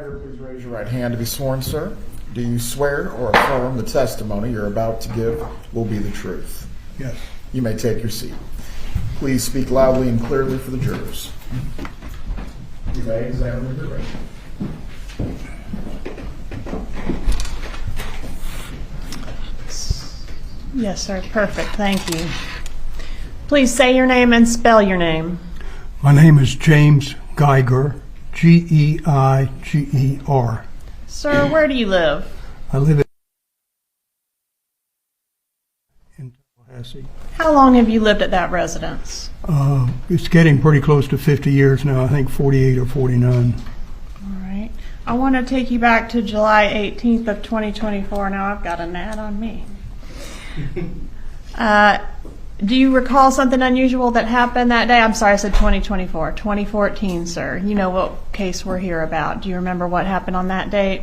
Driver, please raise your right hand to be sworn, sir. Do you swear or affirm the testimony you're about to give will be the truth? Yes. You may take your seat. Please speak loudly and clearly for the jurors. You may examine your right. Yes, sir. Perfect. Thank you. Please say your name and spell your name. My name is James Geiger, Geiger. Sir, where do you live? I live in Tallahassee. How long have you lived at that residence? It's getting pretty close to 50 years now, I think 48 or 49. All right. I want to take you back to July 18th of 2024. Now I've got an ad on me. Do you recall something unusual that happened that day? I'm sorry, I said 2024. 2014, sir. You know what case we're here about. Do you remember what happened on that date?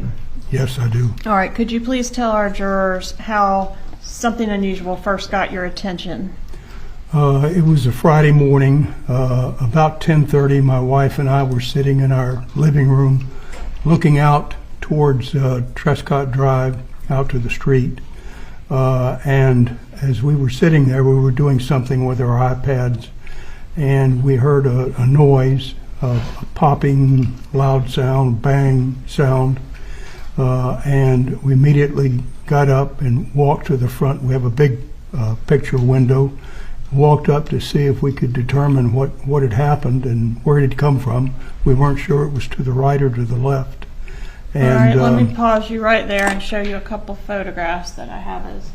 Yes, I do. All right. Could you please tell our jurors how something unusual first got your attention? It was a Friday morning, about 10:30. My wife and I were sitting in our living room looking out towards Trescott Drive, out to the street. And as we were sitting there, we were doing something with our iPads, and we heard a noise, a popping, loud sound, bang sound, and we immediately got up and walked to the front. We have a big picture window. Walked up to see if we could determine what had happened and where it had come from. We weren't sure it was to the right or to the left. And, all right, let me pause you right there and show you a couple photographs that I have as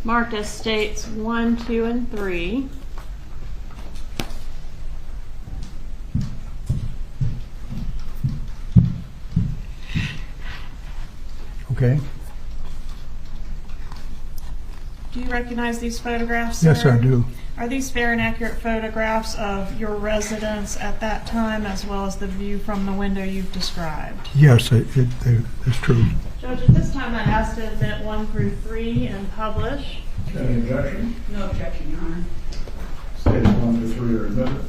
marked as states 1, 2, and 3. Okay. Do you recognize these photographs, sir? Yes, I do. Are these fair and accurate photographs of your residence at that time, as well as the view from the window you've described? Yes, it's true. Judge, at this time I'd ask to admit 1 through 3 and publish. Any objection? No objection, Your Honor. States 1 to 3 are admitted.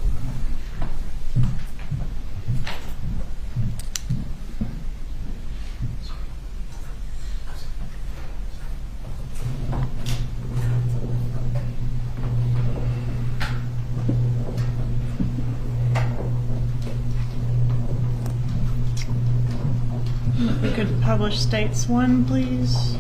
If we could publish states 1, please.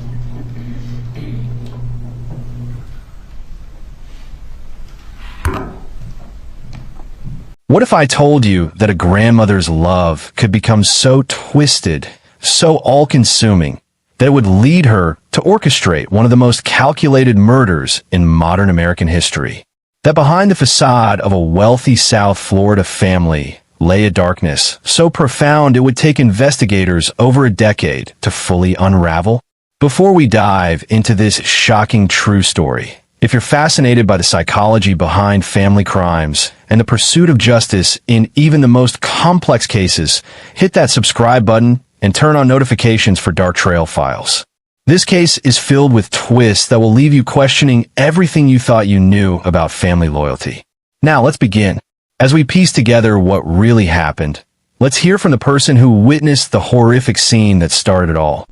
What if I told you that a grandmother's love could become so twisted, so all-consuming, that it would lead her to orchestrate one of the most calculated murders in modern American history? That behind the facade of a wealthy South Florida family lay a darkness so profound it would take investigators over a decade to fully unravel? Before we dive into this shocking true story, if you're fascinated by the psychology behind family crimes and the pursuit of justice in even the most complex cases, hit that subscribe button and turn on notifications for Dark Trail Files. This case is filled with twists that will leave you questioning everything you thought you knew about family loyalty. Now let's begin. As we piece together what really happened, let's hear from the person who witnessed the horrific scene that started it all.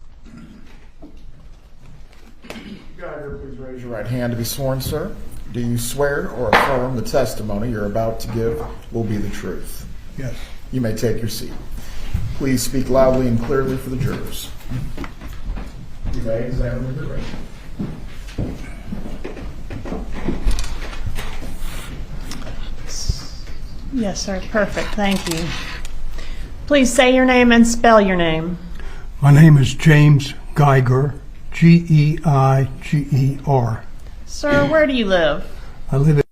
Please raise your right hand to be sworn, sir. Do you swear or affirm the testimony you're about to give will be the truth? Yes. You may take your seat. Please speak loudly and clearly for the jurors. You may examine your right. Yes, sir. Perfect. Thank you. Please say your name and spell your name. My name is James Geiger, Geiger. Sir, where do you live? I live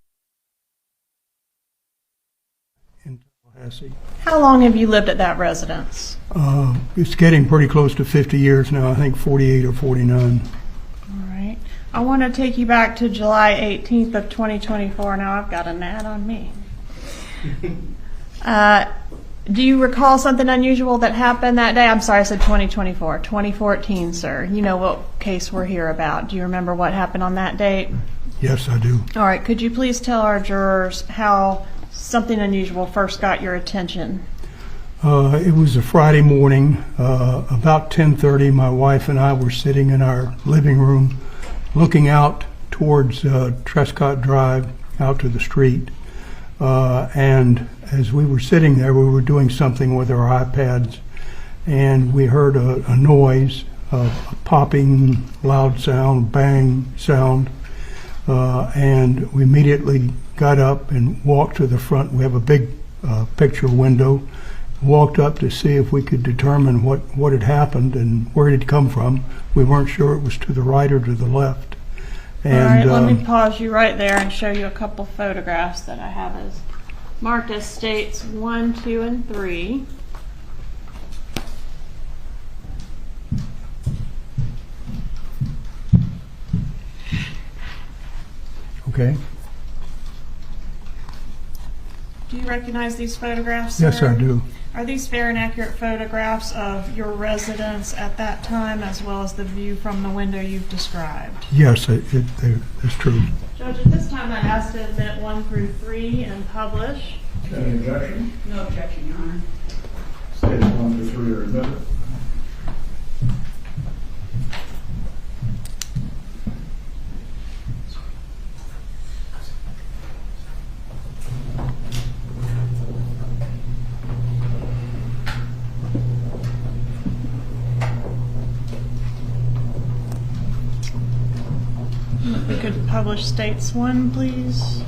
in Tallahassee. How long have you lived at that residence? It's getting pretty close to 50 years now, I think 48 or 49. All right. I want to take you back to July 18th of 2024. Now I've got an ad on me. Do you recall something unusual that happened that day? I'm sorry, I said 2024. 2014, sir. You know what case we're here about. Do you remember what happened on that date? Yes, I do. All right. Could you please tell our jurors how something unusual first got your attention? It was a Friday morning, about 10:30. My wife and I were sitting in our living room looking out towards Trescott Drive, out to the street. And as we were sitting there, we were doing something with our iPads, and we heard a noise, a popping, loud sound, bang sound, and we immediately got up and walked to the front. We have a big picture window. Walked up to see if we could determine what had happened and where it had come from. We weren't sure it was to the right or to the left. And, all right, let me pause you right there and show you a couple photographs that I have as marked as states 1, 2, and 3. Okay. Do you recognize these photographs, sir? Yes, I do. Are these fair and accurate photographs of your residence at that time, as well as the view from the window you've described? Yes, it's true. Judge, at this time I'd ask to admit 1 through 3 and publish. Any objection? No objection, Your Honor. States 1 through 3 are admitted. If we could publish states 1, please.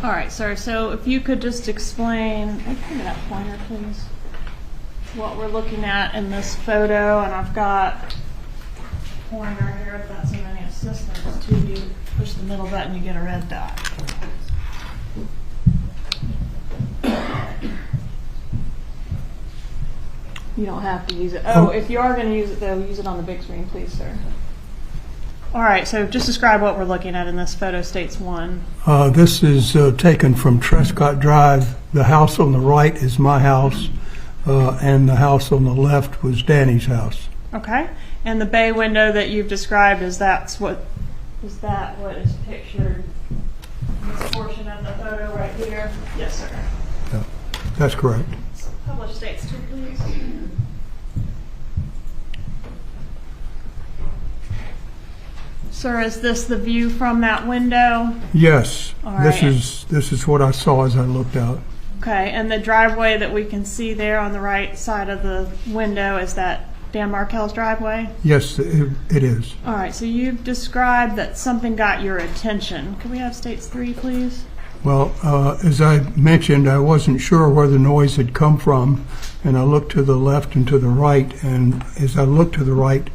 All right, sir, so if you could just explain, give me that pointer, please, what we're looking at in this photo, and I've got a pointer here, if that's of any assistance to you. Push the middle button, you get a red dot. You don't have to use it. Oh, if you are going to use it, though, use it on the big screen, please, sir. All right, so just describe what we're looking at in this photo, states 1. This is taken from Trescott Drive. The house on the right is my house, and the house on the left was Danny's house. Okay, and the bay window that you've described, is that what is pictured in this portion of the photo right here? Yes, sir. Yeah, that's correct. Publish states 2, please. Sir, is this the view from that window? Yes, All right. this is what I saw as I looked out. Okay, and the driveway that we can see there on the right side of the window, is that Dan Markel's driveway? Yes, it is. All right, so you've described that something got your attention. Can we have states 3, please? Well, as I mentioned, I wasn't sure where the noise had come from, and I looked to the left and to the right, and as I looked to the right,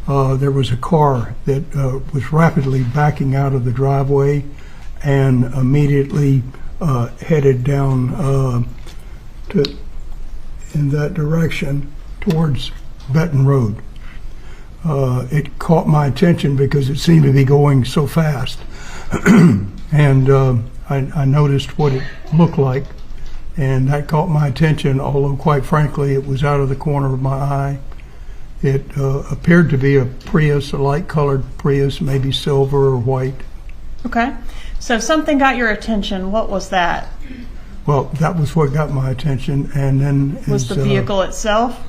there was a car that was rapidly backing out of the driveway and immediately headed down in that direction towards Benton Road. It caught my attention because it seemed to be going so fast. And I noticed what it looked like, and that caught my attention, although quite frankly it was out of the corner of my eye. It appeared to be a Prius, a light-colored Prius, maybe silver or white. Okay, so something got your attention. What was that? Well, that was what got my attention, and then... Was the vehicle itself?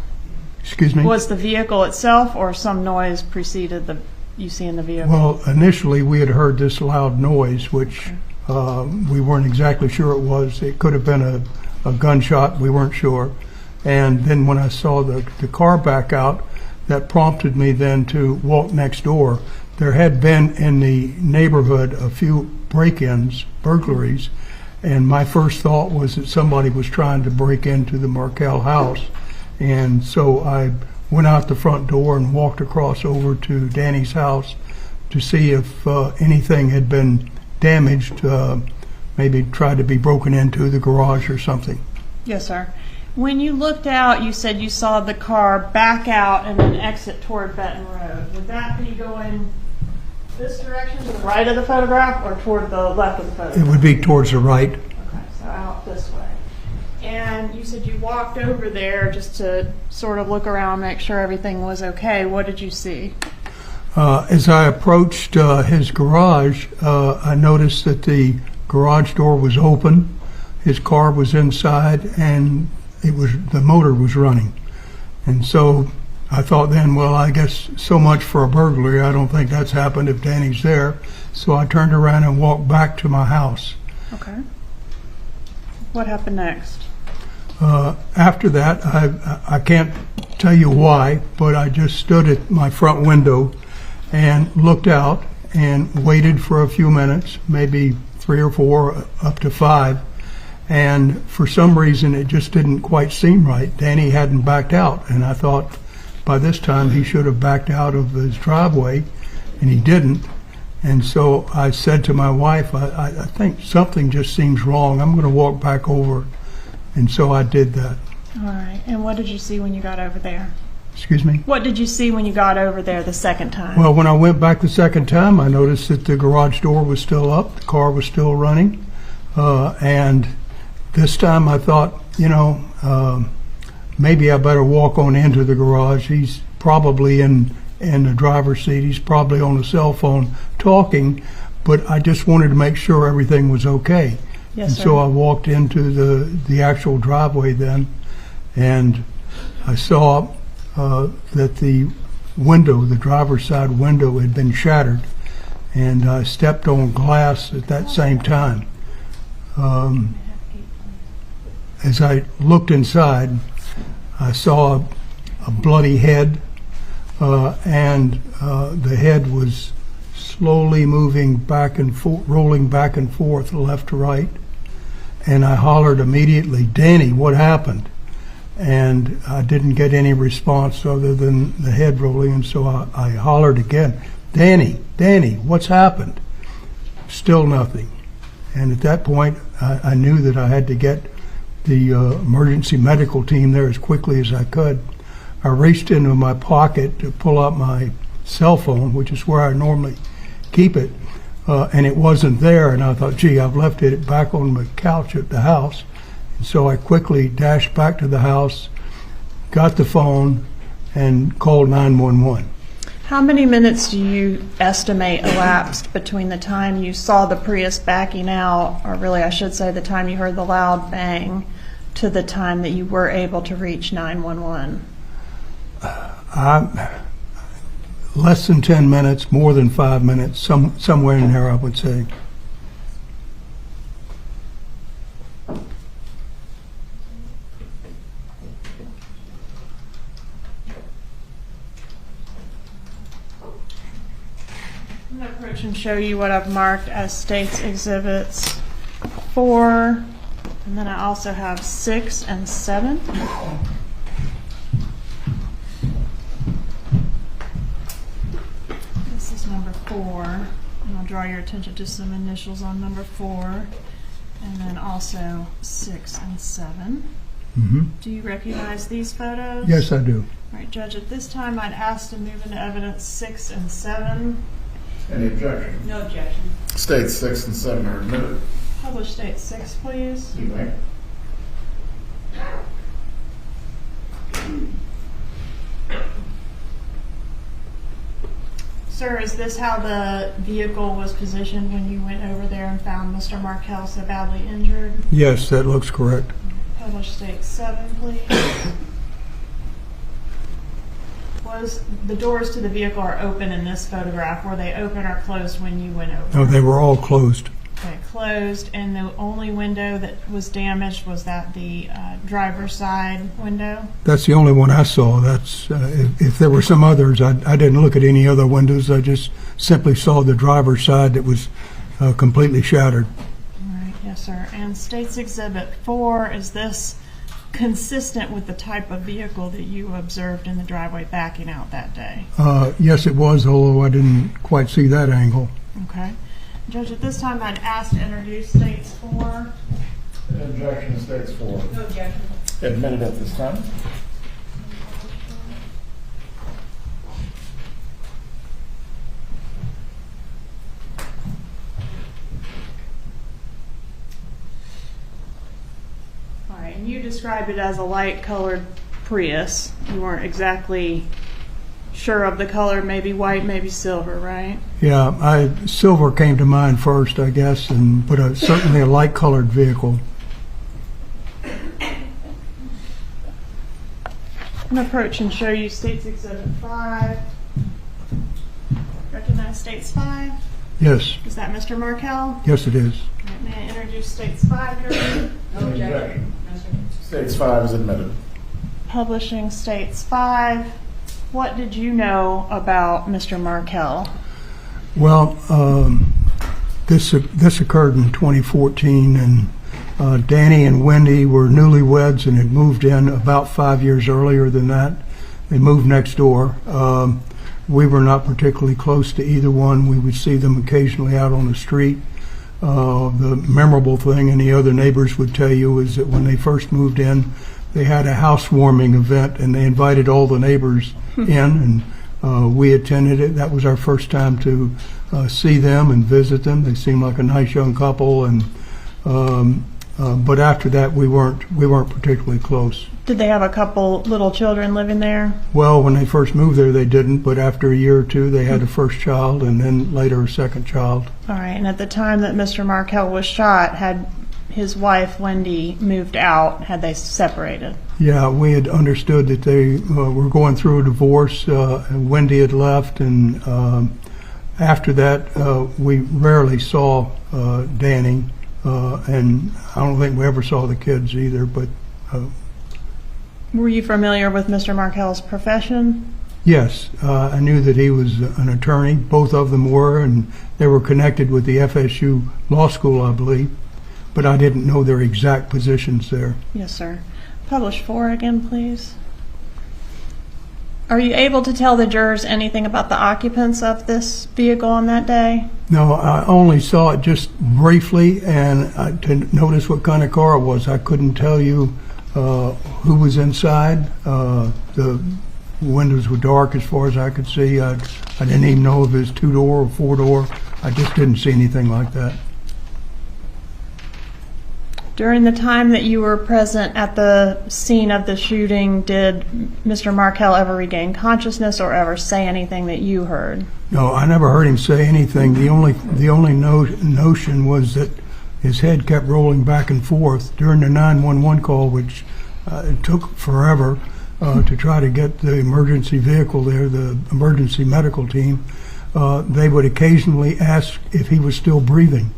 Excuse me? Was the vehicle itself, or some noise preceded you seeing the vehicle? Well, initially we had heard this loud noise, which we weren't exactly sure it was. It could have been a gunshot, we weren't sure. And then when I saw the car back out, that prompted me then to walk next door. There had been in the neighborhood a few break-ins, burglaries, and my first thought was that somebody was trying to break into the Markel house. And so I went out the front door and walked across over to Danny's house to see if anything had been damaged, maybe tried to be broken into the garage or something. Yes, sir. When you looked out, you said you saw the car back out and then exit toward Benton Road. Would that be going this direction to the right of the photograph or toward the left of the photograph? It would be towards the right. Okay, so out this way. And you said you walked over there just to sort of look around, make sure everything was okay. What did you see? As I approached his garage, I noticed that the garage door was open, his car was inside, and the motor was running. And so I thought then, well, I guess so much for a burglary. I don't think that's happened if Danny's there. So I turned around and walked back to my house. Okay. What happened next? After that, I can't tell you why, but I just stood at my front window and looked out and waited for a few minutes, maybe 3 or 4, up to 5. And for some reason, it just didn't quite seem right. Danny hadn't backed out, and I thought by this time he should have backed out of his driveway, and he didn't. And so I said to my wife, I think something just seems wrong. I'm going to walk back over. And so I did that. All right. And what did you see when you got over there? Excuse me? What did you see when you got over there the second time? Well, when I went back the second time, I noticed that the garage door was still up, the car was still running. And this time I thought, maybe I better walk on into the garage. He's probably in the driver's seat. He's probably on a cell phone talking, but I just wanted to make sure everything was okay. Yes, and sir. so I walked into the actual driveway then, and I saw that the window, the driver's side window, had been shattered, and I stepped on glass at that same time. As I looked inside, I saw a bloody head, and the head was slowly moving back and forth, rolling back and forth, left to right. And I hollered immediately, "Danny, what happened?" And I didn't get any response other than the head rolling, and so I hollered again, Danny, what's happened?" Still nothing. And at that point, I knew that I had to get the emergency medical team there as quickly as I could. I reached into my pocket to pull out my cell phone, which is where I normally keep it, and it wasn't there, and I thought, gee, I've left it back on my couch at the house. And so I quickly dashed back to the house, got the phone, and called 911. How many minutes do you estimate elapsed between the time you saw the Prius backing out, or really I should say the time you heard the loud bang, to the time that you were able to reach 911? Less than 10 minutes, more than 5 minutes, somewhere in there, I would say. I'm going to approach and show you what I've marked as State's Exhibits 4, and then I also have 6 and 7. This is number 4, and I'll draw your attention to some initials on number 4, and then also 6 and 7. Mm-hmm. Do you recognize these photos? Yes, I do. All right, Judge, at this time I'd ask to move into evidence 6 and 7. Any objection? No objection. States 6 and 7 are admitted. Publish State 6, please. You may. Sir, is this how the vehicle was positioned when you went over there and found Mr. Markel so badly injured? Yes, that looks correct. Publish State 7, please. Was the doors to the vehicle are open in this photograph? Were they open or closed when you went over? No, they were all closed. Okay, closed, and the only window that was damaged was that the driver's side window? That's the only one I saw. That's if there were some others, I didn't look at any other windows. I just simply saw the driver's side that was completely shattered. All right, yes, sir. And State's Exhibit 4, is this consistent with the type of vehicle that you observed in the driveway backing out that day? Yes, it was, although I didn't quite see that angle. Okay. Judge, at this time I'd ask to introduce States 4. Objection to States 4. No objection. Admitted at this time. described it as a light-colored Prius. You weren't exactly sure of the color, maybe white, maybe silver, right? Yeah, silver came to mind first, I guess, but certainly a light-colored vehicle. I'm going to approach and show you State's Exhibit 5. Recognize State's 5? Yes, Is that Mr. Markel? yes it is. All right, may I introduce State's 5 here? No objection. States 5 is admitted. Publishing State's 5. What did you know about Mr. Markel? Well, this occurred in 2014, and Danny and Wendi were newlyweds and had moved in about 5 years earlier than that. They moved next door. We were not particularly close to either one. We would see them occasionally out on the street. The memorable thing, and the other neighbors would tell you, is that when they first moved in, they had a housewarming event, and they invited all the neighbors in, and we attended it. That was our first time to see them and visit them. They seemed like a nice young couple, and but after that, we weren't particularly close. Did they have a couple little children living there? Well, when they first moved there, they didn't, but after a year or two, they had a first child, and then later a second child. All right, and at the time that Mr. Markel was shot, had his wife, Wendi, moved out? Had they separated? Yeah, we had understood that they were going through a divorce, and Wendi had left, and after that, we rarely saw Danny, and I don't think we ever saw the kids either, but Were you familiar with Mr. Markel's profession? yes, I knew that he was an attorney. Both of them were, and they were connected with the FSU Law School, I believe, but I didn't know their exact positions there. Yes, sir. Publish 4 again, please. Are you able to tell the jurors anything about the occupants of this vehicle on that day? No, I only saw it just briefly, and to notice what kind of car it was. I couldn't tell you who was inside. The windows were dark as far as I could see. I didn't even know if it was 2-door or 4-door. I just didn't see anything like that. During the time that you were present at the scene of the shooting, did Mr. Markel ever regain consciousness or ever say anything that you heard? No, I never heard him say anything. The only notion was that his head kept rolling back and forth during the 911 call, which it took forever to try to get the emergency vehicle there, the emergency medical team. They would occasionally ask if he was still breathing.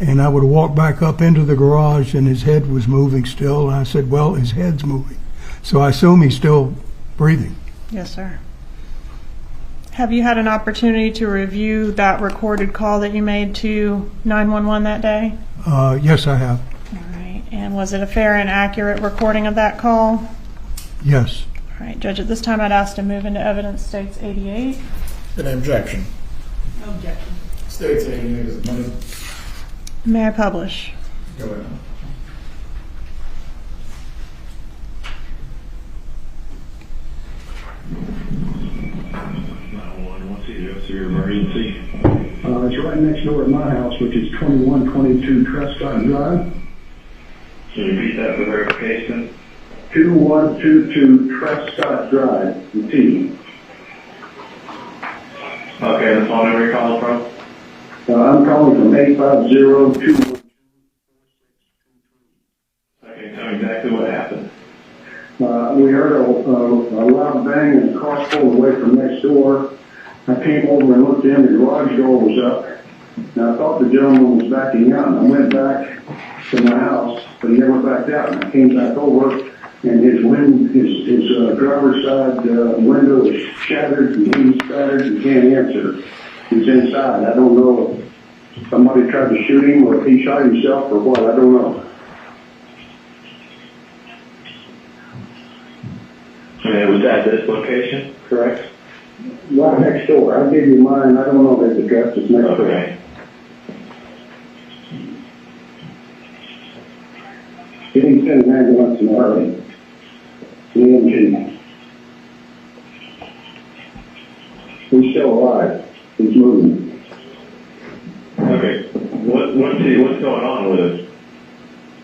And I would walk back up into the garage, and his head was moving still. And I said, well, his head's moving. So I assume he's still breathing. Yes, sir. Have you had an opportunity to review that recorded call that you made to 911 that day? Yes, I have. All right. And was it a fair and accurate recording of that call? Yes. All right, Judge, at this time I'd ask to move into evidence States 88. Any objection? No objection. States 88 is admitted. May I publish? Go ahead. What's your emergency? It's right next door at my house, which is 2122 Trescott Drive. Can you repeat that for verification? 2122 Trescott Drive, the T. Okay, the phone number you're calling from? I'm calling from 850-212. Okay, tell me exactly what happened. We heard a loud bang and a car pulled away from next door. I came over and looked in, the garage door was up. And I thought the gentleman was backing out, and I went back to my house, but he never backed out. And I came back over, and his driver's side window is shattered, and he's spattered, and can't answer. He's inside. I don't know if somebody tried to shoot him or if he shot himself or what. I don't know. And it was at this location, correct? Right next door. I'll give you mine. I don't know if his address is next door. Okay. He didn't send an ambulance in a hurry. EMG. He's still alive. He's moving. Okay. What's going on with it?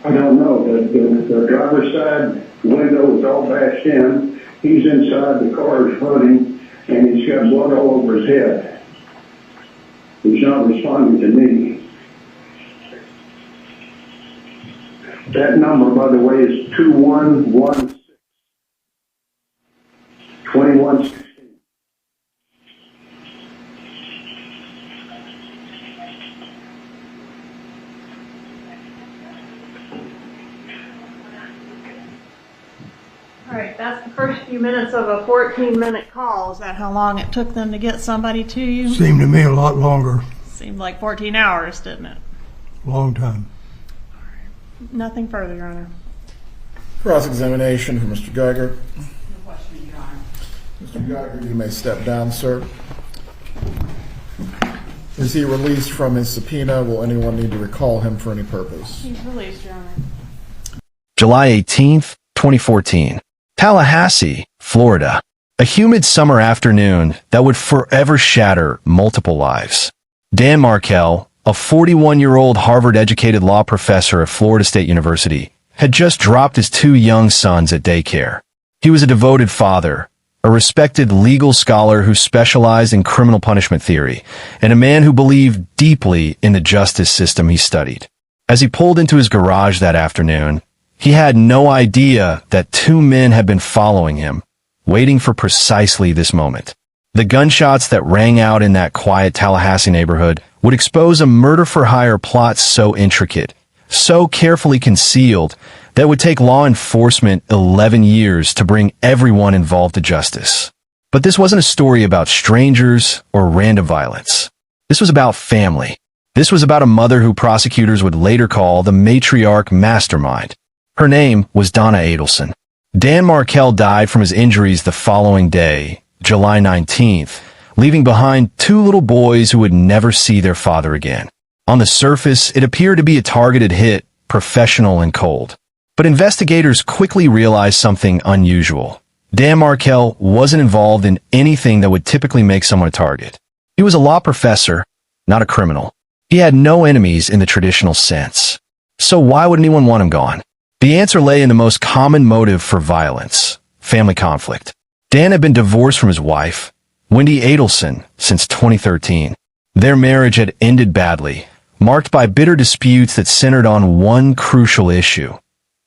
I don't know. The driver's side window is all bashed in. He's inside, the car is running, and he's got blood all over his head. He's not responding to me. That number, by the way, is 2116. 2116. All right, that's the first few minutes of a 14-minute call. Is that how long it took them to get somebody to you? Seemed to me a lot longer. Seemed like 14 hours, didn't it? Long time. Nothing further, Your Honor. Cross-examination for Mr. Geiger. No question, Your Honor. Mr. Geiger, you may step down, sir. Is he released from his subpoena? Will anyone need to recall him for any purpose? He's released, Your Honor. July 18th, 2014. Tallahassee, Florida. A humid summer afternoon that would forever shatter multiple lives. Dan Markel, a 41-year-old Harvard-educated law professor at Florida State University, had just dropped his 2 young sons at daycare. He was a devoted father, a respected legal scholar who specialized in criminal punishment theory, and a man who believed deeply in the justice system he studied. As he pulled into his garage that afternoon, he had no idea that 2 men had been following him, waiting for precisely this moment. The gunshots that rang out in that quiet Tallahassee neighborhood would expose a murder-for-hire plot so intricate, so carefully concealed, that it would take law enforcement 11 years to bring everyone involved to justice. But this wasn't a story about strangers or random violence. This was about family. This was about a mother who prosecutors would later call the Matriarch mastermind. Her name was Donna Adelson. Dan Markel died from his injuries the following day, July 19th, leaving behind 2 little boys who would never see their father again. On the surface, it appeared to be a targeted hit, professional and cold. But investigators quickly realized something unusual. Dan Markel wasn't involved in anything that would typically make someone a target. He was a law professor, not a criminal. He had no enemies in the traditional sense. So why would anyone want him gone? The answer lay in the most common motive for violence: family conflict. Dan had been divorced from his wife, Wendi Adelson, since 2013. Their marriage had ended badly, marked by bitter disputes that centered on one crucial issue: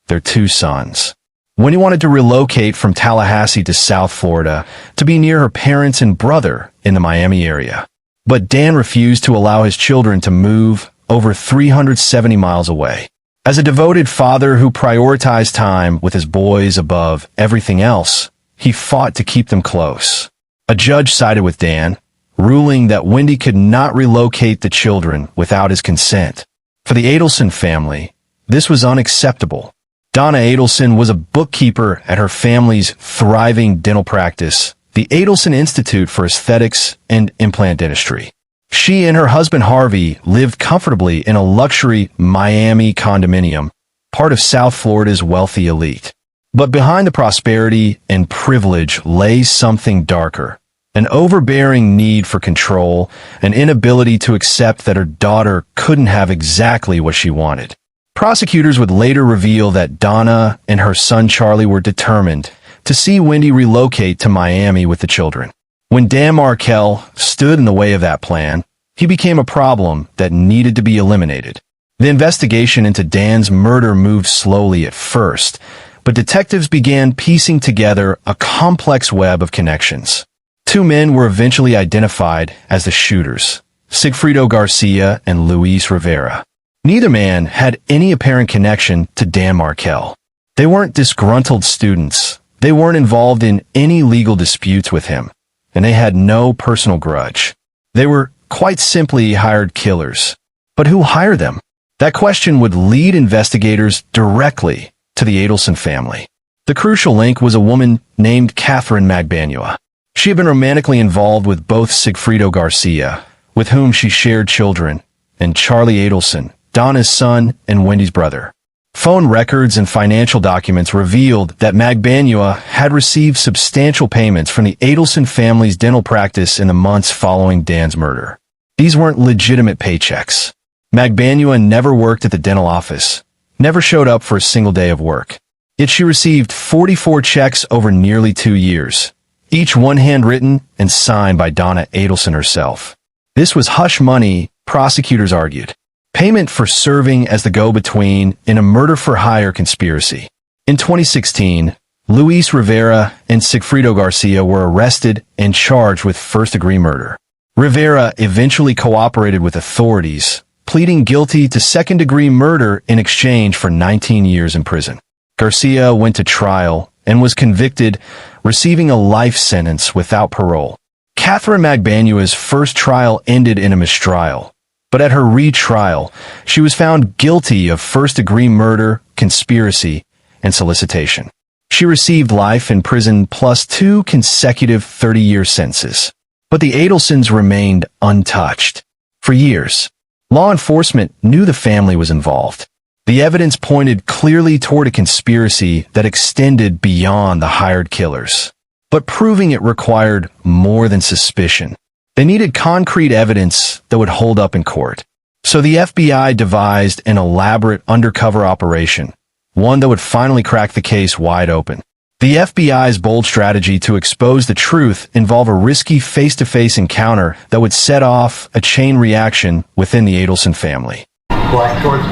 their 2 sons. Wendi wanted to relocate from Tallahassee to South Florida to be near her parents and brother in the Miami area. But Dan refused to allow his children to move over 370 miles away. As a devoted father who prioritized time with his boys above everything else, he fought to keep them close. A judge sided with Dan, ruling that Wendi could not relocate the children without his consent. For the Adelson family, this was unacceptable. Donna Adelson was a bookkeeper at her family's thriving dental practice, the Adelson Institute for Aesthetics and Implant Dentistry. She and her husband Harvey lived comfortably in a luxury Miami condominium, part of South Florida's wealthy elite. But behind the prosperity and privilege lay something darker: an overbearing need for control, an inability to accept that her daughter couldn't have exactly what she wanted. Prosecutors would later reveal that Donna and her son Charlie were determined to see Wendi relocate to Miami with the children. When Dan Markel stood in the way of that plan, he became a problem that needed to be eliminated. The investigation into Dan's murder moved slowly at first, but detectives began piecing together a complex web of connections. 2 men were eventually identified as the shooters: Sigfredo Garcia and Luis Rivera. Neither man had any apparent connection to Dan Markel. They weren't disgruntled students. They weren't involved in any legal disputes with him, and they had no personal grudge. They were quite simply hired killers. But who hired them? That question would lead investigators directly to the Adelson family. The crucial link was a woman named Katherine Magbanua. She had been romantically involved with both Sigfredo Garcia, with whom she shared children, and Charlie Adelson, Donna's son and Wendi's brother. Phone records and financial documents revealed that Magbanua had received substantial payments from the Adelson family's dental practice in the months following Dan's murder. These weren't legitimate paychecks. Magbanua never worked at the dental office, never showed up for a single day of work. Yet she received 44 checks over nearly 2 years, each one handwritten and signed by Donna Adelson herself. This was hush money, prosecutors argued. Payment for serving as the go-between in a murder-for-hire conspiracy. In 2016, Luis Rivera and Sigfrido Garcia were arrested and charged with first-degree murder. Rivera eventually cooperated with authorities, pleading guilty to second-degree murder in exchange for 19 years in prison. Garcia went to trial and was convicted, receiving a life sentence without parole. Katherine Magbanua's first trial ended in a mistrial, but at her retrial, she was found guilty of first-degree murder, conspiracy, and solicitation. She received life in prison plus 2 consecutive 30-year sentences. But the Adelsons remained untouched. For years, law enforcement knew the family was involved. The evidence pointed clearly toward a conspiracy that extended beyond the hired killers. But proving it required more than suspicion. They needed concrete evidence that would hold up in court. So the FBI devised an elaborate undercover operation, one that would finally crack the case wide open. The FBI's bold strategy to expose the truth involved a risky face-to-face encounter that would set off a chain reaction within the Adelson family. Black shorts.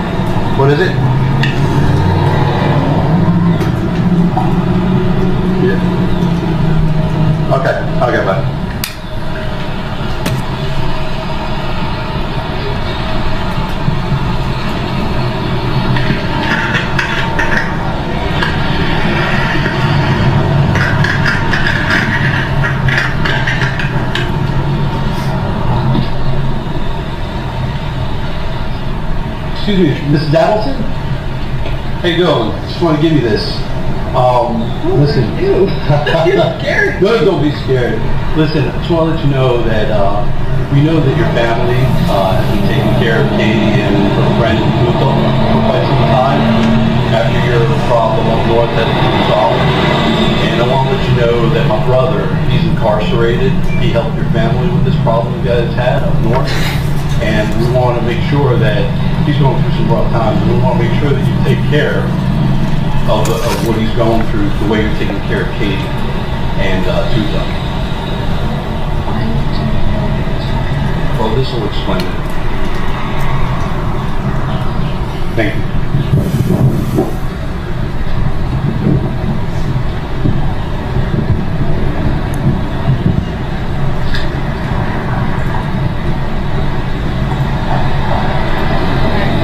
What is it? Yeah. Okay, bye. Excuse me, Mrs. Adelson? How you doing? Just want to give you this. Listen. You're scared. No, don't be scared. Listen, I just want to let you know that we know that your family has been taking care of Katie and her friend moved up for quite some time after your problem up north has been resolved. And I want to let you know that my brother, he's incarcerated. He helped your family with this problem you guys had up north. And we want to make sure that he's going through some rough times, and we want to make sure that you take care of what he's going through, the way you're taking care of Katie and Tuzo. Well, this will explain it. Thank you.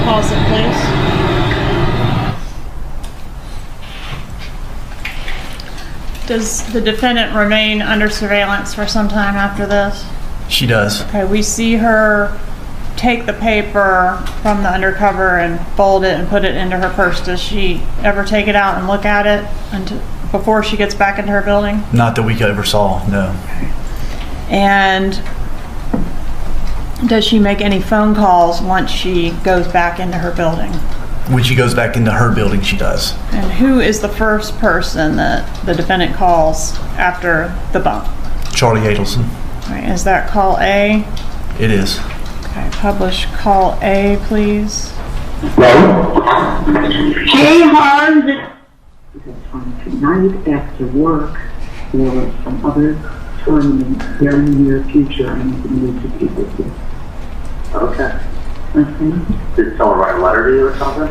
Pause it, please. Does the defendant remain under surveillance for some time after this? She does. Okay, we see her take the paper from the undercover and fold it and put it into her purse. Does she ever take it out and look at it before she gets back into her building? Not that we ever saw, no. And does she make any phone calls once she goes back into her building? When she goes back into her building, she does. And who is the first person that the defendant calls after the bump? Charlie Adelson. All right, is that call A? It is. Okay, publish call A, please. Hey, Hans. Tonight after work or some other time in the very near future, I need to speak with you. Okay. Okay. Did someone write a letter to you or something?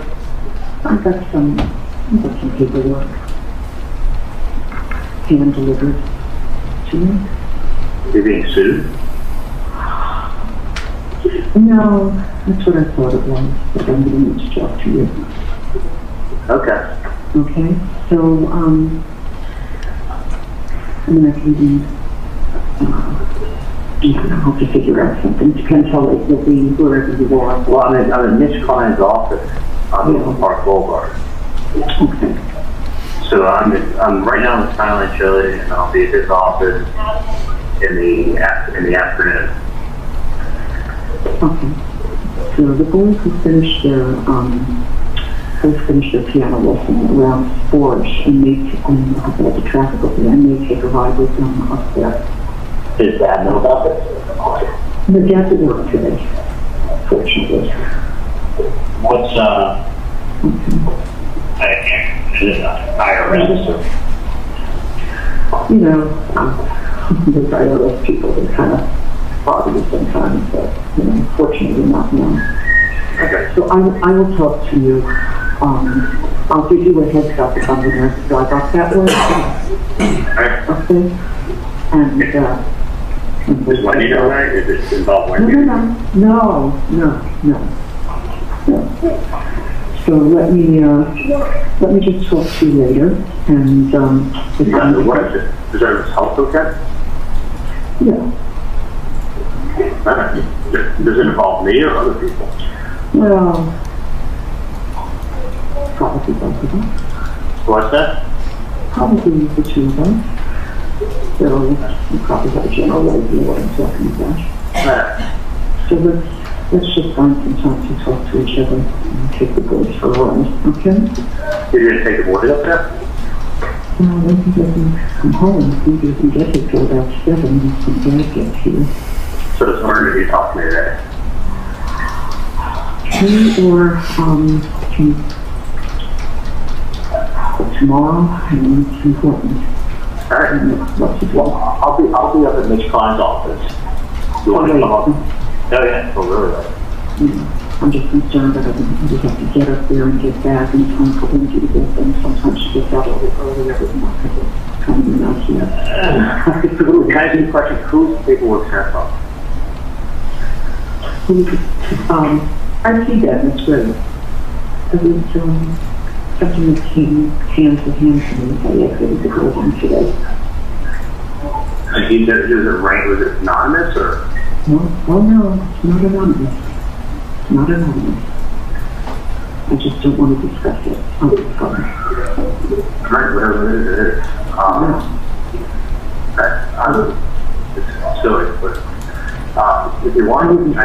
I've got some paperwork hand delivered to me. You're being sued? No, that's what I thought it was, but I'm going to talk to you. Okay. Okay, so, I'm going to need I hope to figure out something. You can tell it will be wherever you are. Well, I'm in Mitch Klein's office on Oakland Park Boulevard. Okay. So I'm right now in Thailand, Chile, and I'll be at his office in the afternoon. Okay. So the boys who finished their piano lesson around 4-ish, and they about the traffic over there, and they take a ride with them up there. His dad know about this? The dad's at work today, fortunately. What's IRS. You know, there's IRS people that kind of bother you sometimes, but, you know, unfortunately not now. Okay. So I will talk to you. I'll give you a heads up if I'm going to drive off that way. Okay? And, Is Wendi down there? Is it involved Wendi? No. So let me just talk to you later, and, What is it? Is there a health okay? yeah. Does it involve me or other people? Well, probably both of us. What's that? Probably the two of us. So you probably have a general idea what I'm talking about. So let's just find some time to talk to each other and take the boys for a ride, okay? You're going to take the boys up there? Well, I think I can come home. I think I can get here till about 7 when Dad gets here. So it's harder to talk to me today. Or tomorrow, and it's important. All right. Well, I'll be up at Mitch Klein's office. You want to come up? Oh yeah. Oh really? I'm just concerned that I just have to get up there and get back in time for Wendi to get them. Sometimes she gets out a little earlier than not because it's kind of not here. Can I ask you a question? Whose paperwork sent from? I see that, that's great. It was something that came hand to hand to me as I exited the building today. And he said, was it anonymous or? No, oh no, it's not anonymous. It's not anonymous. I just don't want to discuss it on the phone. Right, whatever it is. It's silly, but if you want, I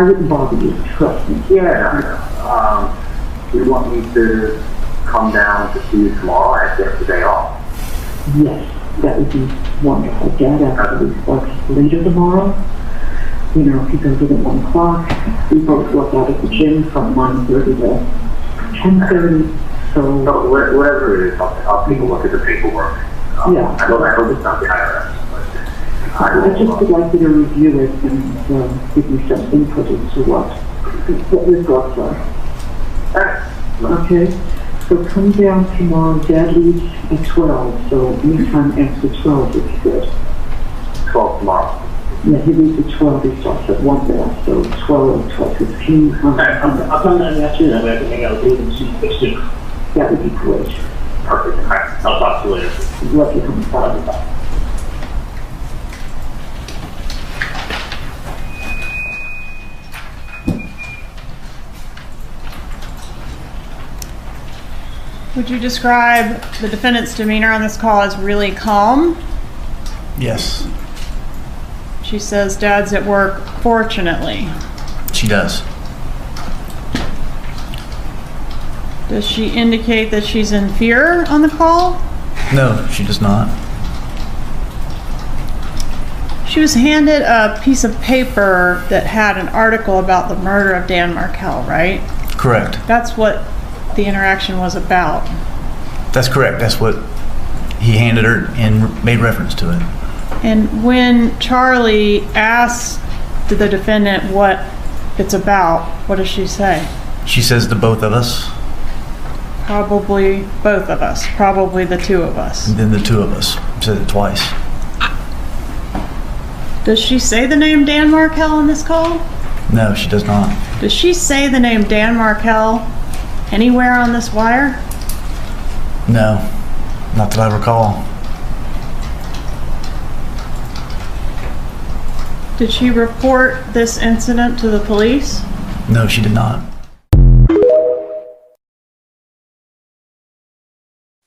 wouldn't bother you, trust me. yeah, I know. Do you want me to come down to see you tomorrow after the day off? Yes, that would be wonderful. Dad actually works later tomorrow. You know, he goes in at 1 o'clock. We both work out at the gym from 9:30 to 10:30. So whatever it is, I'll take a look at the paperwork. Yeah. I hope it's not the IRS. I just would like you to review it and give me some input into what your thoughts are. Okay? So come down tomorrow. Dad leaves at 12, so anytime after 12 would be good. 12 tomorrow. Yeah, he leaves at 12. He starts at 1 there, so 12, 12:15. I'll come down after that. I can hang out with you and see you soon. That would be great. Perfect. All right. I'll talk to you later. Love you. Bye. Would you describe the defendant's demeanor on this call as really calm? Yes, She says Dad's at work, fortunately. she does. Does she indicate that she's in fear on the call? No, she does not. She was handed a piece of paper that had an article about the murder of Dan Markel, right? Correct. That's what the interaction was about. That's correct. That's what he handed her and made reference to it. And when Charlie asks the defendant what it's about, what does she say? She says to both of us, Probably both of us. Probably the two of us. and then the two of us. Said it twice. Does she say the name Dan Markel on this call? No, she does not. Does she say the name Dan Markel anywhere on this wire? No, not that I recall. Did she report this incident to the police? No, she did not.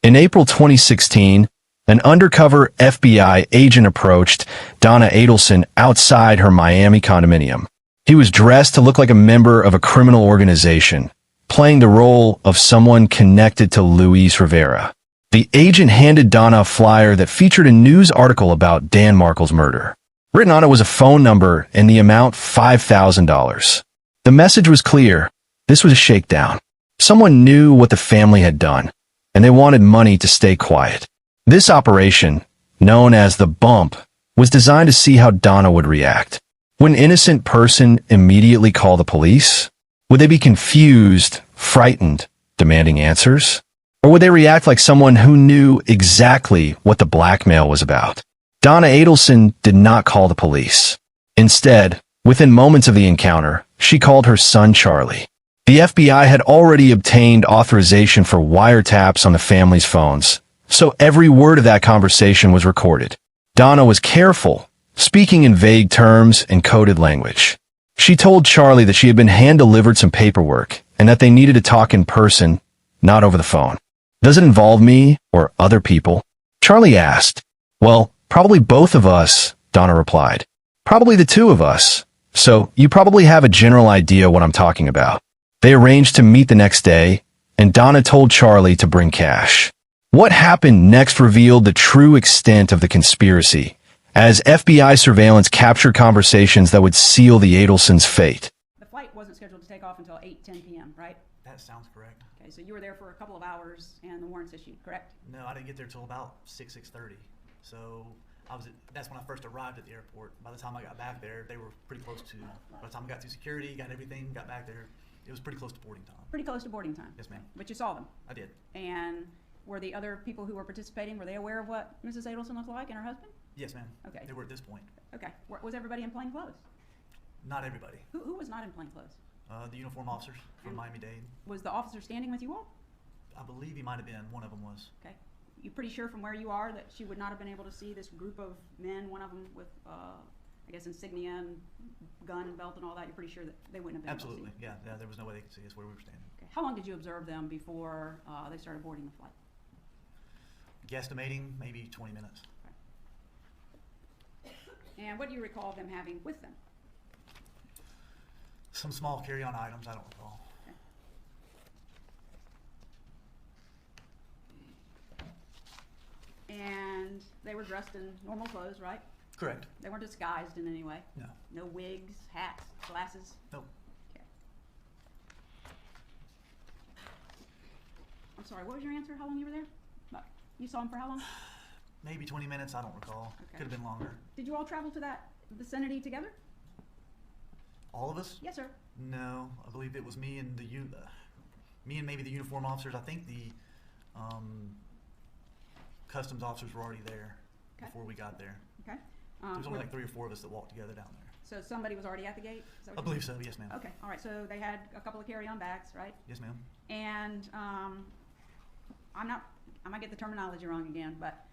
In April 2016, an undercover FBI agent approached Donna Adelson outside her Miami condominium. He was dressed to look like a member of a criminal organization, playing the role of someone connected to Luis Rivera. The agent handed Donna a flyer that featured a news article about Dan Markel's murder. Written on it was a phone number and the amount $5,000. The message was clear. This was a shakedown. Someone knew what the family had done, and they wanted money to stay quiet. This operation, known as the bump, was designed to see how Donna would react. Would an innocent person immediately call the police? Would they be confused, frightened, demanding answers? Or would they react like someone who knew exactly what the blackmail was about? Donna Adelson did not call the police. Instead, within moments of the encounter, she called her son Charlie. The FBI had already obtained authorization for wiretaps on the family's phones, so every word of that conversation was recorded. Donna was careful, speaking in vague terms and coded language. She told Charlie that she had been hand-delivered some paperwork and that they needed to talk in person, not over the phone. Does it involve me or other people? Charlie asked. Well, probably both of us, Donna replied. Probably the two of us. So you probably have a general idea what I'm talking about. They arranged to meet the next day, and Donna told Charlie to bring cash. What happened next revealed the true extent of the conspiracy, as FBI surveillance captured conversations that would seal the Adelsons' fate. The flight wasn't scheduled to take off until 8:10 p.m., right? That sounds correct. Okay, so you were there for a couple of hours and the warrants issued, correct? No, I didn't get there till about 6:30. So that's when I first arrived at the airport. By the time I got back there, they were pretty close to, by the time I got through security, got everything, got back there, it was pretty close to boarding time. Pretty close to boarding time. Yes, ma'am. But you saw them. I did. And were the other people who were participating, were they aware of what Mrs. Adelson looked like and her husband? Yes, ma'am. Okay. They were at this point. Okay. Was everybody in plain clothes? Not everybody. Who was not in plain clothes? The uniform officers from Miami-Dade. Was the officer standing with you all? I believe he might have been. One of them was. Okay. You pretty sure from where you are that she would not have been able to see this group of men, one of them with, I guess, insignia and gun, belt and all that? You're pretty sure that they wouldn't have been Absolutely. able to see? Yeah, there was no way they could see us where we were standing. Okay. How long did you observe them before they started boarding the flight? Guesstimating, maybe 20 minutes. Okay. And what do you recall them having with them? Some small carry-on items, I don't recall. And they were dressed in normal clothes, right? Correct. They weren't disguised in any way? No. No wigs, hats, glasses? Nope. Okay. I'm sorry, what was your answer? How long you were there? You saw them for how long? Maybe 20 minutes, I don't recall. Okay. Could have been longer. Did you all travel to that vicinity together? All of us? Yes, sir. No, I believe it was me and me and maybe the uniform officers. I think the customs officers were already there before we got there. Okay. There was only like 3 or 4 of us that walked together down there. So somebody was already at the gate? Is that what I believe so, yes ma'am. Okay, all right, so they had a couple of carry-on bags, right? Yes ma'am. And I might get the terminology wrong again, but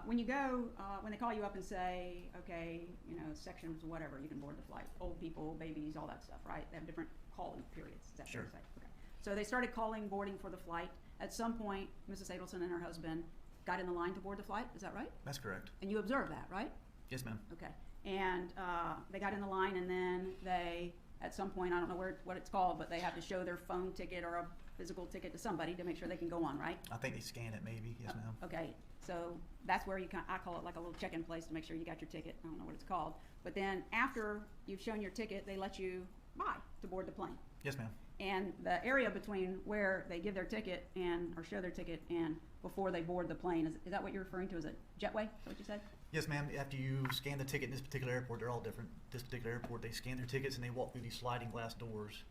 when you go, when they call you up and say, okay, sections, whatever, you can board the flight, old people, babies, all that stuff, right? They have different calling periods. Is that Sure. fair to say? Okay. So they started calling boarding for the flight. At some point, Mrs. Adelson and her husband got in the line to board the flight. Is that right? That's correct. And you observed that, right? Yes ma'am. Okay. And they got in the line, and then they, at some point, I don't know what it's called, but they have to show their phone ticket or a physical ticket to somebody to make sure they can go on, right? I think they scan it maybe, yes ma'am. Okay, so that's where I call it like a little check-in place to make sure you got your ticket. I don't know what it's called. But then after you've shown your ticket, they let you by to board the plane. Yes ma'am. And the area between where they give their ticket or show their ticket and before they board the plane, is that what you're referring to as a jetway? Is that what you said? Yes ma'am. After you scan the ticket in this particular airport, they're all different. This particular airport, they scan their tickets and they walk through these sliding glass doors,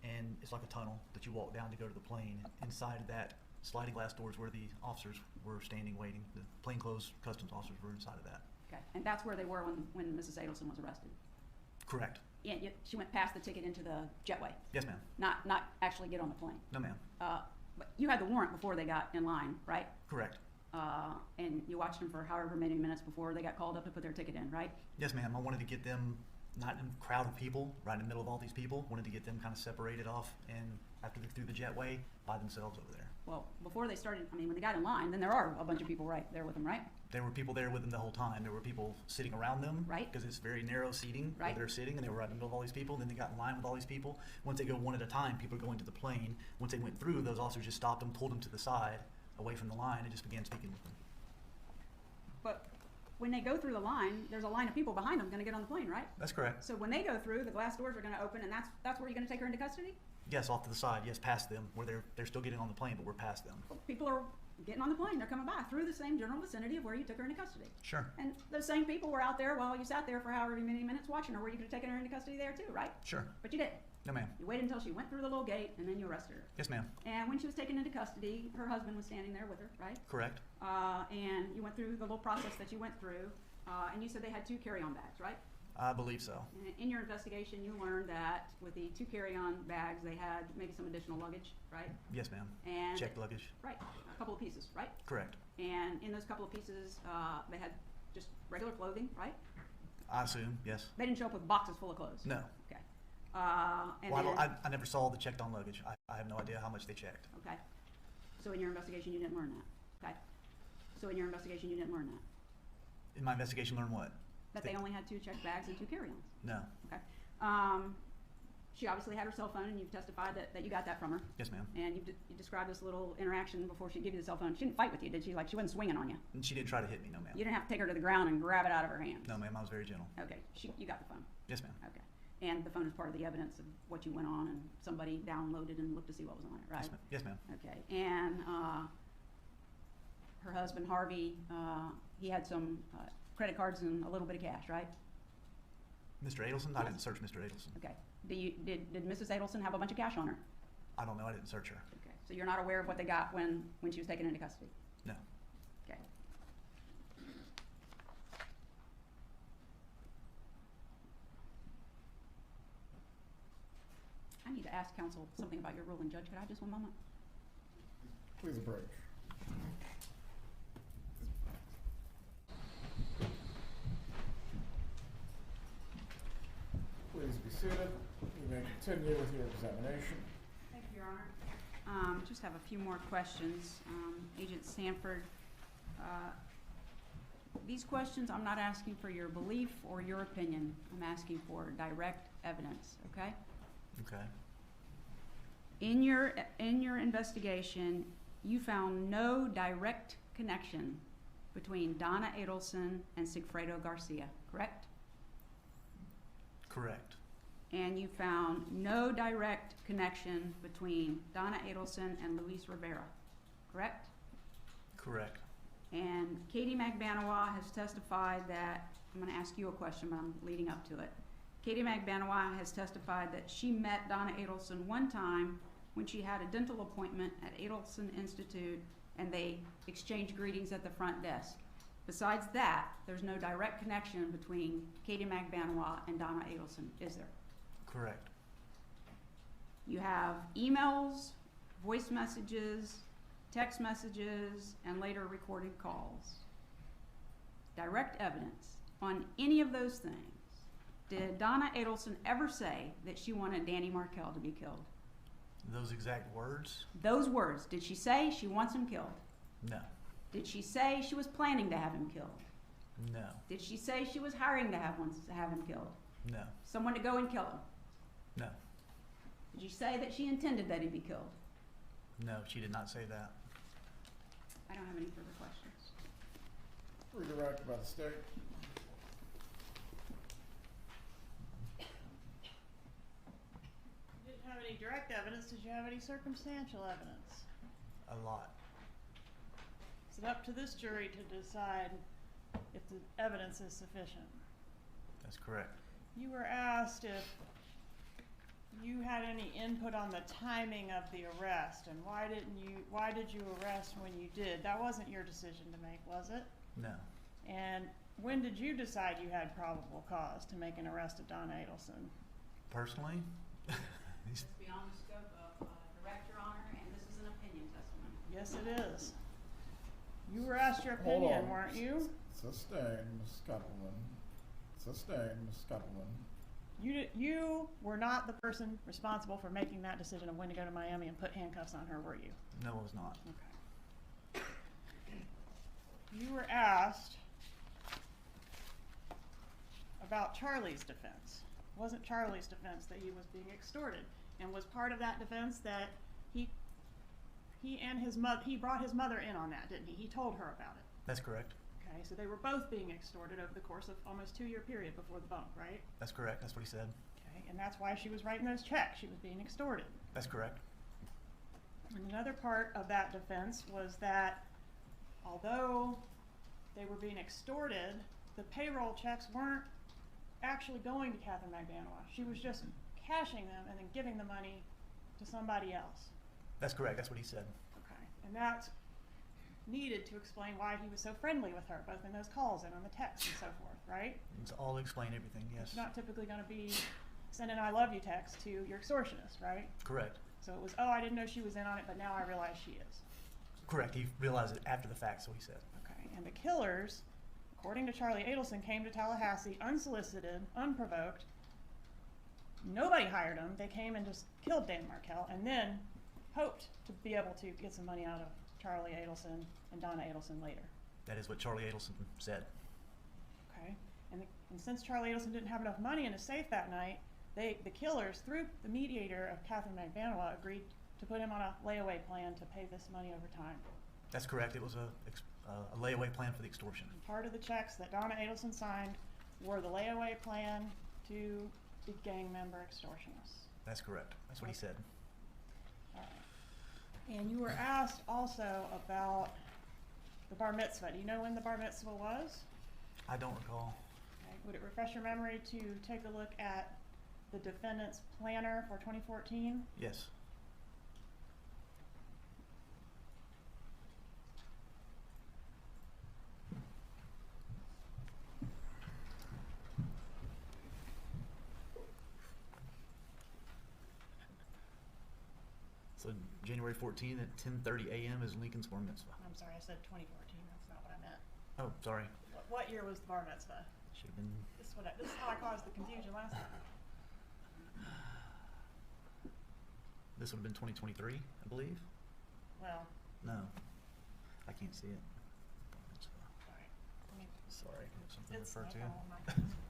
and it's like a tunnel that you walk down to go to the plane. Inside that sliding glass doors where the officers were standing waiting. The plainclothes customs officers were inside of that. Okay, and that's where they were when Mrs. Adelson was arrested? Correct. Yeah, she went past the ticket into the jetway? Yes ma'am. Not actually get on the plane? No ma'am. But you had the warrant before they got in line, right? Correct. And you watched them for however many minutes before they got called up to put their ticket in, right? Yes ma'am. I wanted to get them not in a crowd of people, right in the middle of all these people. Wanted to get them kind of separated off, and after they're through the jetway, by themselves over there. Well, before they started, when they got in line, then there are a bunch of people right there with them, right? There were people there with them the whole time. There were people sitting around them, right? Because it's very narrow seating where they're sitting, and they were right in the middle of all these people. Then they got in line with all these people. Once they go one at a time, people are going to the plane. Once they went through, those officers just stopped them, pulled them to the side, away from the line, and just began speaking with them. But when they go through the line, there's a line of people behind them going to get on the plane, right? That's correct. So when they go through, the glass doors are going to open, and that's where you're going to take her into custody? Yes, off to the side. Yes, past them, where they're still getting on the plane, but we're past them. People are getting on the plane. They're coming by through the same general vicinity of where you took her into custody. Sure. And those same people were out there while you sat there for however many minutes watching her, where you could have taken her into custody there too, right? Sure. But you didn't. No, ma'am. You waited until she went through the little gate, and then you arrested her. Yes, ma'am. And when she was taken into custody, her husband was standing there with her, right? Correct. And you went through the little process that you went through, and you said they had 2 carry-on bags, right? I believe so. And in your investigation, you learned that with the 2 carry-on bags, they had maybe some additional luggage, right? Yes, ma'am. And Checked luggage. Right, a couple of pieces, right? Correct. And in those couple of pieces, they had just regular clothing, right? I assume, yes. They didn't show up with boxes full of clothes. No. Okay. And Well, then, I never saw the checked on luggage. I have no idea how much they checked. okay. So in your investigation, you didn't learn that. Okay. So in your investigation, you didn't learn that. In my investigation, learn what? That they only had 2 checked bags and 2 carry-ons. No. Okay. She obviously had her cell phone, and you've testified that you got that from her. Yes, ma'am. And you described this little interaction before she gave you the cell phone. She didn't fight with you, did she? Like, she wasn't swinging on you. And she didn't try to hit me, no, ma'am. You didn't have to take her to the ground and grab it out of her hands. No, ma'am. I was very gentle. Okay. You got the phone. Yes, ma'am. Okay. And the phone is part of the evidence of what you went on, and somebody downloaded and looked to see what was on it, right? Yes, ma'am. Okay. And her husband, Harvey, he had some credit cards and a little bit of cash, right? Mr. Adelson? I didn't search Mr. Adelson. Okay. Did Mrs. Adelson have a bunch of cash on her? I don't know. I didn't search her. Okay. So you're not aware of what they got when she was taken into custody? No. Okay. I need to ask counsel something about your ruling, Judge. Could I have just one moment? Please approach. Please be seated. You may continue with your examination. Thank you, Your Honor. Just have a few more questions. Agent Sanford, these questions, I'm not asking for your belief or your opinion. I'm asking for direct evidence, okay? Okay. In your investigation, you found no direct connection between Donna Adelson and Sigfredo Garcia, correct? Correct. And you found no direct connection between Donna Adelson and Luis Rivera, correct? Correct. And Katie Magbanua has testified that, I'm going to ask you a question, but I'm leading up to it. Katie Magbanua has testified that she met Donna Adelson one time when she had a dental appointment at Adelson Institute, and they exchanged greetings at the front desk. Besides that, there's no direct connection between Katie Magbanua and Donna Adelson, is there? Correct. You have emails, voice messages, text messages, and later recorded calls. Direct evidence on any of those things. Did Donna Adelson ever say that she wanted Danny Markel to be killed? Those exact words? Those words. Did she say she wants him killed? No. Did she say she was planning to have him killed? No. Did she say she was hiring to have him killed? No. Someone to go and kill him? No. Did you say that she intended that he be killed? No, she did not say that. I don't have any further questions. Redirect by the state. You didn't have any direct evidence. Did you have any circumstantial evidence? A lot. Is it up to this jury to decide if the evidence is sufficient? That's correct. You were asked if you had any input on the timing of the arrest, and why did you arrest when you did? That wasn't your decision to make, was it? No. And when did you decide you had probable cause to make an arrest of Donna Adelson? Personally? It's beyond the scope of direct, Your Honor, and this is an opinion testimony. Yes, it is. You were asked your Hold opinion, on. weren't you? Sustained, Ms. Copeland. Sustained, Ms. Copeland. You were not the person responsible for making that decision of when to go to Miami and put handcuffs on her, were you? No, it was not. Okay. You were asked about Charlie's defense. It wasn't Charlie's defense that he was being extorted, and was part of that defense that he and his mother, he brought his mother in on that, didn't he? He told her about it. That's correct. Okay. Okay, so they were both being extorted over the course of almost 2-year period before the bump, right? That's correct. That's what he said. Okay, and that's why she was writing those checks. She was being extorted. That's correct. And another part of that defense was that although they were being extorted, the payroll checks weren't actually going to Katherine Magbanua. She was just cashing them and then giving the money to somebody else. That's correct. That's what he said. Okay, and that's needed to explain why he was so friendly with her, both in those calls and on the texts and so forth, right? It's all explain everything, yes. It's not typically going to be send an I love you text to your extortionist, right? Correct. So it was, oh, I didn't know she was in on it, but now I realize she is. Correct. He realized it after the fact, so he said. Okay, and the killers, according to Charlie Adelson, came to Tallahassee unsolicited, unprovoked. Nobody hired them. They came and just killed Dan Markel and then hoped to be able to get some money out of Charlie Adelson and Donna Adelson later. That is what Charlie Adelson said. Okay, and since Charlie Adelson didn't have enough money in his safe that night, the killers, through the mediator of Katherine Magbanua, agreed to put him on a layaway plan to pay this money over time. That's correct. It was a layaway plan for the extortion. And part of the checks that Donna Adelson signed were the layaway plan to the gang member extortionists. That's correct. That's what he said. All right. And you were asked also about the bar mitzvah. Do you know when the bar mitzvah was? I don't recall. Okay. Would it refresh your memory to take a look at the defendant's planner for 2014? Yes. So January 14th at 10:30 a.m. is Lincoln's bar mitzvah. I'm sorry, I said 2014. That's not what I meant. Oh, sorry. What year was the bar mitzvah? Should have been. This is how I caused the confusion last time. This would have been 2023, I believe. Well, No, I can't see it. sorry. Sorry, I have something to It's refer no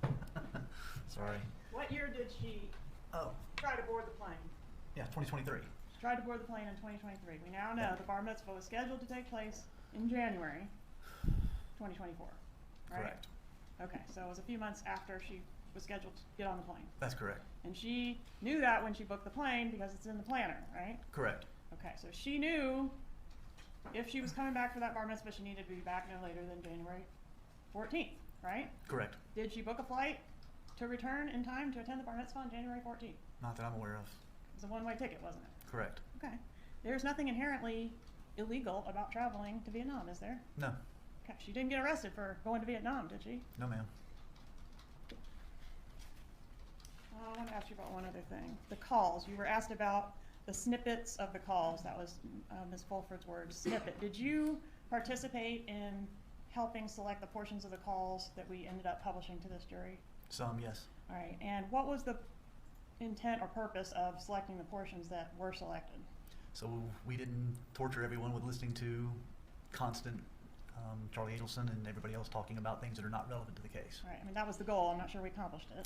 to. problem. Sorry. What year did she Oh, try to board the plane? yeah, 2023. She tried to board the plane in 2023. We now know the bar mitzvah was scheduled to take place in January 2024, right? Correct. Okay, so it was a few months after she was scheduled to get on the plane. That's correct. And she knew that when she booked the plane because it's in the planner, right? Correct. Okay, so she knew if she was coming back for that bar mitzvah, she needed to be back no later than January 14th, right? Correct. Did she book a flight to return in time to attend the bar mitzvah on January 14th? Not that I'm aware of. It was a one-way ticket, wasn't it? Correct. Okay. There's nothing inherently illegal about traveling to Vietnam, is there? No. Okay. She didn't get arrested for going to Vietnam, did she? No, ma'am. I want to ask you about one other thing. The calls. You were asked about the snippets of the calls. That was Ms. Fulford's word, snippet. Did you participate in helping select the portions of the calls that we ended up publishing to this jury? Some, yes. All right. And what was the intent or purpose of selecting the portions that were selected? So we didn't torture everyone with listening to constant Charlie Adelson and everybody else talking about things that are not relevant to the case. All right. I mean, that was the goal. I'm not sure we accomplished it.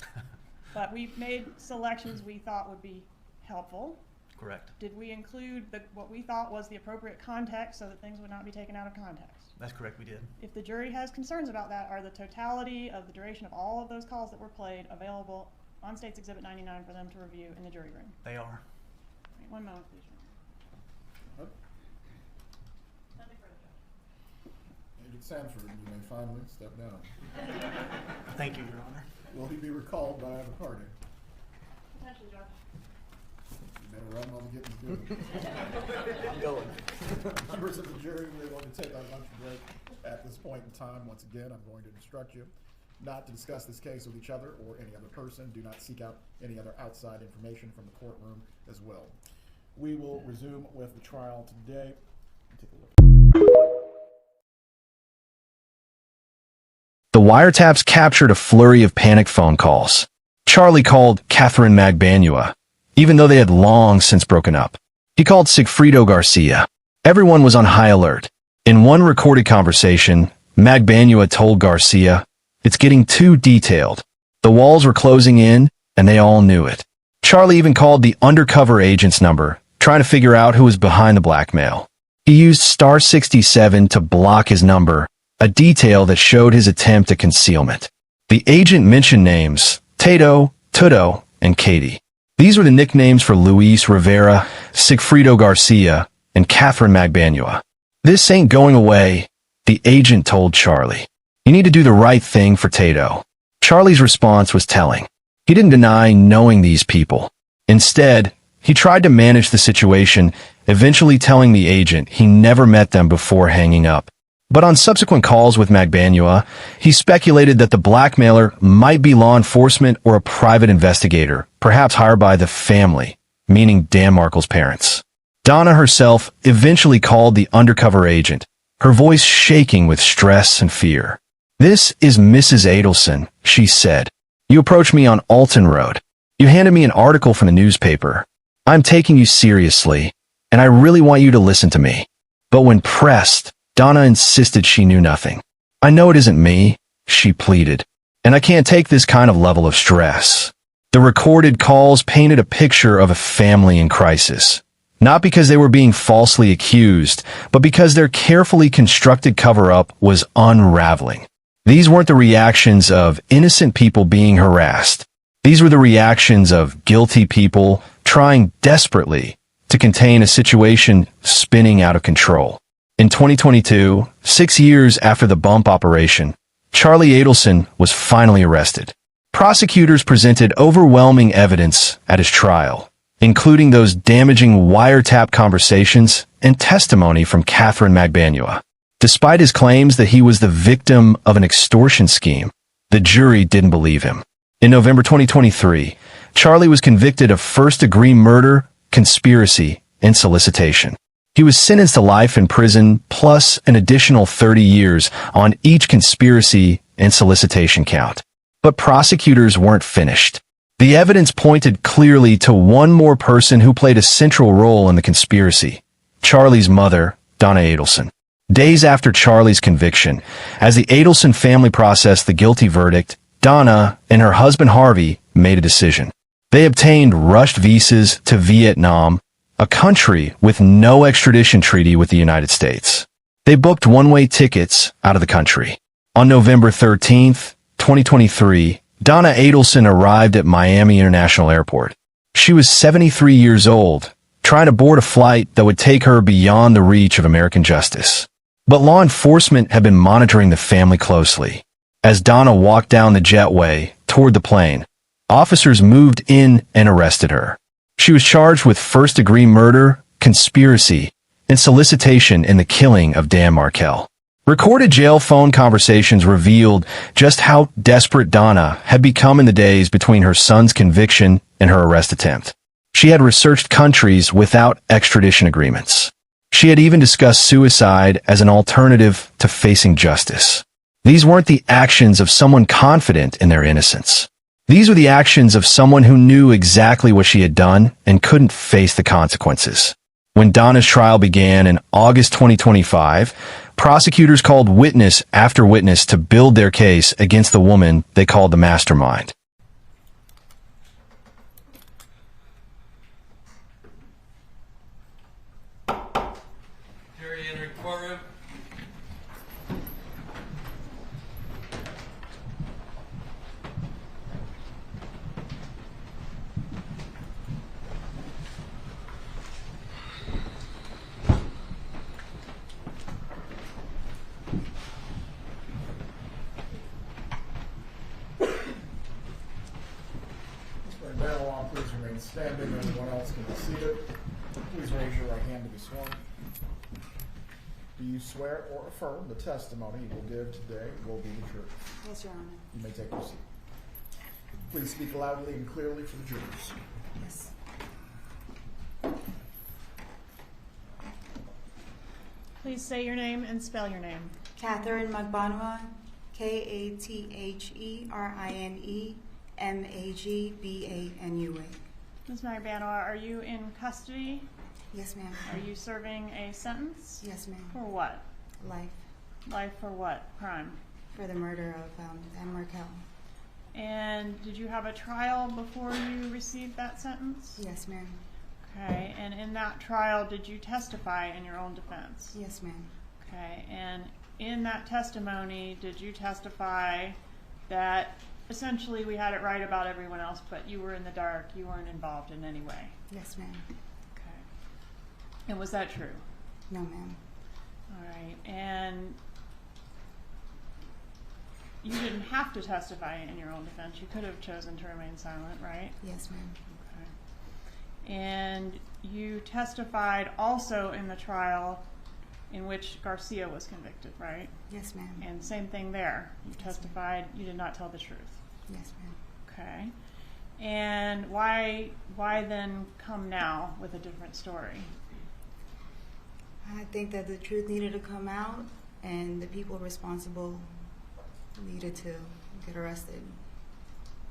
But we made selections we thought would be helpful. Correct. Did we include what we thought was the appropriate context so that things would not be taken out of context? That's correct, we did. If the jury has concerns about that, are the totality of the duration of all of those calls that were played available on State's Exhibit 99 for them to review in the jury room? They are. All right, one moment, please. Nothing further, Judge. Agent Sanford, you may finally step down. Thank you, Your Honor. Will he be recalled by either party? Potentially, Judge. You better run while the getting's good. I'm going. Members of the jury, we're going to take our lunch break at this point in time. Once again, I'm going to instruct you not to discuss this case with each other or any other person. Do not seek out any other outside information from the courtroom as well. We will resume with the trial today. Take a look. The wiretaps captured a flurry of panicked phone calls. Charlie called Katherine Magbanua, even though they had long since broken up. He called Sigfredo Garcia. Everyone was on high alert. In one recorded conversation, Magbanua told Garcia, "It's getting too detailed. The walls were closing in, and they all knew it." Charlie even called the undercover agent's number, trying to figure out who was behind the blackmail. He used *67 to block his number, a detail that showed his attempt at concealment. The agent mentioned names Tato, Tudo, and Katie. These were the nicknames for Luis Rivera, Sigfrido Garcia, and Katherine Magbanua. "This ain't going away," the agent told Charlie. "You need to do the right thing for Tato." Charlie's response was telling. He didn't deny knowing these people. Instead, he tried to manage the situation, eventually telling the agent he never met them before hanging up. But on subsequent calls with Magbanua, he speculated that the blackmailer might be law enforcement or a private investigator, perhaps hired by the family, meaning Dan Markel's parents. Donna herself eventually called the undercover agent, her voice shaking with stress and fear. "This is Mrs. Adelson," she said. "You approached me on Alton Road. You handed me an article from the newspaper. I'm taking you seriously, and I really want you to listen to me." But when pressed, Donna insisted she knew nothing. "I know it isn't me," she pleaded, "and I can't take this kind of level of stress." The recorded calls painted a picture of a family in crisis. Not because they were being falsely accused, but because their carefully constructed cover-up was unraveling. These weren't the reactions of innocent people being harassed. These were the reactions of guilty people trying desperately to contain a situation spinning out of control. In 2022, 6 years after the bump operation, Charlie Adelson was finally arrested. Prosecutors presented overwhelming evidence at his trial, including those damaging wiretap conversations and testimony from Katherine Magbanua. Despite his claims that he was the victim of an extortion scheme, the jury didn't believe him. In November 2023, Charlie was convicted of first-degree murder, conspiracy, and solicitation. He was sentenced to life in prison plus an additional 30 years on each conspiracy and solicitation count. But prosecutors weren't finished. The evidence pointed clearly to one more person who played a central role in the conspiracy: Charlie's mother, Donna Adelson. Days after Charlie's conviction, as the Adelson family processed the guilty verdict, Donna and her husband Harvey made a decision. They obtained rushed visas to Vietnam, a country with no extradition treaty with the United States. They booked one-way tickets out of the country. On November 13th, 2023, Donna Adelson arrived at Miami International Airport. She was 73 years old, trying to board a flight that would take her beyond the reach of American justice. But law enforcement had been monitoring the family closely. As Donna walked down the jetway toward the plane, officers moved in and arrested her. She was charged with first-degree murder, conspiracy, and solicitation in the killing of Dan Markel. Recorded jail phone conversations revealed just how desperate Donna had become in the days between her son's conviction and her arrest attempt. She had researched countries without extradition agreements. She had even discussed suicide as an alternative to facing justice. These weren't the actions of someone confident in their innocence. These were the actions of someone who knew exactly what she had done and couldn't face the consequences. When Donna's trial began in August 2025, prosecutors called witness after witness to build their case against the woman they called the mastermind. Jury entering courtroom. Please remain standing. Anyone else can be seated. Please raise your right hand to be sworn. Do you swear or affirm the testimony you will give today will be the truth? Yes, Your Honor. You may take your seat. Please speak loudly and clearly for the jurors. Yes. Please say your name and spell your name. Katherine Magbanua, Katherine Ms. Magbanua, are you in custody? Yes, ma'am. Are you serving a sentence? Yes, ma'am. For what? Life. Life for what crime? For the murder of Dan Markel. And did you have a trial before you received that sentence? Yes, ma'am. Okay, and in that trial, did you testify in your own defense? Yes, ma'am. Okay, and in that testimony, did you testify that essentially we had it right about everyone else, but you were in the dark, you weren't involved in any way? Yes, ma'am. Okay. And was that true? No, ma'am. All right. And you didn't have to testify in your own defense. You could have chosen to remain silent, right? Yes, ma'am. Okay. And you testified also in the trial in which Garcia was convicted, right? Yes, ma'am. And same thing there. You testified you did not tell the truth. Yes, ma'am. Okay. And why then come now with a different story? I think that the truth needed to come out, and the people responsible needed to get arrested.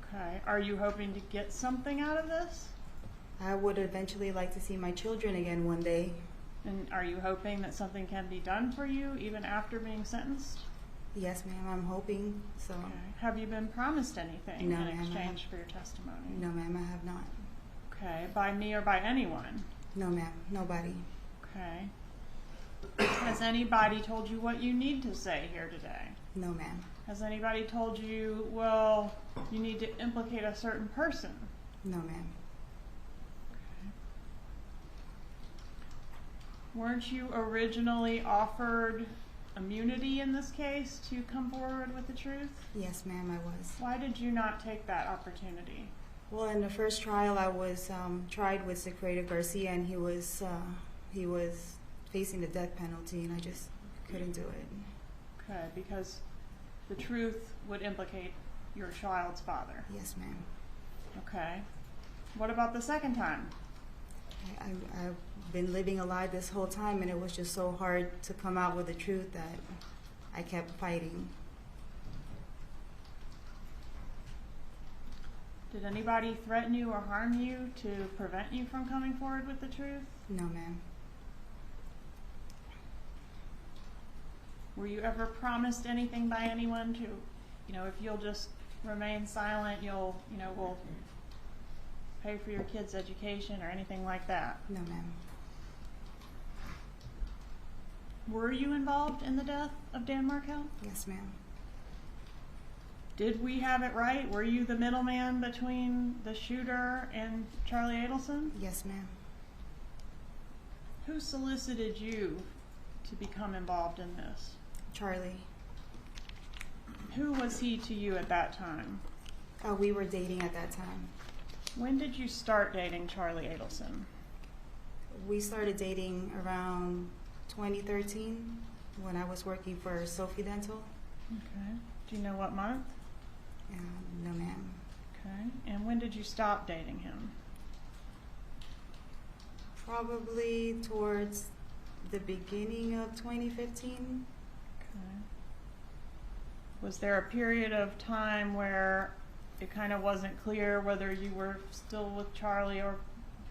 Okay. Are you hoping to get something out of this? I would eventually like to see my children again one day. And are you hoping that something can be done for you even after being sentenced? Yes, ma'am. I'm hoping so. Okay. Have you been promised anything No, in ma'am, exchange for your testimony? No, ma'am, I have not. Okay. By me or by anyone? No, ma'am. Nobody. Okay. Has anybody told you what you need to say here today? No, ma'am. Has anybody told you, well, you need to implicate a certain person? No, ma'am. Weren't you originally offered immunity in this case to come forward with the truth? Yes, ma'am, I was. Why did you not take that opportunity? Well, in the first trial, I was tried with Secretary Garcia, and he was facing the death penalty, and I just couldn't do it. Okay, because the truth would implicate your child's father. Yes, ma'am. Okay. What about the second time? I've been living a lie this whole time, and it was just so hard to come out with the truth that I kept fighting. Did anybody threaten you or harm you to prevent you from coming forward with the truth? No, ma'am. Were you ever promised anything by anyone to, if you'll just remain silent, we'll pay for your kids' education or anything like that? No, ma'am. Were you involved in the death of Dan Markel? Yes, ma'am. Did we have it right? Were you the middleman between the shooter and Charlie Adelson? Yes, ma'am. Who solicited you to become involved in this? Charlie. Who was he to you at that time? We were dating at that time. When did you start dating Charlie Adelson? We started dating around 2013 when I was working for Sophie Dental. Okay. Do you know what month? No, ma'am. Okay. And when did you stop dating him? Probably towards the beginning of 2015. Okay. Was there a period of time where it kind of wasn't clear whether you were still with Charlie or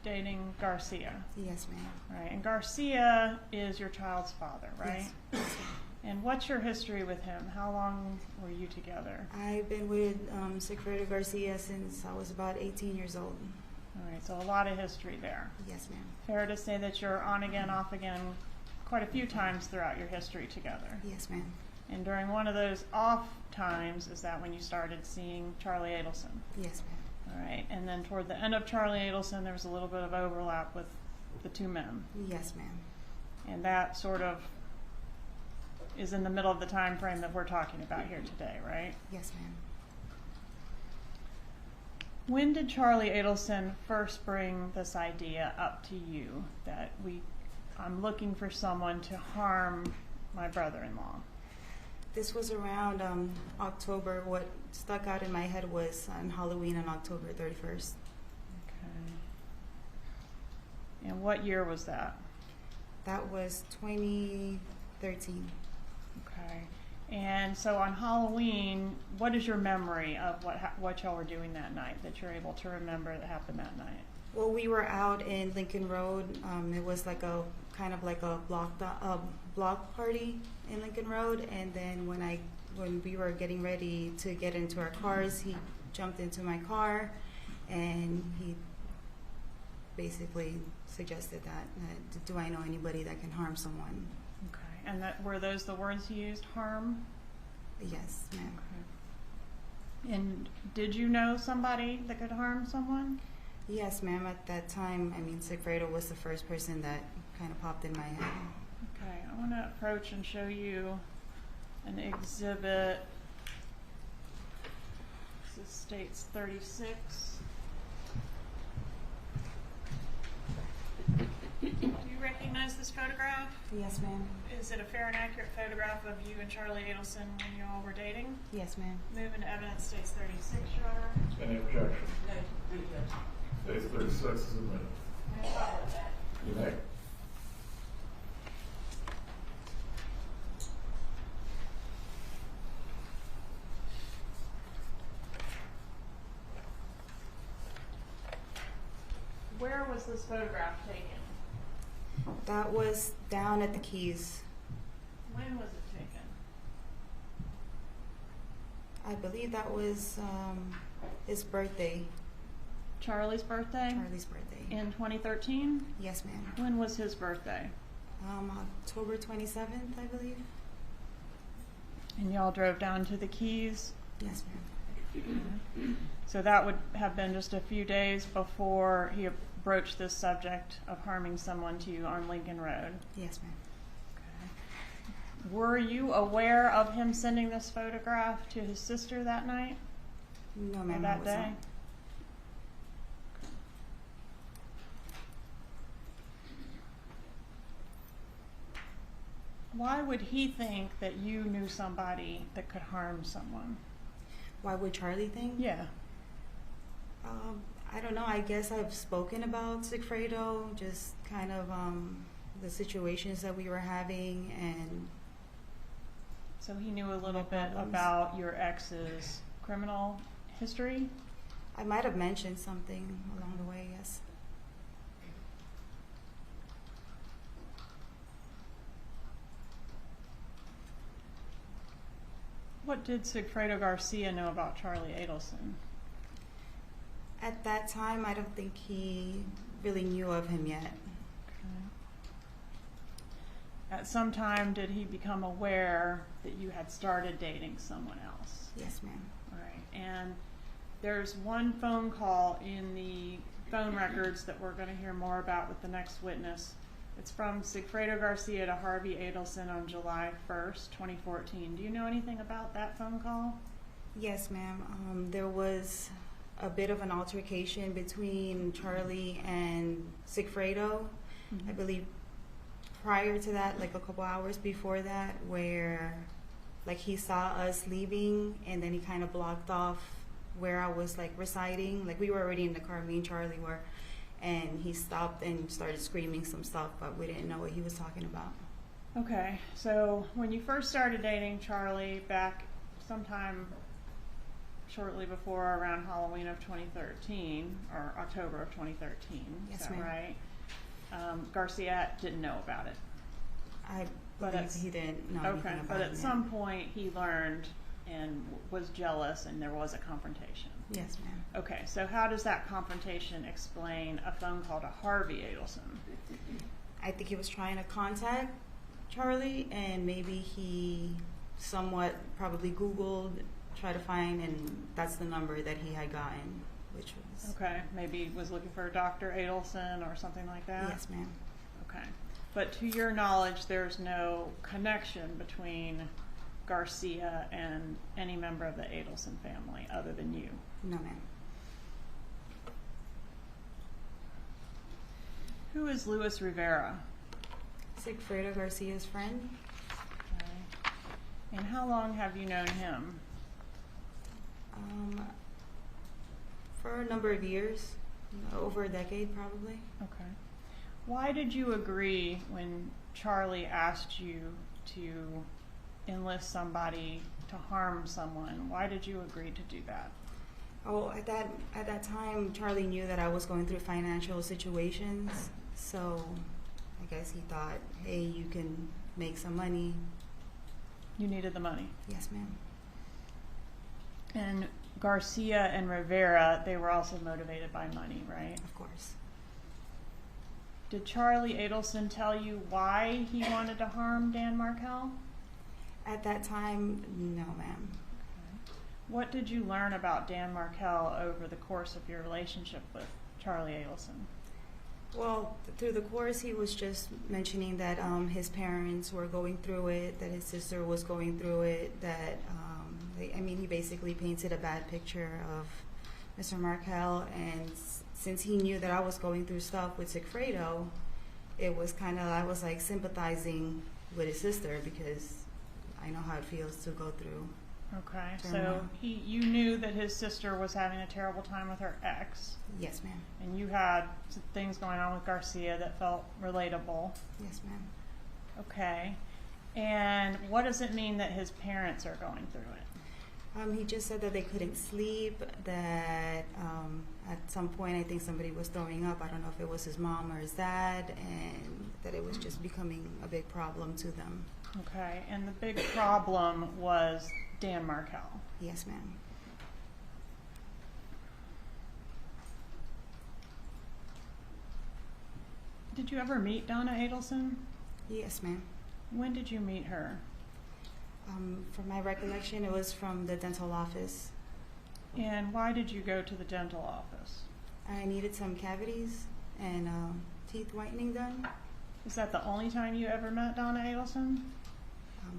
dating Garcia? Yes, ma'am. Right. And Garcia is your child's father, right? Yes. And what's your history with him? How long were you together? I've been with Secretary Garcia since I was about 18 years old. All right, so a lot of history there. Yes, ma'am. Fair to say that you're on again, off again quite a few times throughout your history together. Yes, ma'am. And during one of those off times, is that when you started seeing Charlie Adelson? Yes, ma'am. All right, and then toward the end of Charlie Adelson, there was a little bit of overlap with the two men. Yes, ma'am. And that sort of is in the middle of the time frame that we're talking about here today, right? Yes, ma'am. When did Charlie Adelson first bring this idea up to you that I'm looking for someone to harm my brother-in-law? This was around October. What stuck out in my head was on Halloween on October 31st. Okay. And what year was that? That was 2013. Okay. And so on Halloween, what is your memory of what y'all were doing that night that you're able to remember that happened that night? Well, we were out in Lincoln Road. It was like a kind of like a block party in Lincoln Road. And then when we were getting ready to get into our cars, he jumped into my car, and he basically suggested that do I know anybody that can harm someone? Okay. and were those the words he used, harm? Yes, ma'am. Okay. And did you know somebody that could harm someone? Yes, ma'am. At that time, I mean, Sigfredo was the first person that kind of popped in my head. Okay, I want to approach and show you an exhibit. This states 36. Do you recognize this photograph? Yes, ma'am. Is it a fair and accurate photograph of you and Charlie Adelson when you all were dating? Yes, ma'am. Move into evidence, states 36, Your Honor. Any objection? States 36 is admitted. You may. Where was this photograph taken? That was down at the Keys. When was it taken? I believe that was his birthday. Charlie's birthday? Charlie's birthday. In 2013? Yes, ma'am. When was his birthday? October 27th, I believe. And y'all drove down to the Keys? Yes, ma'am. So that would have been just a few days before he broached this subject of harming someone to you on Lincoln Road? Yes, ma'am. Okay. Were you aware of him sending this photograph to his sister that night? No, ma'am. That day? Not. Why would he think that you knew somebody that could harm someone? Why would Charlie think? Yeah. I don't know. I guess I've spoken about Sigfredo, just kind of the situations that we were having, and so he knew a little bit about your ex's criminal history? I might have mentioned something along the way, yes. What did Sigfredo Garcia know about Charlie Adelson? At that time, I don't think he really knew of him yet. Okay. At some time, did he become aware that you had started dating someone else? Yes, ma'am. All right. And there's one phone call in the phone records that we're going to hear more about with the next witness. It's from Sigfredo Garcia to Harvey Adelson on July 1st, 2014. Do you know anything about that phone call? Yes, ma'am. There was a bit of an altercation between Charlie and Sigfredo. Mm-hmm. I believe prior to that, like a couple hours before that, where like he saw us leaving and then he kind of blocked off where I was like residing. Like we were already in the car, me and Charlie were, and he stopped and started screaming some stuff, but we didn't know what he was talking about. Okay, so when you first started dating Charlie back sometime shortly before around Halloween of 2013, or October of 2013, Yes, is that ma'am. right? Garcia didn't know about it. I believe he didn't know anything about it. But at some point he learned and was jealous and there was a confrontation. Yes, ma'am. Okay, so how does that confrontation explain a phone call to Harvey Adelson? I think he was trying to contact Charlie, and maybe he somewhat probably Googled, tried to find, and that's the number that he had gotten, which was... Okay, maybe was looking for Dr. Adelson or something like that? Yes, ma'am. Okay, but to your knowledge, there's no connection between Garcia and any member of the Adelson family other than you? No, ma'am. Who is Luis Rivera? Sigfredo Garcia's friend. Okay. And how long have you known him? For a number of years, over a decade probably. Okay. Why did you agree when Charlie asked you to enlist somebody to harm someone? Why did you agree to do that? Oh, at that time, Charlie knew that I was going through financial situations, so I guess he thought, hey, you can make some money. You needed the money? Yes, ma'am. And Garcia and Rivera, they were also motivated by money, right? Of course. Did Charlie Adelson tell you why he wanted to harm Dan Markel? At that time, no, ma'am. What did you learn about Dan Markel over the course of your relationship with Charlie Adelson? Well, through the course, he was just mentioning that his parents were going through it, that his sister was going through it, that, he basically painted a bad picture of Mr. Markel, and since he knew that I was going through stuff with Sigfredo, it was kind of, I was like sympathizing with his sister because I know how it feels to go through. Okay, turmoil. so you knew that his sister was having a terrible time with her ex. Yes, ma'am. And you had some things going on with Garcia that felt relatable. Yes, ma'am. Okay. And what does it mean that his parents are going through it? He just said that they couldn't sleep, that at some point I think somebody was throwing up. I don't know if it was his mom or his dad, and that it was just becoming a big problem to them. Okay, and the big problem was Dan Markel. Yes, ma'am. Did you ever meet Donna Adelson? Yes, ma'am. When did you meet her? From my recollection, it was from the dental office. And why did you go to the dental office? I needed some cavities and teeth whitening done. Is that the only time you ever met Donna Adelson?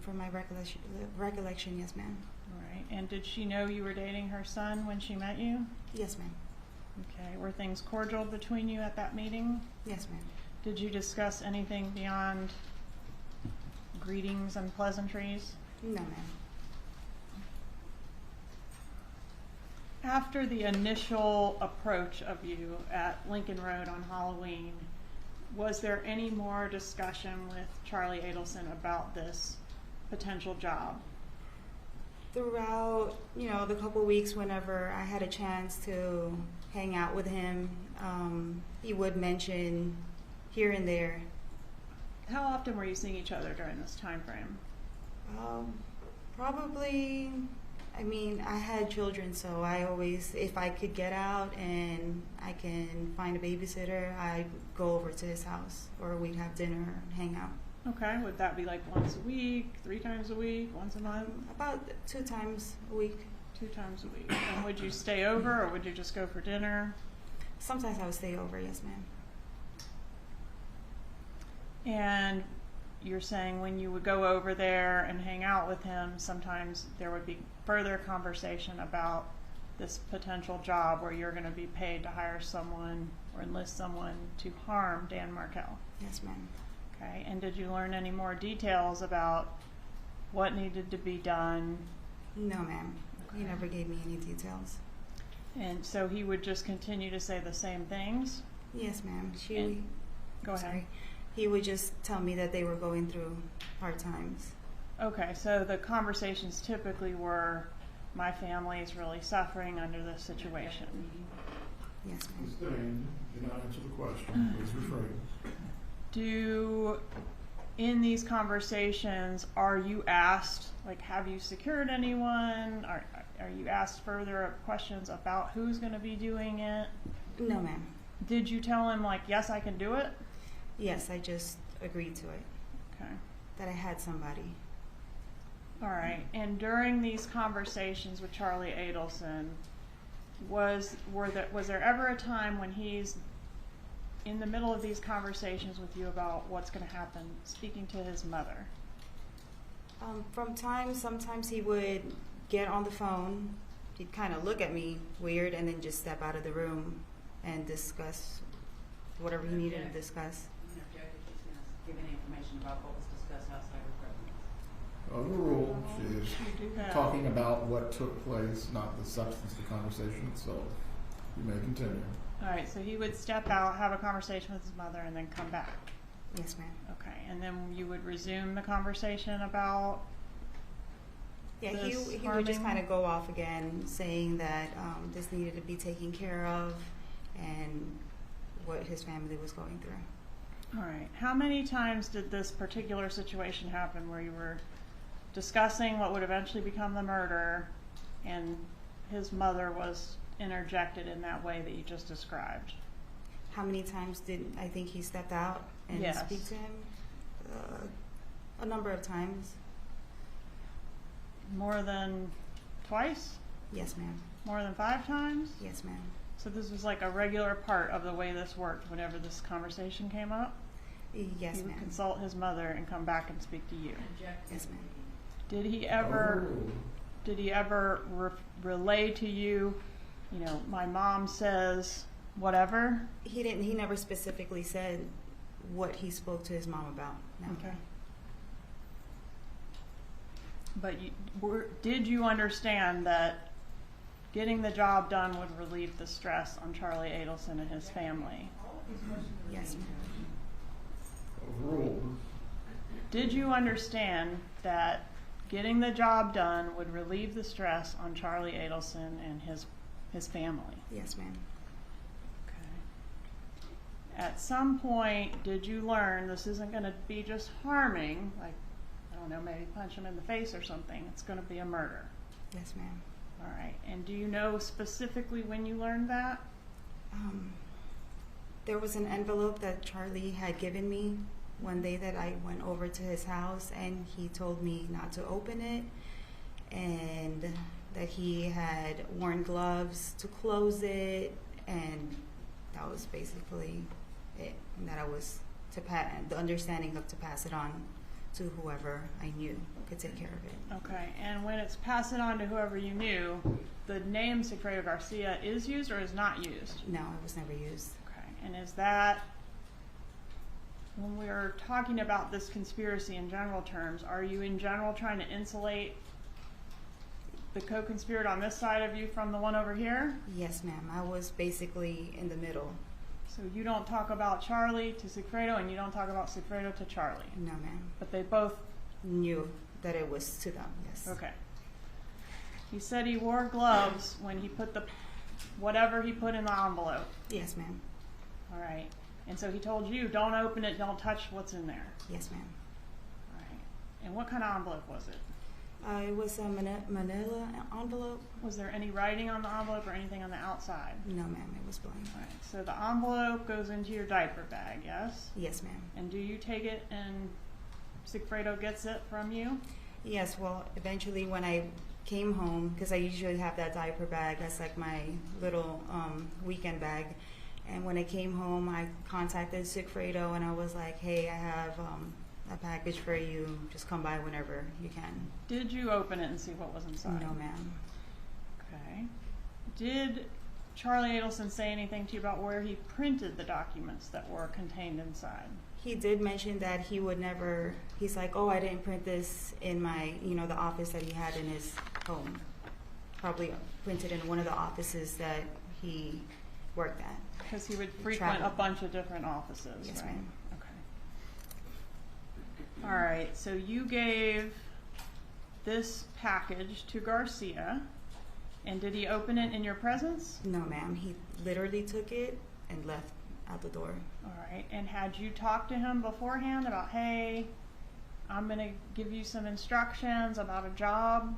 From my recollection, yes, ma'am. All right. And did she know you were dating her son when she met you? Yes, ma'am. Okay. Were things cordial between you at that meeting? Yes, ma'am. Did you discuss anything beyond greetings and pleasantries? No, ma'am. After the initial approach of you at Lincoln Road on Halloween, was there any more discussion with Charlie Adelson about this potential job? Throughout, the couple weeks whenever I had a chance to hang out with him, he would mention here and there. How often were you seeing each other during this time frame? Probably, I had children, so I always, if I could get out and I can find a babysitter, I'd go over to his house, or we'd have dinner, hang out. Okay, would that be like once a week, 3 times a week, once a month? About 2 times a week. 2 times a week. And would you stay over, or would you just go for dinner? Sometimes I would stay over, yes, ma'am. And you're saying when you would go over there and hang out with him, sometimes there would be further conversation about this potential job where you're going to be paid to hire someone or enlist someone to harm Dan Markel. Yes, ma'am. Okay, and did you learn any more details about what needed to be done? No, ma'am. Okay. He never gave me any details. And so he would just continue to say the same things? Yes, ma'am. Go ahead. Sorry. He would just tell me that they were going through hard times. Okay, so the conversations typically were, my family is really suffering under this situation. Yes, ma'am. Sustained. Do not answer the question. Please refrain. In these conversations, are you asked, like, have you secured anyone? Are you asked further questions about who's going to be doing it? No, ma'am. Did you tell him, like, yes, I can do it? Yes, I just agreed to it. Okay. That I had somebody. All right. And during these conversations with Charlie Adelson, was there ever a time when he's in the middle of these conversations with you about what's going to happen, speaking to his mother? Sometimes he would get on the phone, he'd kind of look at me weird, and then just step out of the room and discuss whatever he needed to discuss. Give any information about what was discussed outside of presence. Overruled. She is talking about what took place, not the substance of the conversation itself. You may continue. All right, so he would step out, have a conversation with his mother, and then come back. Yes, ma'am. Okay, and then you would resume the conversation about he would just kind of go off again, saying that this needed to be taken care of and what his family was going through. All right. How many times did this particular situation happen where you were discussing what would eventually become the murder and his mother was interjected in that way that you just described? How many times did I think he stepped out and Yes. speak to him? A number of times. More than twice? Yes, ma'am. More than 5 times? Yes, ma'am. So this was like a regular part of the way this worked whenever this conversation came up? Yes, He would ma'am. consult his mother and come back and speak to you. Yes, ma'am. Did he ever relay to you, you know, my mom says whatever? He didn't. He never specifically said what he spoke to his mom about. No. Okay. But did you understand that getting the job done would relieve the stress on Charlie Adelson and his family? Yes, ma'am. Overruled. Did you understand that getting the job done would relieve the stress on Charlie Adelson and his family? Yes, ma'am. Okay. At some point, did you learn this isn't going to be just harming, like, I don't know, maybe punch him in the face or something. It's going to be a murder. Yes, ma'am. All right. And do you know specifically when you learned that? There was an envelope that Charlie had given me one day that I went over to his house, and he told me not to open it, and that he had worn gloves to close it, and that was basically it. And that I was the understanding of to pass it on to whoever I knew could take care of it. Okay. And when it's pass it on to whoever you knew, the name Sigfredo Garcia is used or is not used? No, it was never used. Okay. And is that, when we're talking about this conspiracy in general terms, are you in general trying to insulate the co-conspirator on this side of you from the one over here? Yes, ma'am. I was basically in the middle. So you don't talk about Charlie to Sigfredo, and you don't talk about Sigfredo to Charlie? No, ma'am. But they both knew that it was to them, yes. Okay. He said he wore gloves when he put whatever he put in the envelope. Yes, ma'am. All right. And so he told you, don't open it, don't touch what's in there. Yes, ma'am. All right. And what kind of envelope was it? It was a manila envelope. Was there any writing on the envelope or anything on the outside? No, ma'am. It was blank. All right. So the envelope goes into your diaper bag, yes? Yes, ma'am. And do you take it and Sigfredo gets it from you? Yes. Well, eventually when I came home, because I usually have that diaper bag, that's like my little weekend bag. And when I came home, I contacted Sigfredo and I was like, hey, I have a package for you. Just come by whenever you can. Did you open it and see what was inside? No, ma'am. Okay. Did Charlie Adelson say anything to you about where he printed the documents that were contained inside? He did mention that he would never, he's like, oh, I didn't print this in my, the office that he had in his home. Probably printed in one of the offices that he worked at. Because he would frequent a bunch of different offices, yes, right? ma'am. Okay. All right, so you gave this package to Garcia, and did he open it in your presence? No, ma'am. He literally took it and left out the door. All right, and had you talked to him beforehand about, hey, I'm going to give you some instructions about a job?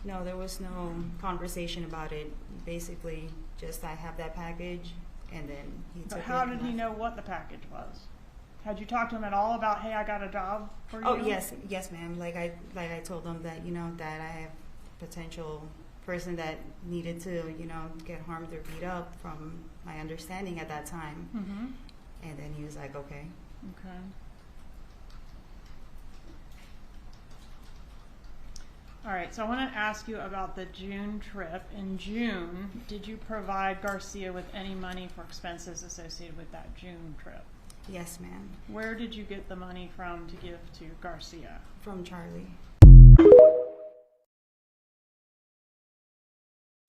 No, there was no conversation about it. Basically, just I have that package, and then he took it. But how did he know what the package was? Had you talked to him at all about, hey, I got a job for you? Oh, yes, ma'am. Like I told him that, that I have potential person that needed to, get harmed or beat up from my understanding at that time. Mm-hmm. And then he was like, okay. Okay. All right, so I want to ask you about the June trip. In June, did you provide Garcia with any money for expenses associated with that June trip? Yes, ma'am. Where did you get the money from to give to Garcia? From Charlie.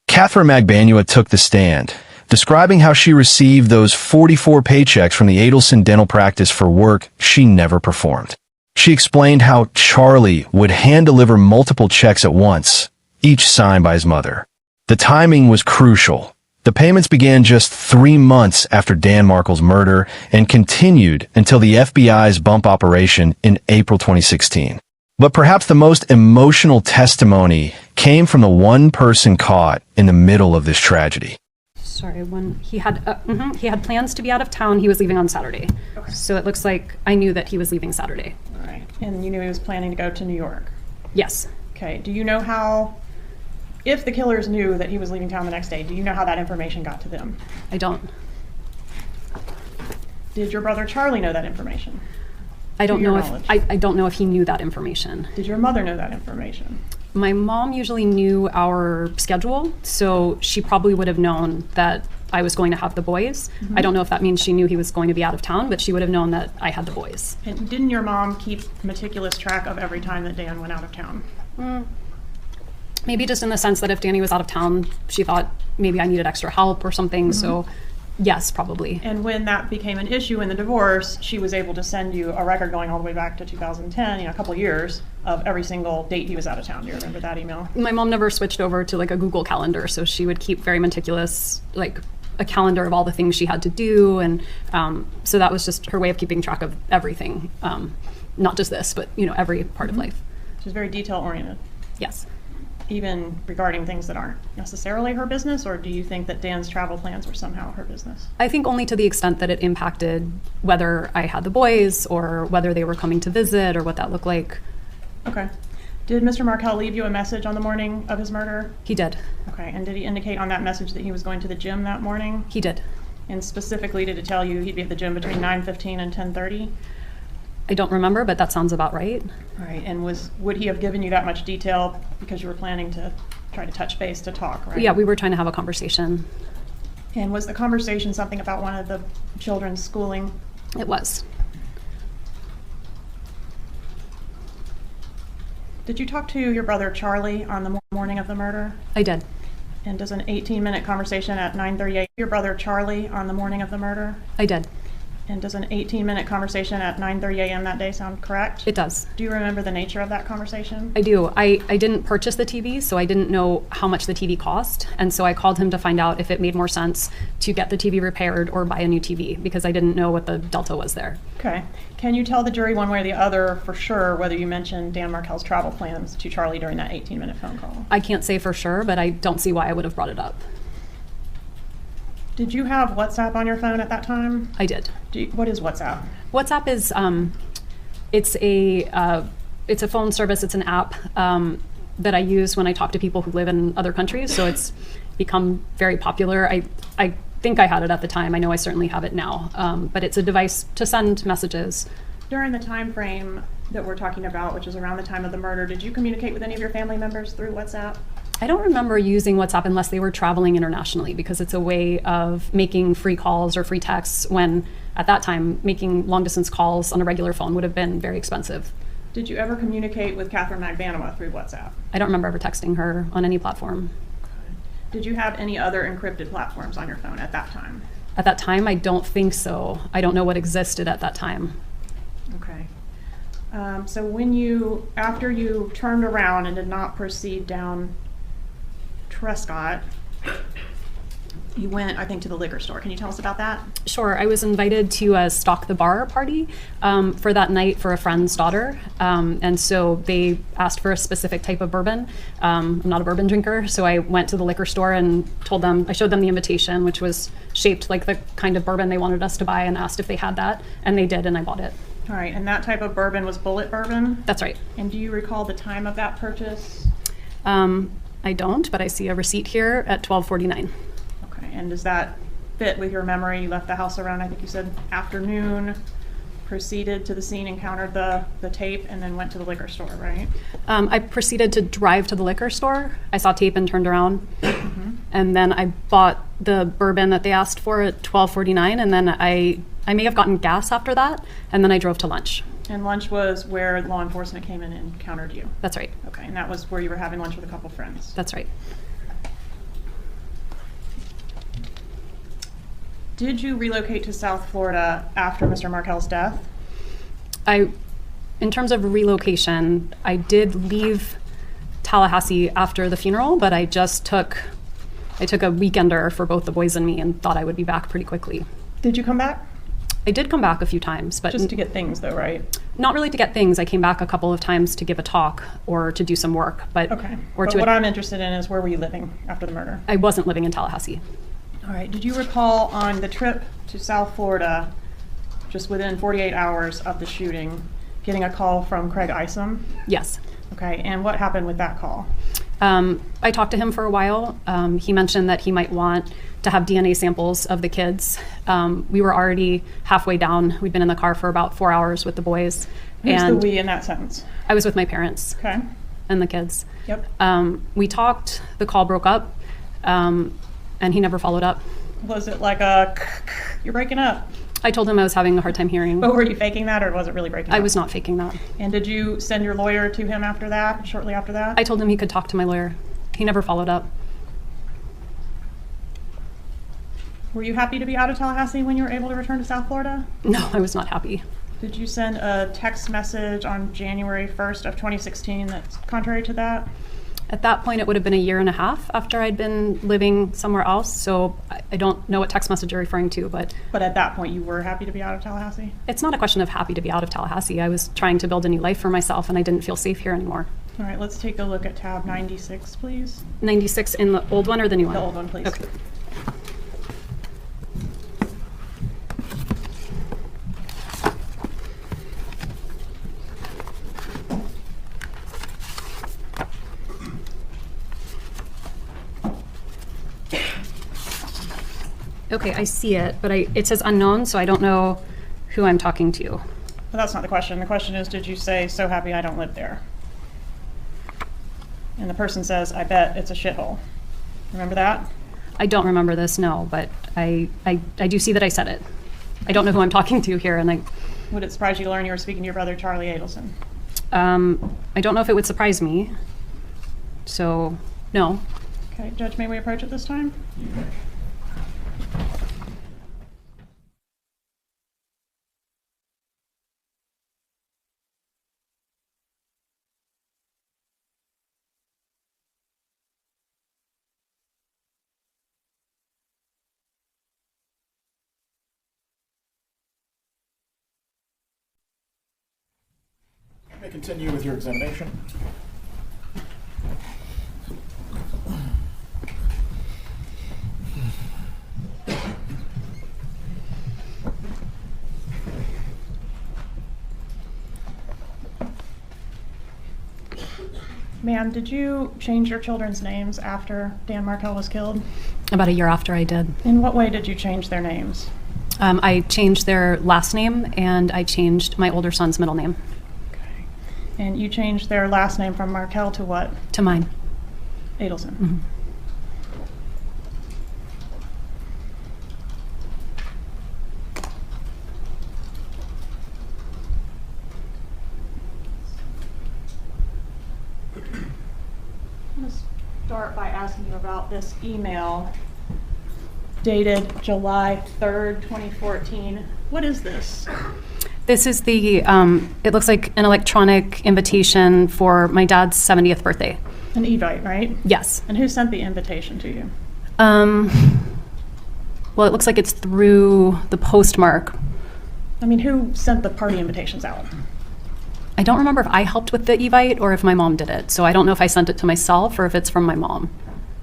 Katherine Magbanua took the stand, describing how she received those 44 paychecks from the Adelson dental practice for work she never performed. She explained how Charlie would hand-deliver multiple checks at once, each signed by his mother. The timing was crucial. The payments began just 3 months after Dan Markel's murder and continued until the FBI's bump operation in April 2016. But perhaps the most emotional testimony came from the one person caught in the middle of this tragedy. sorry, when he had plans to be out of town. He was leaving on Saturday. Okay. So it looks like I knew that he was leaving Saturday. All right. And you knew he was planning to go to New York? Yes. Okay. Do you know how, if the killers knew that he was leaving town the next day, do you know how that information got to them? I don't. Did your brother Charlie know that information? I don't To your know if knowledge? I don't know if he knew that information. Did your mother know that information? My mom usually knew our schedule, so she probably would have known that I was going to have the boys. Mhm. I don't know if that means she knew he was going to be out of town, but she would have known that I had the boys. And didn't your mom keep meticulous track of every time that Dan went out of town? Maybe just in the sense that if Danny was out of town, she thought maybe I needed extra help or something. So yes, probably. And when that became an issue in the divorce, she was able to send you a record going all the way back to 2010, a couple years of every single date he was out of town. Do you remember that email? My mom never switched over to like a Google Calendar, so she would keep very meticulous, like a calendar of all the things she had to do. And so that was just her way of keeping track of everything. Not just this, but every part of life. She's very detail oriented. Yes. Even regarding things that aren't necessarily her business, or do you think that Dan's travel plans were somehow her business? I think only to the extent that it impacted whether I had the boys or whether they were coming to visit or what that looked like. Okay. Did Mr. Markel leave you a message on the morning of his murder? He did. Okay. And did he indicate on that message that he was going to the gym that morning? He did. And specifically, did it tell you he'd be at the gym between 9:15 and 10:30? I don't remember, but that sounds about right. All right. And would he have given you that much detail because you were planning to try to touch base to talk, right? Yeah, we were trying to have a conversation. And was the conversation something about one of the children's schooling? It was. Did you talk to your brother Charlie on the morning of the murder? I did. And does an 18-minute conversation at 9:30 a.m. your brother Charlie on the morning of the murder? I did. And does an 18-minute conversation at 9:30 a.m. that day sound correct? It does. Do you remember the nature of that conversation? I do. I didn't purchase the TV, so I didn't know how much the TV cost. And so I called him to find out if it made more sense to get the TV repaired or buy a new TV, because I didn't know what the delta was there. Okay. Can you tell the jury one way or the other for sure whether you mentioned Dan Markel's travel plans to Charlie during that 18-minute phone call? I can't say for sure, but I don't see why I would have brought it up. Did you have WhatsApp on your phone at that time? I did. What is WhatsApp? WhatsApp is it's a phone service. It's an app that I use when I talk to people who live in other countries. So it's become very popular. I think I had it at the time. I know I certainly have it now. But it's a device to send messages. During the time frame that we're talking about, which is around the time of the murder, did you communicate with any of your family members through WhatsApp? I don't remember using WhatsApp unless they were traveling internationally, because it's a way of making free calls or free texts when, at that time, making long-distance calls on a regular phone would have been very expensive. Did you ever communicate with Katherine Magbanua through WhatsApp? I don't remember ever texting her on any platform. Did you have any other encrypted platforms on your phone at that time? At that time, I don't think so. I don't know what existed at that time. Okay. So after you turned around and did not proceed down Trescott, you went, I think, to the liquor store. Can you tell us about that? Sure. I was invited to a Stock the Bar party for that night for a friend's daughter. And so they asked for a specific type of bourbon. I'm not a bourbon drinker, so I went to the liquor store and I showed them the invitation, which was shaped like the kind of bourbon they wanted us to buy, and asked if they had that. And they did, and I bought it. All right. And that type of bourbon was Bullet bourbon? That's right. And do you recall the time of that purchase? I don't, but I see a receipt here at 12:49. Okay, and does that fit with your memory? You left the house around, I think you said, afternoon, proceeded to the scene, encountered the tape, and then went to the liquor store, right? I proceeded to drive to the liquor store. I saw tape and turned around. And then I bought the bourbon that they asked for at 12:49, and then I may have gotten gas after that, and then I drove to lunch. And lunch was where law enforcement came in and encountered you? That's right. Okay, and that was where you were having lunch with a couple friends? That's right. Did you relocate to South Florida after Mr. Markel's death? In terms of relocation, I did leave Tallahassee after the funeral, but I took a weekender for both the boys and me and thought I would be back pretty quickly. Did you come back? I did come back a few times, but just to get things though, right? Not really to get things. I came back a couple of times to give a talk or to do some work, but okay. Or but to what I'm interested in is, where were you living after the murder? I wasn't living in Tallahassee. All right, did you recall on the trip to South Florida, just within 48 hours of the shooting, getting a call from Craig Isom? Yes. Okay, and what happened with that call? I talked to him for a while. He mentioned that he might want to have DNA samples of the kids. We were already halfway down. We'd been in the car for about 4 hours with the boys. Who's and the we in that sentence? I was with my parents. Okay. And the kids. Yep. We talked, the call broke up, and he never followed up. Was it like a, you're breaking up? I told him I was having a hard time hearing. But were you faking that, or was it really breaking up? I was not faking that. And did you send your lawyer to him after that, shortly after that? I told him he could talk to my lawyer. He never followed up. Were you happy to be out of Tallahassee when you were able to return to South Florida? No, I was not happy. Did you send a text message on January 1st of 2016 that's contrary to that? At that point, it would have been a year and a half after I'd been living somewhere else, so I don't know what text message you're referring to, but... But at that point, you were happy to be out of Tallahassee? It's not a question of happy to be out of Tallahassee. I was trying to build a new life for myself, and I didn't feel safe here anymore. All right, let's take a look at tab 96, please. 96 in the old one or the new one? The old one, please. Okay. Okay, I see it, but it says unknown, so I don't know who I'm talking to. But that's not the question. The question is, did you say, so happy I don't live there? And the person says, I bet it's a shithole. Remember that? I don't remember this, no, but I do see that I said it. I don't know who I'm talking to here, and Would it surprise you to learn you were speaking to your brother, Charlie Adelson? I don't know if it would surprise me, so no. Okay, Judge, may we approach it this time? You may continue with your examination. Ma'am, did you change your children's names after Dan Markel was killed? About a year after I did. In what way did you change their names? I changed their last name, and I changed my older son's middle name. Okay. And you changed their last name from Markel to what? To mine. Adelson. Mm-hmm. I'm going to start by asking you about this email dated July 3rd, 2014. What is this? This is the, it looks like an electronic invitation for my dad's 70th birthday. An Evite, right? Yes. And who sent the invitation to you? Well, it looks like it's through the postmark. I mean, who sent the party invitations out? I don't remember if I helped with the Evite or if my mom did it. So I don't know if I sent it to myself or if it's from my mom.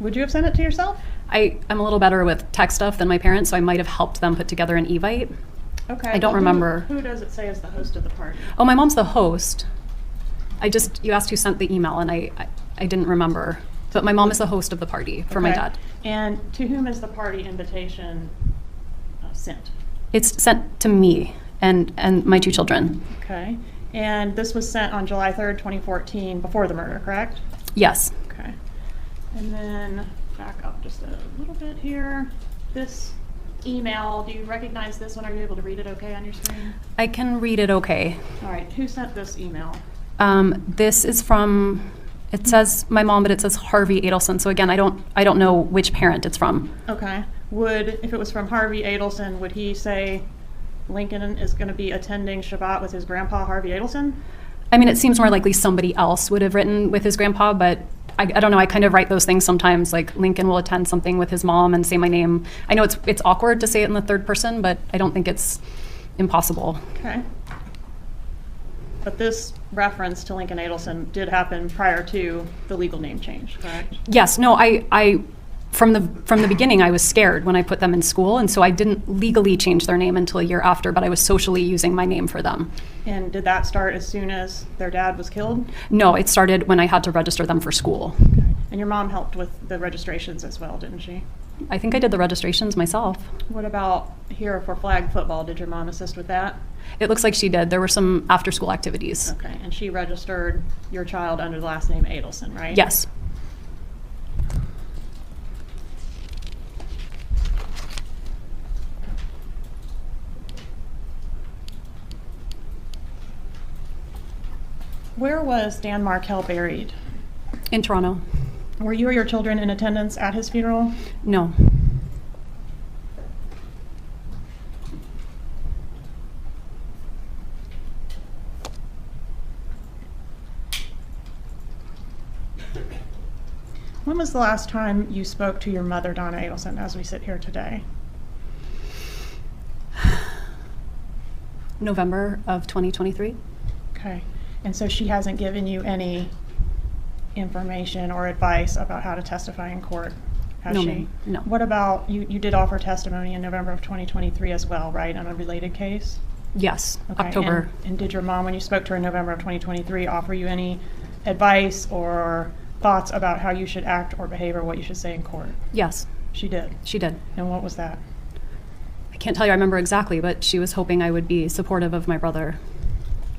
Would you have sent it to yourself? I'm a little better with tech stuff than my parents, so I might have helped them put together an Evite. Okay. I don't remember. Who does it say is the host of the party? Oh, my mom's the host. You asked who sent the email, and I didn't remember. But my mom is the host of the party for my Okay. dad. And to whom is the party invitation sent? It's sent to me and my two children. Okay. And this was sent on July 3rd, 2014, before the murder, correct? Yes. Okay. And then back up just a little bit here. This email, do you recognize this one? Are you able to read it okay on your screen? I can read it okay. All right. Who sent this email? This is from, it says my mom, but it says Harvey Adelson. So again, I don't know which parent it's from. Okay. If it was from Harvey Adelson, would he say Lincoln is going to be attending Shabbat with his grandpa, Harvey Adelson? I mean, it seems more likely somebody else would have written with his grandpa, but I don't know. I kind of write those things sometimes, like Lincoln will attend something with his mom and say my name. I know it's awkward to say it in the third person, but I don't think it's impossible. Okay. But this reference to Lincoln Adelson did happen prior to the legal name change, correct? Yes. No, I From the beginning, I was scared when I put them in school, and so I didn't legally change their name until a year after, but I was socially using my name for them. And did that start as soon as their dad was killed? No, it started when I had to register them for school. Okay. And your mom helped with the registrations as well, didn't she? I think I did the registrations myself. What about here for flag football? Did your mom assist with that? It looks like she did. There were some after-school activities. Okay, and she registered your child under the last name Adelson, right? Yes. Where was Dan Markel buried? In Toronto. Were you or your children in attendance at his funeral? No. When was the last time you spoke to your mother, Donna Adelson, as we sit here today? November of 2023. Okay. And so she hasn't given you any information or advice about how to testify in court, has No, she? ma'am. No. What about, you did offer testimony in November of 2023 as well, right, on a related case? Yes, Okay, October. And did your mom, when you spoke to her in November of 2023, offer you any advice or thoughts about how you should act or behave or what you should say in court? Yes. She did? She did. And what was that? I can't tell you I remember exactly, but she was hoping I would be supportive of my brother.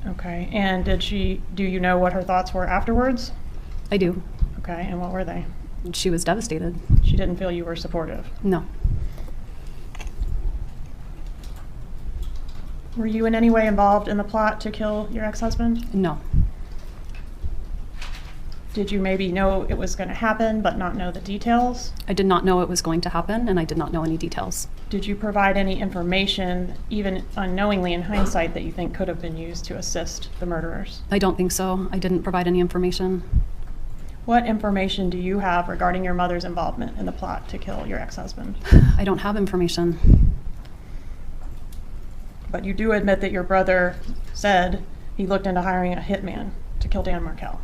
Okay, and do you know what her thoughts were afterwards? I do. Okay, and what were they? She was devastated. She didn't feel you were supportive? No. Were you in any way involved in the plot to kill your ex-husband? No. Did you maybe know it was going to happen but not know the details? I did not know it was going to happen, and I did not know any details. Did you provide any information, even unknowingly in hindsight, that you think could have been used to assist the murderers? I don't think so. I didn't provide any information. What information do you have regarding your mother's involvement in the plot to kill your ex-husband? I don't have information. But you do admit that your brother said he looked into hiring a hitman to kill Dan Markel.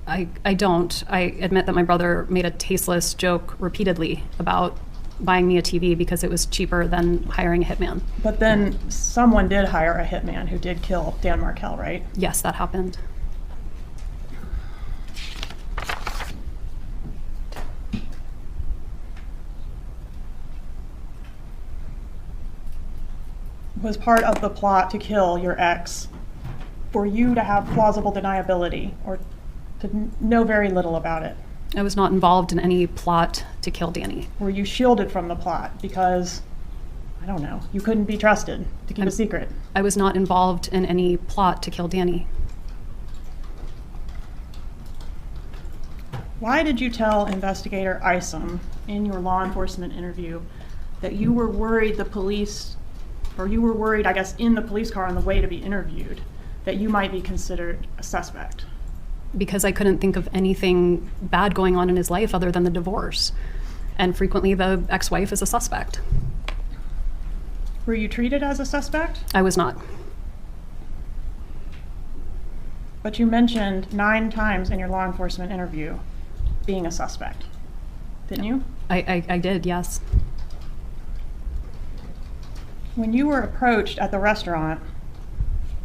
I don't. I admit that my brother made a tasteless joke repeatedly about buying me a TV because it was cheaper than hiring a hitman. But then someone did hire a hitman who did kill Dan Markel, right? Yes, that happened. Was part of the plot to kill your ex for you to have plausible deniability or to know very little about it? I was not involved in any plot to kill Danny. Were you shielded from the plot because, I don't know, you couldn't be trusted to keep a secret? I was not involved in any plot to kill Danny. Why did you tell investigator Isom in your law enforcement interview that you were worried the police, or you were worried, I guess, in the police car on the way to be interviewed, that you might be considered a suspect? Because I couldn't think of anything bad going on in his life other than the divorce. And frequently the ex-wife is a suspect. Were you treated as a suspect? I was not. But you mentioned 9 times in your law enforcement interview being a suspect, didn't you? I did, yes. When you were approached at the restaurant,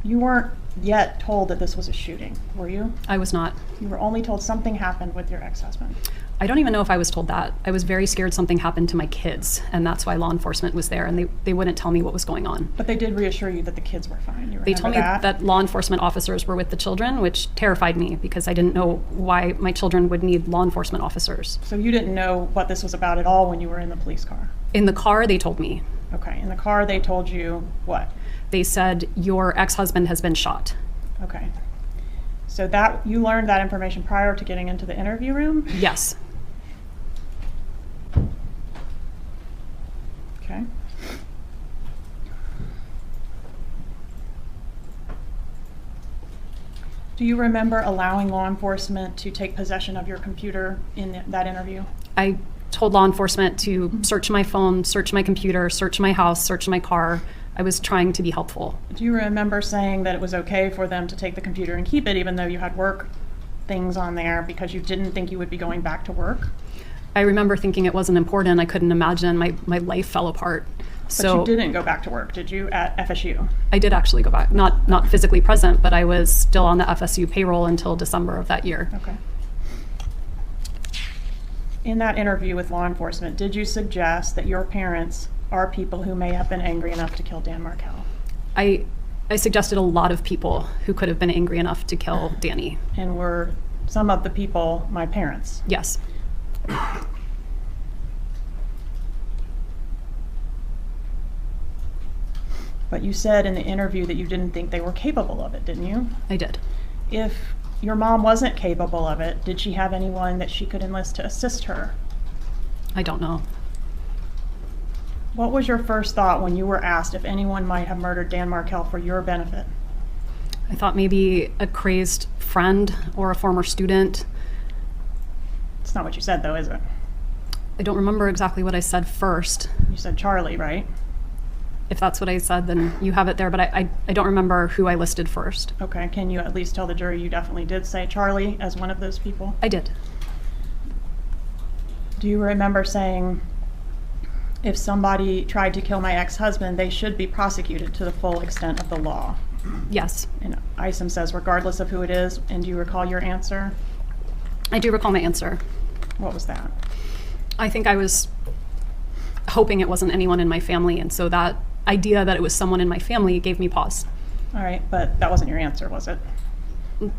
you weren't yet told that this was a shooting, were you? I was not. You were only told something happened with your ex-husband. I don't even know if I was told that. I was very scared something happened to my kids, and that's why law enforcement was there, and they wouldn't tell me what was going on. But they did reassure you that the kids were fine. You They told me that law enforcement officers were with the children, which terrified me because I didn't know why my children would need law enforcement officers. So you didn't know what this was about at all when you were in the police car? In the car, they told me. Okay, in the car they told you what? They said, your ex-husband has been shot. Okay. So that you learned that information prior to getting into the interview room? Yes. Okay. Do you remember allowing law enforcement to take possession of your computer in that interview? I told law enforcement to search my phone, search my computer, search my house, search my car. I was trying to be helpful. Do you remember saying that it was okay for them to take the computer and keep it even though you had work things on there because you didn't think you would be going back to work? I remember thinking it wasn't important. I couldn't imagine. My life fell apart. But you didn't go back to work, did you, at FSU? I did actually go back. Not physically present, but I was still on the FSU payroll until December of that year. Okay. In that interview with law enforcement, did you suggest that your parents are people who may have been angry enough to kill Dan Markel? I suggested a lot of people who could have been angry enough to kill Danny. And were some of the people my parents? Yes. But you said in the interview that you didn't think they were capable of it, didn't you? I did. If your mom wasn't capable of it, did she have anyone that she could enlist to assist her? I don't know. What was your first thought when you were asked if anyone might have murdered Dan Markel for your benefit? I thought maybe a crazed friend or a former student. It's not what you said, though, is it? I don't remember exactly what I said first. You said Charlie, right? If that's what I said, then you have it there, but I don't remember who I listed first. Okay, can you at least tell the jury you definitely did say Charlie as one of those people? I did. Do you remember saying, if somebody tried to kill my ex-husband, they should be prosecuted to the full extent of the law? Yes. And ISIM says regardless of who it is, and do you recall your answer? I do recall my answer. What was that? I think I was hoping it wasn't anyone in my family, and so that idea that it was someone in my family gave me pause. All right, but that wasn't your answer, was it?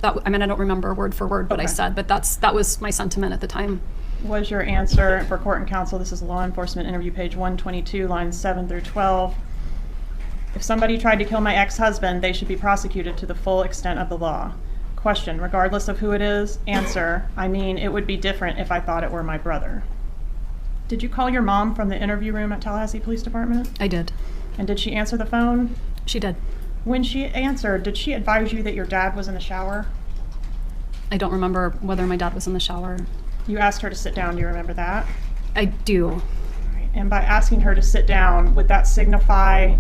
I mean, I don't remember word for word what I said, but that was my sentiment at the time. Was your answer for court and counsel, this is law enforcement interview page 122, lines 7 through 12, if somebody tried to kill my ex-husband, they should be prosecuted to the full extent of the law. Question, regardless of who it is. Answer, I mean, it would be different if I thought it were my brother. Did you call your mom from the interview room at Tallahassee Police Department? I did. And did she answer the phone? She did. When she answered, did she advise you that your dad was in the shower? I don't remember whether my dad was in the shower. You asked her to sit down, do you remember that? I do. Right. And by asking her to sit down, would that signify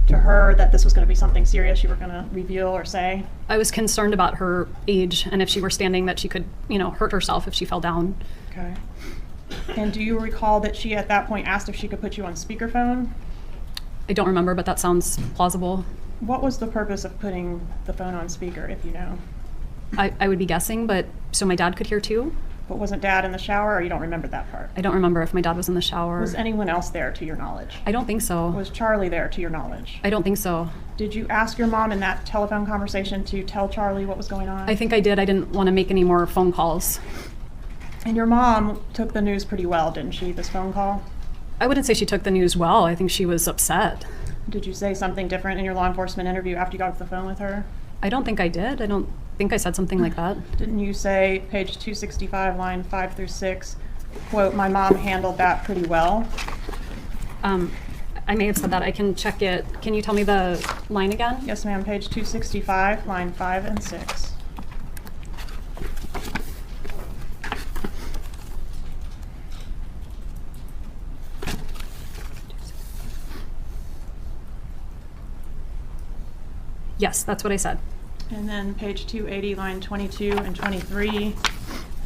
to her that this was going to be something serious you were going to reveal or say? I was concerned about her age, and if she were standing that she could, hurt herself if she fell down. Okay. And do you recall that she at that point asked if she could put you on speakerphone? I don't remember, but that sounds plausible. What was the purpose of putting the phone on speaker, if you know? I would be guessing, but so my dad could hear too? But wasn't Dad in the shower, or you don't remember that part? I don't remember if my dad was in the shower. Was anyone else there to your knowledge? I don't think so. Was Charlie there to your knowledge? I don't think so. Did you ask your mom in that telephone conversation to tell Charlie what was going on? I think I did. I didn't want to make any more phone calls. And your mom took the news pretty well, didn't she, this phone call? I wouldn't say she took the news well. I think she was upset. Did you say something different in your law enforcement interview after you got off the phone with her? I don't think I did. I don't think I said something like that. Didn't you say, page 265, line 5 through 6, quote, my mom handled that pretty well? I may have said that. I can check it. Can you tell me the line again? Yes, ma'am. Page 265, line 5 and 6. Yes, that's what I said. And then page 280, line 22 and 23.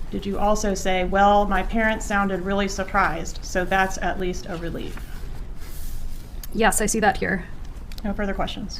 Did you also say, well, my parents sounded really surprised, so that's at least a relief? Yes, I see that here. No further questions.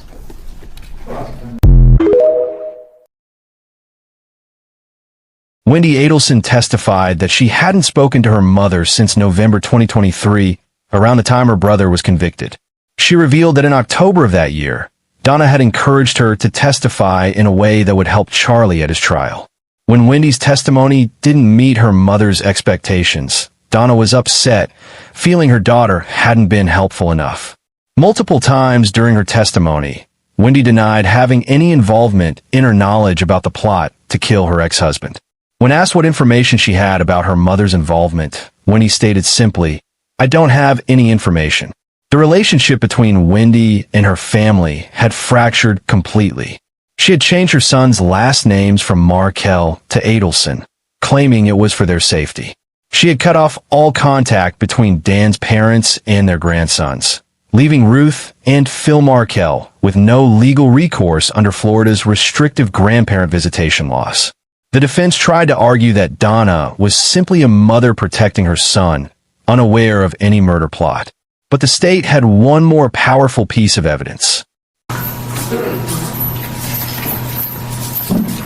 Wendi Adelson testified that she hadn't spoken to her mother since November 2023, around the time her brother was convicted. She revealed that in October of that year, Donna had encouraged her to testify in a way that would help Charlie at his trial. When Wendi's testimony didn't meet her mother's expectations, Donna was upset, feeling her daughter hadn't been helpful enough. Multiple times during her testimony, Wendi denied having any involvement in or knowledge about the plot to kill her ex-husband. When asked what information she had about her mother's involvement, Wendi stated simply, "I don't have any information." The relationship between Wendi and her family had fractured completely. She had changed her son's last names from Markel to Adelson, claiming it was for their safety. She had cut off all contact between Dan's parents and their grandsons, leaving Ruth and Phil Markel with no legal recourse under Florida's restrictive grandparent visitation laws. The defense tried to argue that Donna was simply a mother protecting her son, unaware of any murder plot. But the state had one more powerful piece of evidence.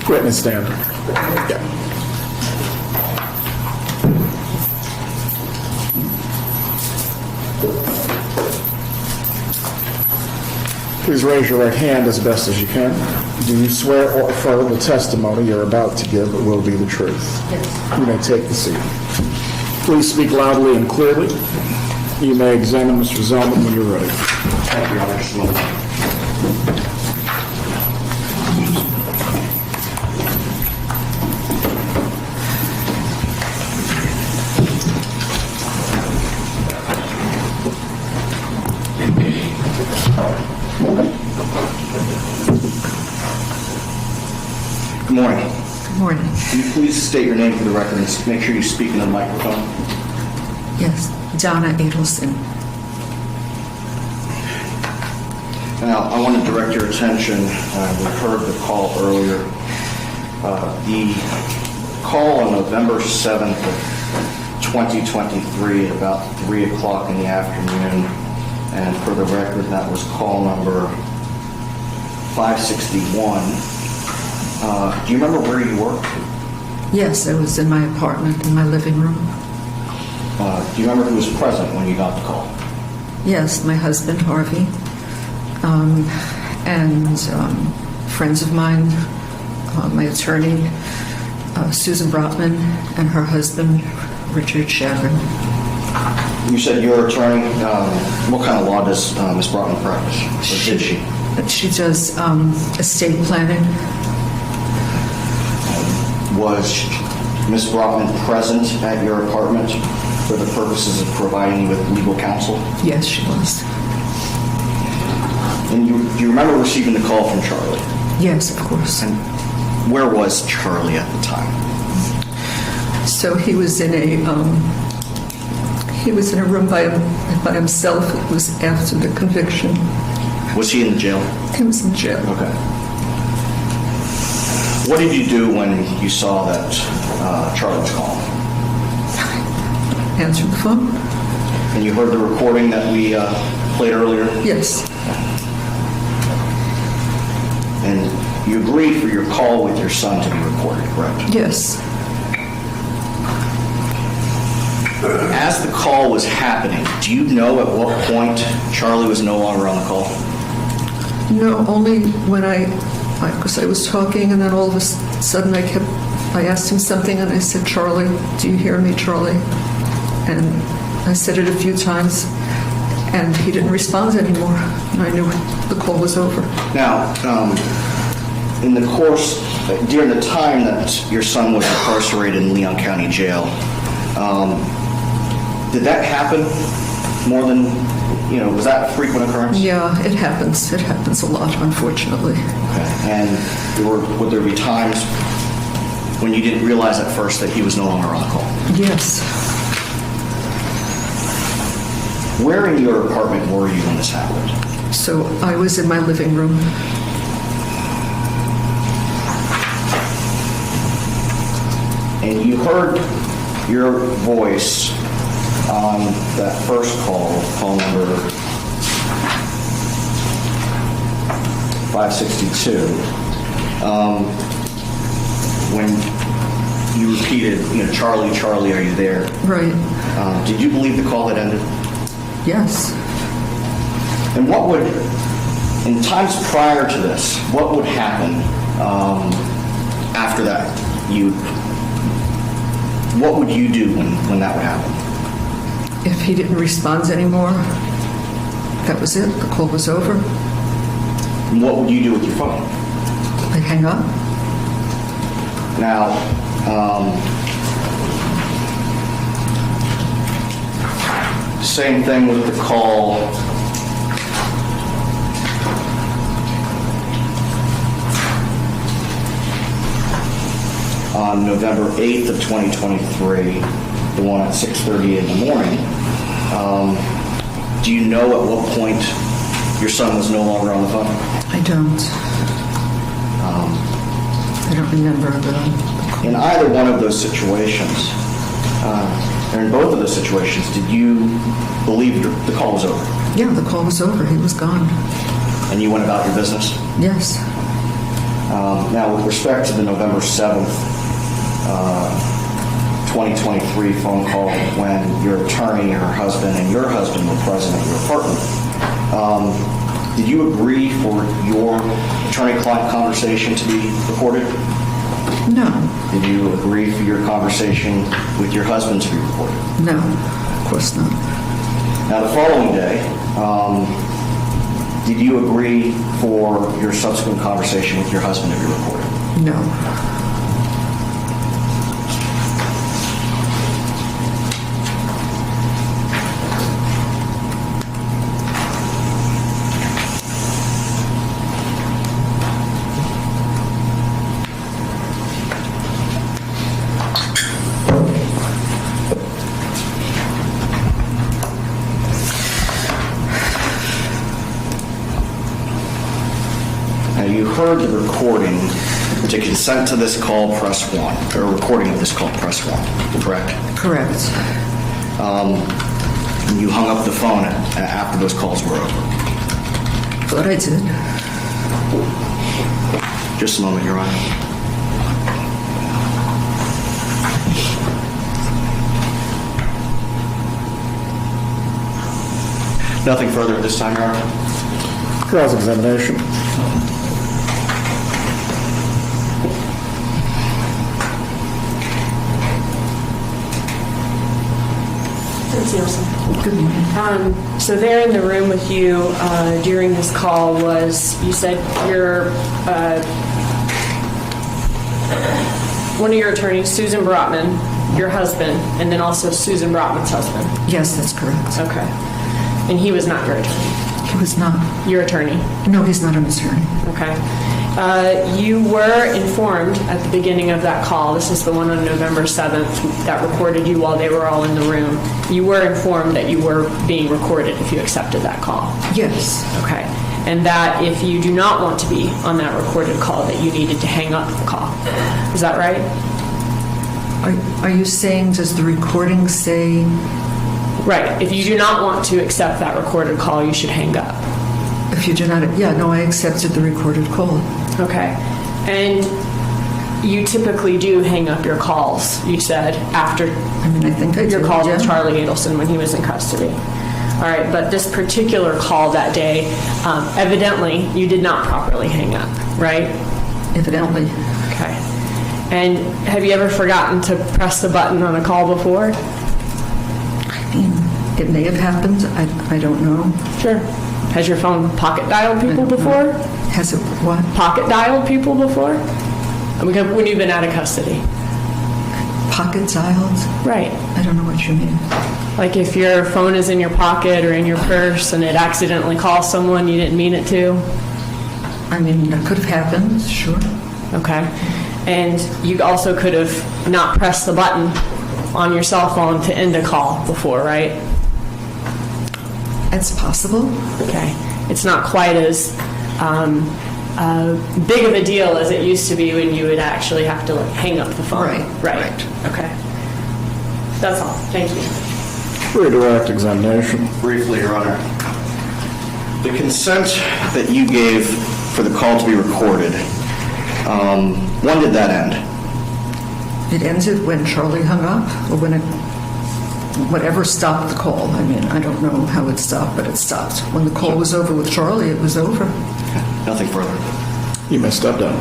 Witness stand. Yeah. Please raise your right hand as best as you can. Do you swear or affirm the testimony you're about to give will be the truth? Yes. You may take the seat. Please speak loudly and clearly. You may examine Mr. Zellman when you're ready. Thank you, Your Honor. Just a moment. Good morning. Good morning. Can you please state your name for the record and make sure you speak in the microphone? Yes, Donna Adelson. Now, I want to direct your attention, we heard the call earlier. The call on November 7th of 2023 at about 3 o'clock in the afternoon, and for the record, that was call number 561. Do you remember where you were? Yes, I was in my apartment, in my living room. Do you remember who was present when you got the call? Yes, my husband, Harvey, and friends of mine, my attorney, Susan Brotman, and her husband, Richard Chagrin. You said your attorney, what kind of law does Ms. Brotman practice? Or did she? She does estate planning. Was Ms. Brotman present at your apartment for the purposes of providing you with legal counsel? Yes, she was. And do you remember receiving the call from Charlie? Yes, of course. And where was Charlie at the time? So he was in a room by himself. It was after the conviction. Was he in the jail? He was in jail. Okay. What did you do when you saw that Charlie was calling? Answered the phone. And you heard the recording that we played earlier? Yes. And you agreed for your call with your son to be recorded, correct? Yes. As the call was happening, do you know at what point Charlie was no longer on the call? No, only when because I was talking, and then all of a sudden I asked him something, and I said, "Charlie, do you hear me, Charlie?" And I said it a few times, and he didn't respond anymore, and I knew the call was over. Now, in the course, during the time that your son was incarcerated in Leon County Jail, did that happen more than, was that a frequent occurrence? Yeah, it happens. It happens a lot, unfortunately. Okay. And would there be times when you didn't realize at first that he was no longer on the call? Yes. Where in your apartment were you when this happened? So I was in my living room. And you heard your voice on that first call number 562, when you repeated, "Charlie, Charlie, are you there?" Right. Did you believe the call had ended? Yes. And what would, in times prior to this, what would happen after that? What would you do when that would happen? If he didn't respond anymore, that was it. The call was over. And what would you do with your phone? I'd hang up. Now, same thing with the call on November 8th of 2023, the one at 6:30 in the morning. Do you know at what point your son was no longer on the phone? I don't. I don't remember the... In either one of those situations, or in both of those situations, did you believe the call was over? Yeah, the call was over. He was gone. And you went about your business? Yes. Now, with respect to the November 7th, 2023 phone call when your attorney, her husband, and your husband were present at your apartment, did you agree for your attorney-client conversation to be recorded? No. Did you agree for your conversation with your husband to be recorded? No, of course not. Now, the following day, did you agree for your subsequent conversation with your husband to be recorded? No. You heard the recording. To consent to this call, press 1. Or recording of this call, press 1. Correct? Correct. You hung up the phone after those calls were over. Thought I did. Just a moment, Your Honor. Nothing further at this time, Your Honor. Cross-examination. Good morning. So there in the room with you during this call was, you said your one of your attorneys, Susan Brotman, your husband, and then also Susan Brotman's husband. Yes, that's correct. Okay. And he was not your attorney? He was not. Your attorney? No, he's not an attorney. Okay. You were informed at the beginning of that call, this is the one on November 7th that recorded you while they were all in the room. You were informed that you were being recorded if you accepted that call? Yes. Okay. And that if you do not want to be on that recorded call, that you needed to hang up the call. Is that right? Are you saying, does the recording say... Right. If you do not want to accept that recorded call, you should hang up. If you do not... Yeah, no, I accepted the recorded call. Okay. And you typically do hang up your calls, you said, after I think I your did, calls yeah. with Charlie Adelson when he was in custody. All right, but this particular call that day, evidently you did not properly hang up, right? Evidently. Okay. And have you ever forgotten to press the button on a call before? I mean, it may have happened. I don't know. Sure. Has your phone pocket dialed people before? Has it what? Pocket dialed people before? When you've been out of custody. Pocket dialed? Right. I don't know what you mean. Like if your phone is in your pocket or in your purse and it accidentally calls someone you didn't mean it to? I mean, that could have happened, sure. Okay. And you also could have not pressed the button on your cell phone to end a call before, right? It's possible. Okay. It's not quite as big of a deal as it used to be when you would actually have to hang up the phone. Right. Okay. That's all. Thank you. Redirect examination. Briefly, Your Honor. The consent that you gave for the call to be recorded, when did that end? It ended when Charlie hung up, or when it, whatever stopped the call. I mean, I don't know how it stopped, but it stopped. When the call was over with Charlie, it was over. Okay. Nothing further. You may step down.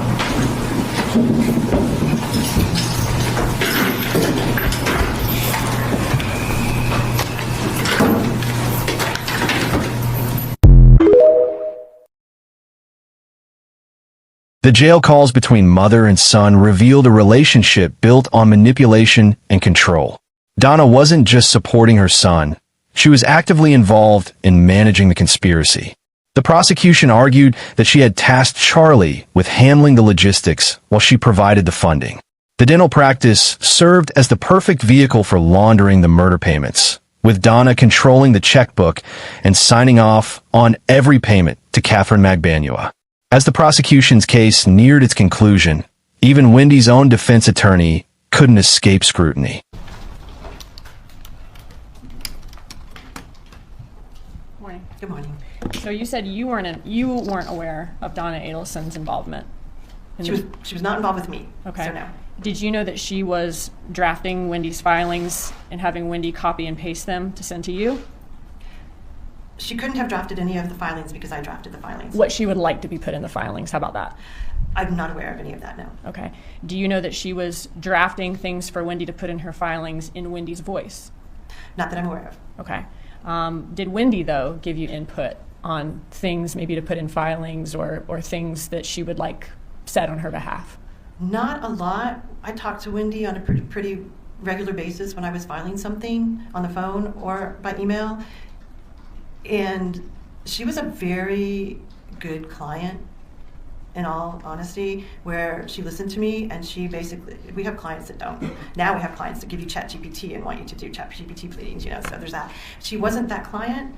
The jail calls between mother and son revealed a relationship built on manipulation and control. Donna wasn't just supporting her son. She was actively involved in managing the conspiracy. The prosecution argued that she had tasked Charlie with handling the logistics while she provided the funding. The dental practice served as the perfect vehicle for laundering the murder payments, with Donna controlling the checkbook and signing off on every payment to Katherine Magbanua. As the prosecution's case neared its conclusion, Even Wendy's own defense attorney couldn't escape scrutiny. Morning. Good morning. So you said you weren't aware of Donna Adelson's involvement. She was not involved with me. Okay. So no. Did you know that she was drafting Wendy's filings and having Wendi copy and paste them to send to you? She couldn't have drafted any of the filings because I drafted the filings. What she would like to be put in the filings, how about that? I'm not aware of any of that, no. Okay. Do you know that she was drafting things for Wendi to put in her filings in Wendy's voice? Not that I'm aware of. Okay. Did Wendi, though, give you input on things maybe to put in filings or things that she would like said on her behalf? Not a lot. I talked to Wendi on a pretty regular basis when I was filing something on the phone or by email. And she was a very good client, in all honesty, where she listened to me and she basically, we have clients that don't. Now we have clients that give you ChatGPT and want you to do ChatGPT pleadings, you know, so there's that. She wasn't that client.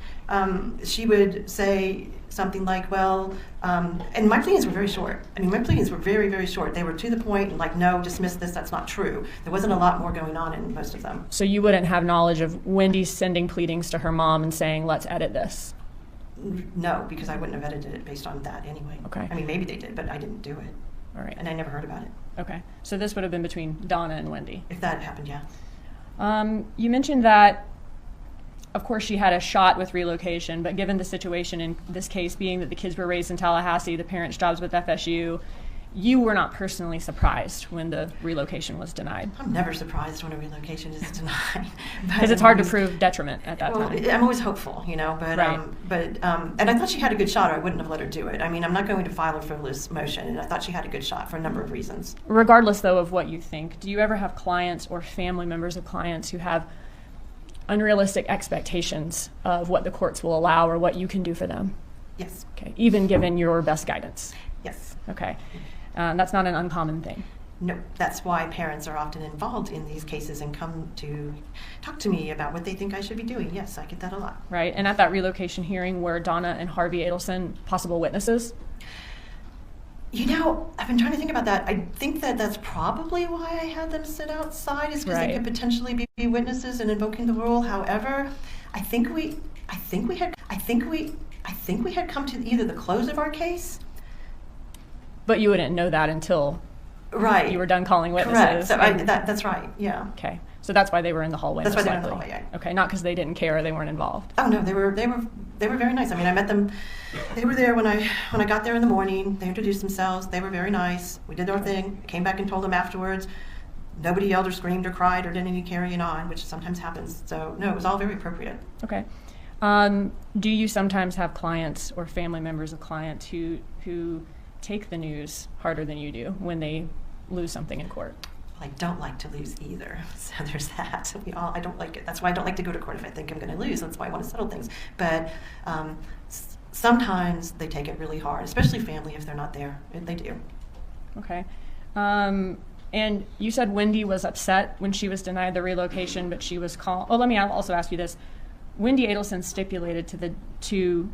She would say something like, well, and my pleadings were very short. I mean, my pleadings were very, very short. They were to the point and like, no, dismiss this, that's not true. There wasn't a lot more going on in most of them. So you wouldn't have knowledge of Wendi sending pleadings to her mom and saying, let's edit this? No, because I wouldn't have edited it based on that anyway. Okay. I mean, maybe they did, but I didn't do it. All right. And I never heard about it. Okay. So this would have been between Donna and Wendi? If that happened, yeah. You mentioned that, of course, she had a shot with relocation, but given the situation in this case being that the kids were raised in Tallahassee, the parents' jobs with FSU, you were not personally surprised when the relocation was denied? I'm never surprised when a relocation is denied. Because it's hard to prove detriment at that time. I'm always hopeful, you know, but, right. And I thought she had a good shot or I wouldn't have let her do it. I mean, I'm not going to file a frivolous motion, and I thought she had a good shot for a number of reasons. Regardless, though, of what you think, do you ever have clients or family members of clients who have unrealistic expectations of what the courts will allow or what you can do for them? Yes. Okay, even given your best guidance? Yes. Okay. That's not an uncommon thing. No, that's why parents are often involved in these cases and come to talk to me about what they think I should be doing. Yes, I get that a lot. Right, and at that relocation hearing were Donna and Harvey Adelson possible witnesses? You know, I've been trying to think about that. I think that that's probably why I had them sit outside, is because they could potentially be witnesses in invoking the rule. However, I think we had come to either the close of our case. But you wouldn't know that until you were done calling witnesses. Correct. So that's right. Yeah. Okay. So that's why they were in the hallway. That's why they were in the hallway. Yeah. Okay. Not because they didn't care or they weren't involved. Oh no, they were very nice. I mean, I met them. They were there when I got there in the morning. They introduced themselves. They were very nice. We did our thing. Came back and told them afterwards. Nobody yelled or screamed or cried or did any carrying on, which sometimes happens. So no, it was all very appropriate. Okay. Do you sometimes have clients or family members of clients who take the news harder than you do when they lose something in court? Well, I don't like to lose either, so there's that. I don't like it. That's why I don't like to go to court if I think I'm going to lose. That's why I want to settle things. But sometimes they take it really hard, especially family if they're not there. They do. Okay. And you said Wendi was upset when she was denied the relocation, but she was called. Oh, let me also ask you this. Wendi Adelson stipulated to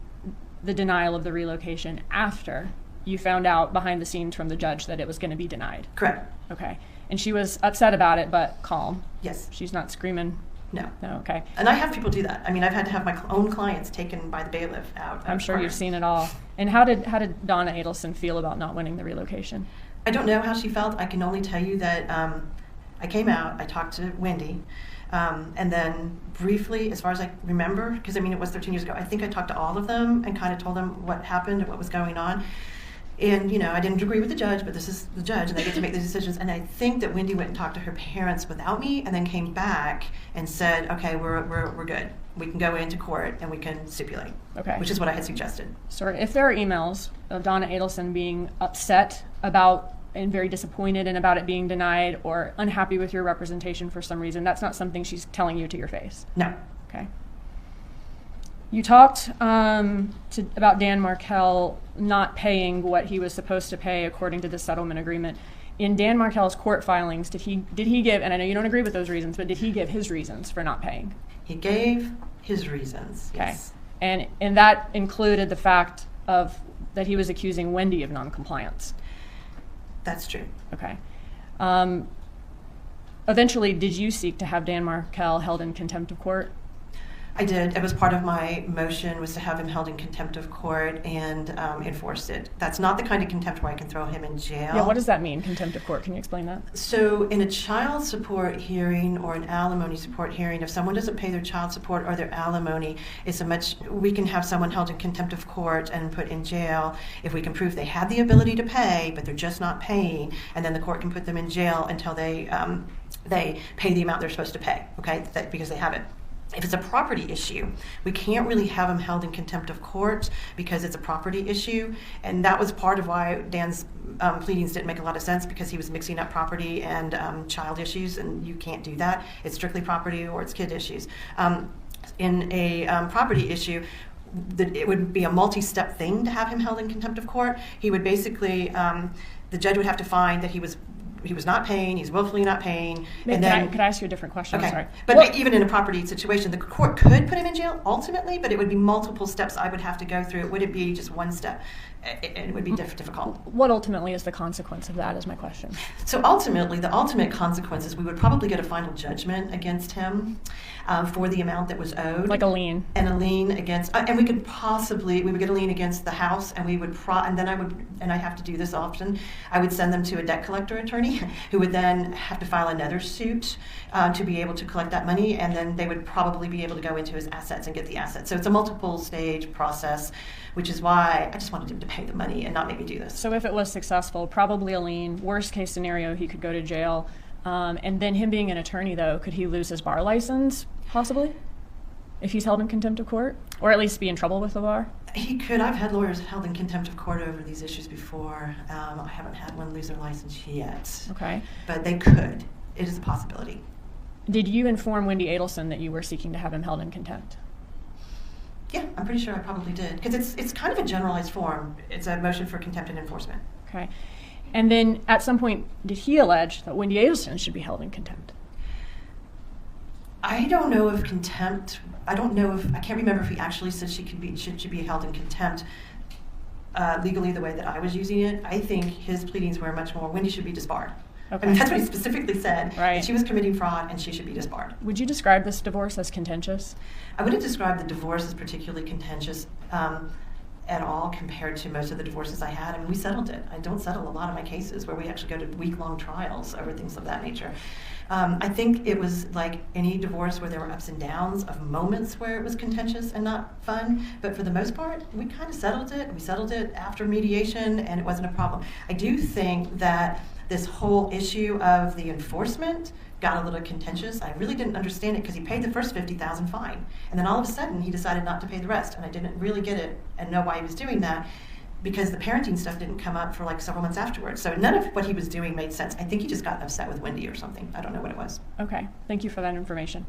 the denial of the relocation after you found out behind the scenes from the judge that it was going to be denied. Correct. Okay. And she was upset about it, but calm. Yes. She's not screaming. No. No. Okay. And I have people do that. I mean, I've had to have my own clients taken by the bailiff out. I'm sure you've seen it all. And how did Donna Adelson feel about not winning the relocation? I don't know how she felt. I can only tell you that I came out, I talked to Wendi, and then briefly, as far as I remember, because I mean, it was 13 years ago, I think I talked to all of them and kind of told them what happened and what was going on. And, you know, I didn't agree with the judge, but this is the judge, and they get to make the decisions. And I think that Wendi went and talked to her parents without me, and then came back and said, okay, we're good. We can go into court, and we can stipulate. Okay. Which is what I had suggested. So if there are emails of Donna Adelson being upset about and very disappointed and about it being denied or unhappy with your representation for some reason, that's not something she's telling you to your face? No. Okay. You talked about Dan Markel not paying what he was supposed to pay according to the settlement agreement. In Dan Markel's court filings, did he give, and I know you don't agree with those reasons, but did he give his reasons for not paying? He gave his reasons, okay. Yes. And that included the fact that he was accusing Wendi of noncompliance. That's true. Okay. Eventually, did you seek to have Dan Markel held in contempt of court? I did. It was part of my motion, was to have him held in contempt of court and enforced it. That's not the kind of contempt where I can throw him in jail. Yeah, what does that mean, contempt of court? Can you explain that? So in a child support hearing or an alimony support hearing, if someone doesn't pay their child support or their alimony, we can have someone held in contempt of court and put in jail if we can prove they had the ability to pay, but they're just not paying, and then the court can put them in jail until they pay the amount they're supposed to pay, okay, because they haven't. If it's a property issue, we can't really have him held in contempt of court because it's a property issue, and that was part of why Dan's pleadings didn't make a lot of sense, because he was mixing up property and child issues, and you can't do that. It's strictly property or it's kid issues. In a property issue, it would be a multi-step thing to have him held in contempt of court. He would basically, the judge would have to find that he was not paying, he's willfully not paying. Could I ask you a different question? Okay. I'm sorry. But even in a property situation, the court could put him in jail ultimately, but it would be multiple steps I would have to go through. It wouldn't be just one step. It would be difficult. What ultimately is the consequence of that, is my question. So ultimately, the ultimate consequence is we would probably get a final judgment against him for the amount that was owed. Like a lien. And a lien against, and we would get a lien against the house, and we would, and then I have to do this often, I would send them to a debt collector attorney who would then have to file another suit to be able to collect that money, and then they would probably be able to go into his assets and get the assets. So it's a multiple stage process, which is why I just wanted him to pay the money and not make me do this. So if it was successful, probably a lien, worst case scenario, he could go to jail. And then him being an attorney, though, could he lose his bar license, possibly, if he's held in contempt of court? Or at least be in trouble with the bar? He could. I've had lawyers held in contempt of court over these issues before. I haven't had one lose their license yet. Okay. But they could. It is a possibility. Did you inform Wendi Adelson that you were seeking to have him held in contempt? Yeah, I'm pretty sure I probably did. Because it's kind of a generalized form. It's a motion for contempt and enforcement. Okay. And then at some point, did he allege that Wendi Adelson should be held in contempt? I don't know if contempt, I can't remember if he actually said she should be held in contempt legally the way that I was using it. I think his pleadings were much more, Wendi should be disbarred. Okay. I mean, that's what he specifically said. Right. She was committing fraud and she should be disbarred. Would you describe this divorce as contentious? I wouldn't describe the divorce as particularly contentious at all compared to most of the divorces I had. I mean, we settled it. I don't settle a lot of my cases where we actually go to week-long trials over things of that nature. I think it was like any divorce where there were ups and downs of moments where it was contentious and not fun, but for the most part, we kind of settled it. We settled it after mediation, and it wasn't a problem. I do think that this whole issue of the enforcement got a little contentious. I really didn't understand it because he paid the first $50,000 fine, and then all of a sudden he decided not to pay the rest, and I didn't really get it and know why he was doing that, because the parenting stuff didn't come up for like several months afterwards. So none of what he was doing made sense. I think he just got upset with Wendi or something. I don't know what it was. Okay, thank you for that information.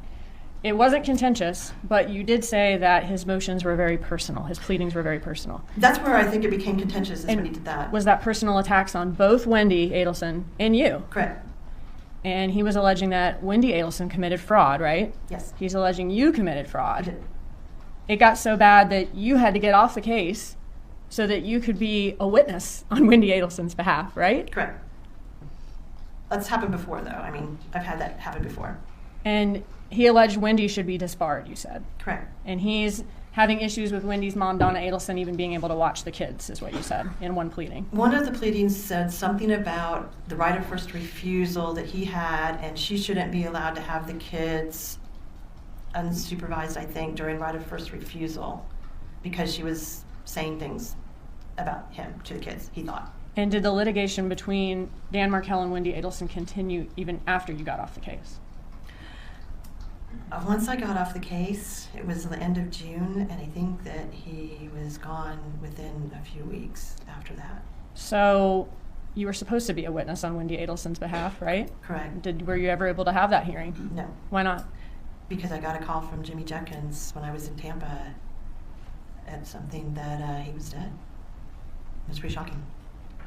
It wasn't contentious, but you did say that his motions were very personal. His pleadings were very personal. That's where I think it became contentious, is when he did that. Was that personal attacks on both Wendi Adelson and you? Correct. And he was alleging that Wendi Adelson committed fraud, right? Yes. He's alleging you committed fraud. I did. It got so bad that you had to get off the case so that you could be a witness on Wendi Adelson's behalf, right? Correct. That's happened before, though. I mean, I've had that happen before. And he alleged Wendi should be disbarred, you said. Correct. And he's having issues with Wendi's mom, Donna Adelson, even being able to watch the kids, is what you said in one pleading. One of the pleadings said something about the right of first refusal that he had, and she shouldn't be allowed to have the kids unsupervised, I think, during right of first refusal, because she was saying things about him to the kids, he thought. And did the litigation between Dan Markel and Wendi Adelson continue even after you got off the case? Once I got off the case, it was the end of June, and I think that he was gone within a few weeks after that. So you were supposed to be a witness on Wendi Adelson's behalf, right? Correct. Were you ever able to have that hearing? No. Why not? Because I got a call from Jimmy Jenkins when I was in Tampa at something that he was dead. It was pretty shocking.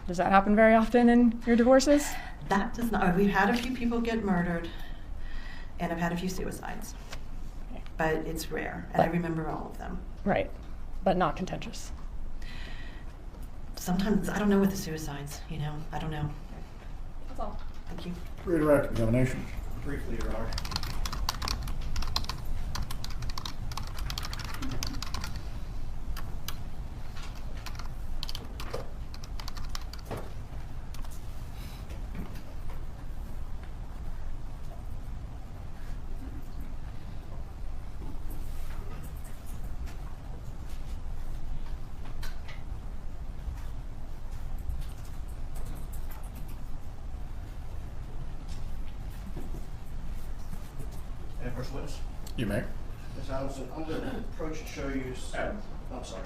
Does that happen very often in your divorces? That does not. We've had a few people get murdered, and I've had a few suicides. Okay. But it's rare, and I remember all of them. Right, but not contentious. Sometimes, I don't know with the suicides, I don't know. That's all. Thank you. Redirect examination. Briefly, Your Honor. And first witness. You may. Ms. Adelson, I'm going to approach and show you. I'm sorry.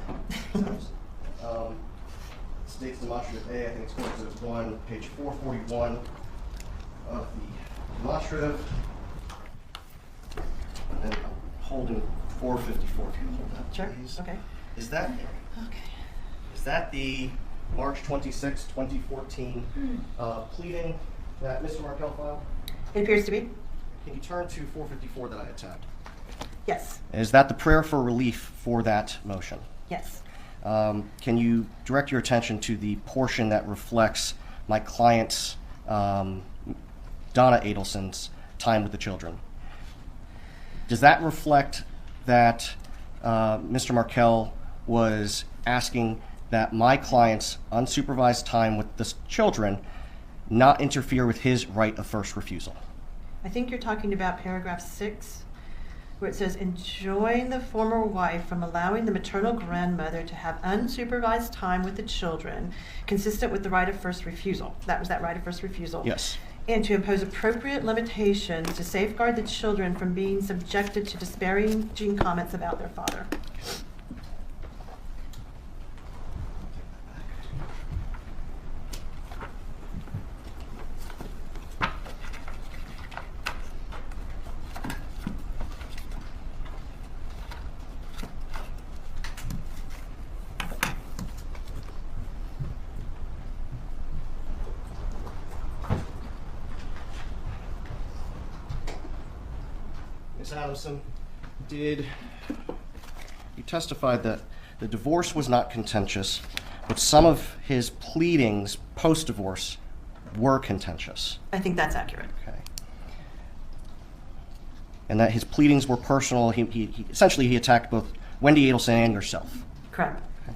States demonstrative A, I think it's going to 1, page 441 of the demonstrative. And I'm holding 454. If you hold that, Sure. please. Okay. Is that the March 26, 2014 pleading that Mr. Markel filed? It appears to be. Can you turn to 454 that I had tabbed? Yes. Is that the prayer for relief for that motion? Yes. Can you direct your attention to the portion that reflects my client's, Donna Adelson's, time with the children? Does that reflect that Mr. Markel was asking that my client's unsupervised time with the children not interfere with his right of first refusal? I think you're talking about paragraph 6, where it says, enjoin the former wife from allowing the maternal grandmother to have unsupervised time with the children consistent with the right of first refusal. That was that right of first refusal. Yes. And to impose appropriate limitations to safeguard the children from being subjected to disparaging comments about their father. Ms. Adelson, did you testify that the divorce was not contentious, but some of his pleadings post-divorce were contentious? I think that's accurate. Okay. And that his pleadings were personal. He essentially he attacked both Wendi Adelson and yourself. Correct. Okay.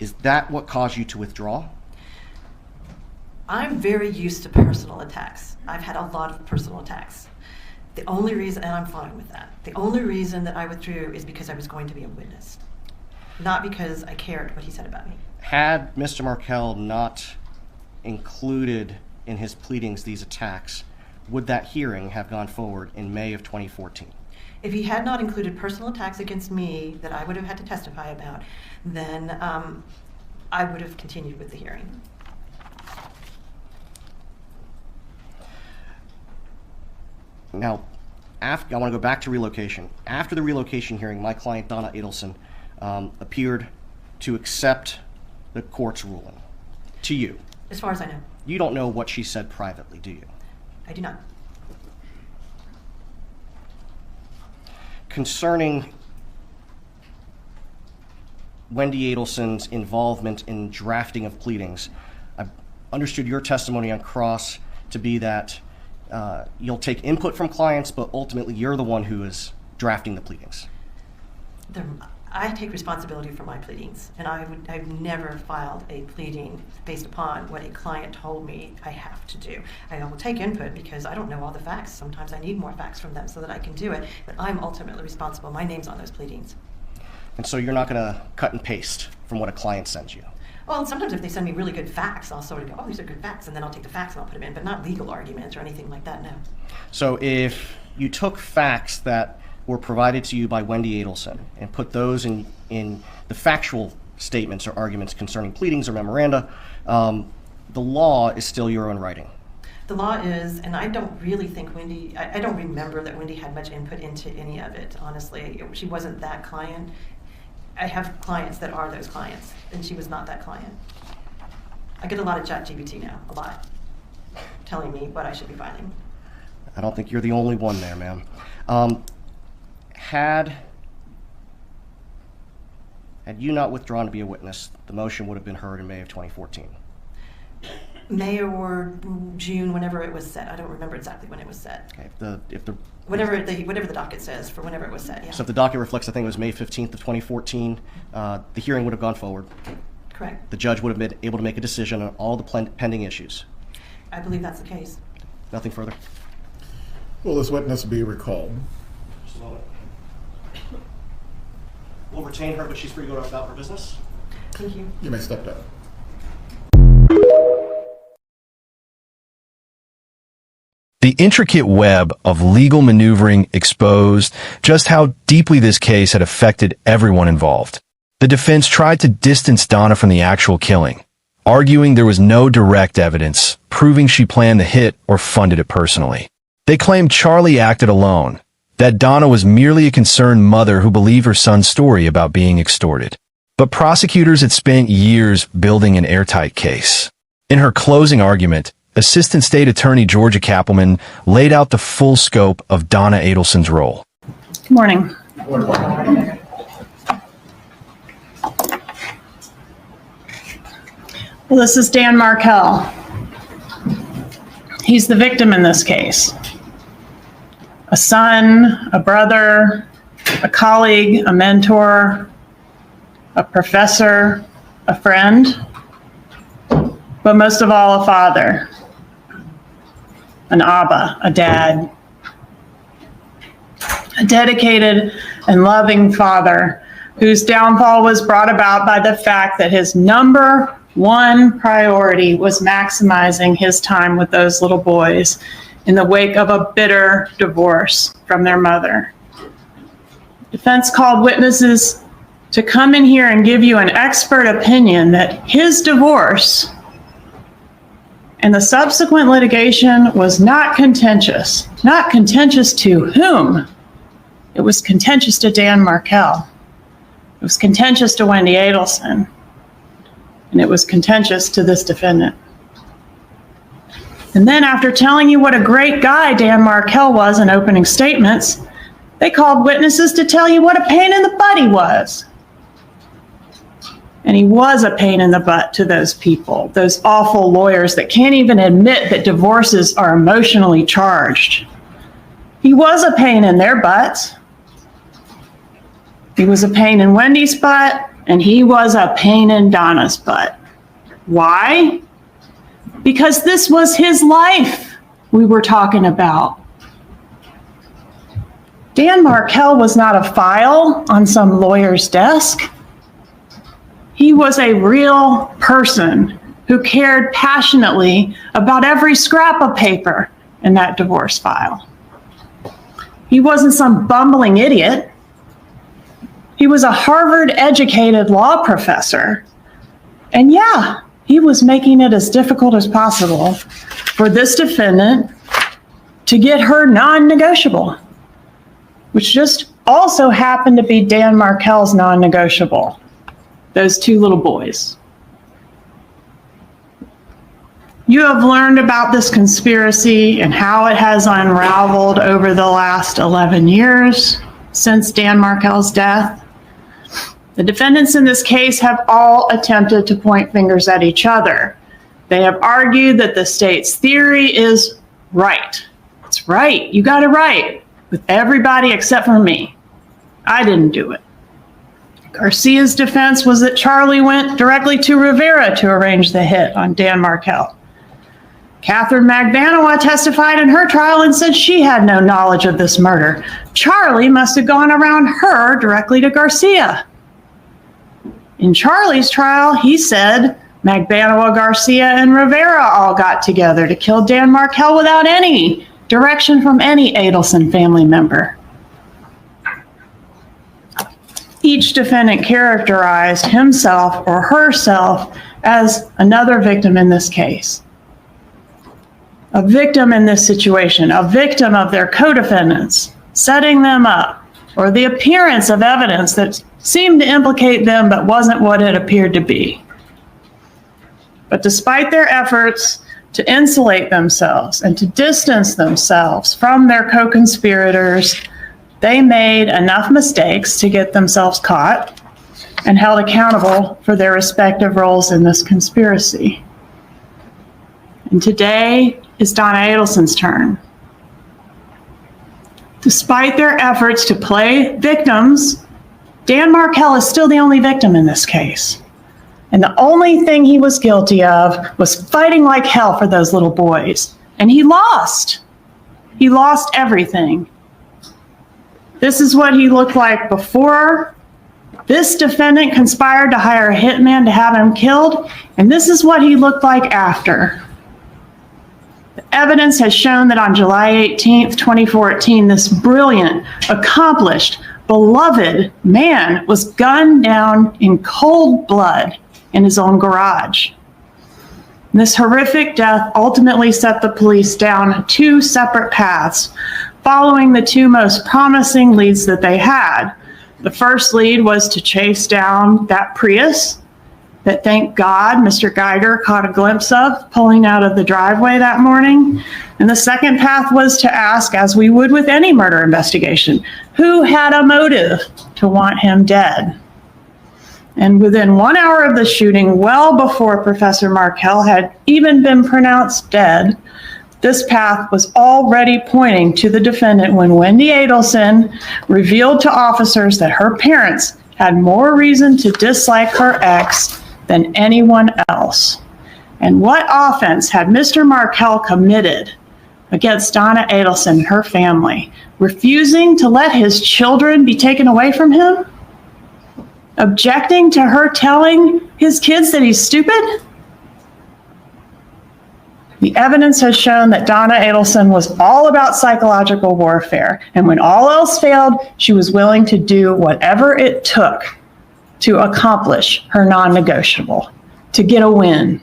Is that what caused you to withdraw? I'm very used to personal attacks. I've had a lot of personal attacks. The only reason, and I'm fine with that, the only reason that I withdrew is because I was going to be a witness, not because I cared what he said about me. Had Mr. Markel not included in his pleadings these attacks, would that hearing have gone forward in May of 2014? If he had not included personal attacks against me that I would have had to testify about, then I would have continued with the hearing. Now, I want to go back to relocation. After the relocation hearing, my client, Donna Adelson, appeared to accept the court's ruling. To you. As far as I know. You don't know what she said privately, do you? I do not. Concerning Wendi Adelson's involvement in drafting of pleadings, I understood your testimony on cross to be that you'll take input from clients, but ultimately you're the one who is drafting the pleadings. I take responsibility for my pleadings, and I've never filed a pleading based upon what a client told me I have to do. I will take input because I don't know all the facts. Sometimes I need more facts from them so that I can do it, but I'm ultimately responsible. My name's on those pleadings. And so you're not going to cut and paste from what a client sends you? Well, sometimes if they send me really good facts, I'll sort of go, oh, these are good facts, and then I'll take the facts and I'll put them in, but not legal arguments or anything like that, no. So if you took facts that were provided to you by Wendi Adelson and put those in the factual statements or arguments concerning pleadings or memoranda, the law is still your own writing. The law is, and I don't really think Wendi, I don't remember that Wendi had much input into any of it, honestly. She wasn't that client. I have clients that are those clients, and she was not that client. I get a lot of ChatGPT now, a lot, telling me what I should be filing. I don't think you're the only one there, ma'am. Had you not withdrawn to be a witness, the motion would have been heard in May of 2014. May or June, whenever it was set. I don't remember exactly when it was set. Okay. Whatever the docket says for whenever it was set, yeah. So if the docket reflects, I think it was May 15th of 2014, the hearing would have gone forward. Correct. The judge would have been able to make a decision on all the pending issues. I believe that's the case. Nothing further. Will this witness be recalled? Just a moment. We'll retain her, but she's free to go about her business. Thank you. You may step down. The intricate web of legal maneuvering exposed just how deeply this case had affected everyone involved. The defense tried to distance Donna from the actual killing, arguing there was no direct evidence proving she planned the hit or funded it personally. They claimed Charlie acted alone, that Donna was merely a concerned mother who believed her son's story about being extorted. But prosecutors had spent years building an airtight case. In her closing argument, Assistant State Attorney Georgia Kappelman laid out the full scope of Donna Adelson's role. Good morning. Well, this is Dan Markel. He's the victim in this case. A son, a brother, a colleague, a mentor, a professor, a friend, but most of all, a father, an Abba, a dad, a dedicated and loving father whose downfall was brought about by the fact that his number one priority was maximizing his time with those little boys in the wake of a bitter divorce from their mother. Defense called witnesses to come in here and give you an expert opinion that his divorce and the subsequent litigation was not contentious. Not contentious to whom? It was contentious to Dan Markel. It was contentious to Wendi Adelson. And it was contentious to this defendant. And then after telling you what a great guy Dan Markel was in opening statements, they called witnesses to tell you what a pain in the butt he was. And he was a pain in the butt to those people, those awful lawyers that can't even admit that divorces are emotionally charged. He was a pain in their butts. He was a pain in Wendy's butt, and he was a pain in Donna's butt. Why? Because this was his life we were talking about. Dan Markel was not a file on some lawyer's desk. He was a real person who cared passionately about every scrap of paper in that divorce file. He wasn't some bumbling idiot. He was a Harvard-educated law professor. And yeah, he was making it as difficult as possible for this defendant to get her non-negotiable, which just also happened to be Dan Markel's non-negotiable, those two little boys. You have learned about this conspiracy and how it has unraveled over the last 11 years since Dan Markel's death. The defendants in this case have all attempted to point fingers at each other. They have argued that the state's theory is right. It's right. You got it right with everybody except for me. I didn't do it. Garcia's defense was that Charlie went directly to Rivera to arrange the hit on Dan Markel. Katherine Magbanua testified in her trial and said she had no knowledge of this murder. Charlie must have gone around her directly to Garcia. In Charlie's trial, he said Magbanua, Garcia, and Rivera all got together to kill Dan Markel without any direction from any Adelson family member. Each defendant characterized himself or herself as another victim in this case. A victim in this situation, a victim of their co-defendants, setting them up, or the appearance of evidence that seemed to implicate them but wasn't what it appeared to be. But despite their efforts to insulate themselves and to distance themselves from their co-conspirators, they made enough mistakes to get themselves caught and held accountable for their respective roles in this conspiracy. And today is Donna Adelson's turn. Despite their efforts to play victims, Dan Markel is still the only victim in this case. And the only thing he was guilty of was fighting like hell for those little boys. And he lost. He lost everything. This is what he looked like before. This defendant conspired to hire a hitman to have him killed, and this is what he looked like after. The evidence has shown that on July 18th, 2014, this brilliant, accomplished, beloved man was gunned down in cold blood in his own garage. This horrific death ultimately set the police down two separate paths, following the two most promising leads that they had. The first lead was to chase down that Prius that, thank God, Mr. Geiger caught a glimpse of pulling out of the driveway that morning. And the second path was to ask, as we would with any murder investigation, who had a motive to want him dead? And within 1 hour of the shooting, well before Professor Markel had even been pronounced dead, this path was already pointing to the defendant when Wendi Adelson revealed to officers that her parents had more reason to dislike her ex than anyone else. And what offense had Mr. Markel committed against Donna Adelson and her family, refusing to let his children be taken away from him? Objecting to her telling his kids that he's stupid? The evidence has shown that Donna Adelson was all about psychological warfare, and when all else failed, she was willing to do whatever it took to accomplish her non-negotiable, to get a win.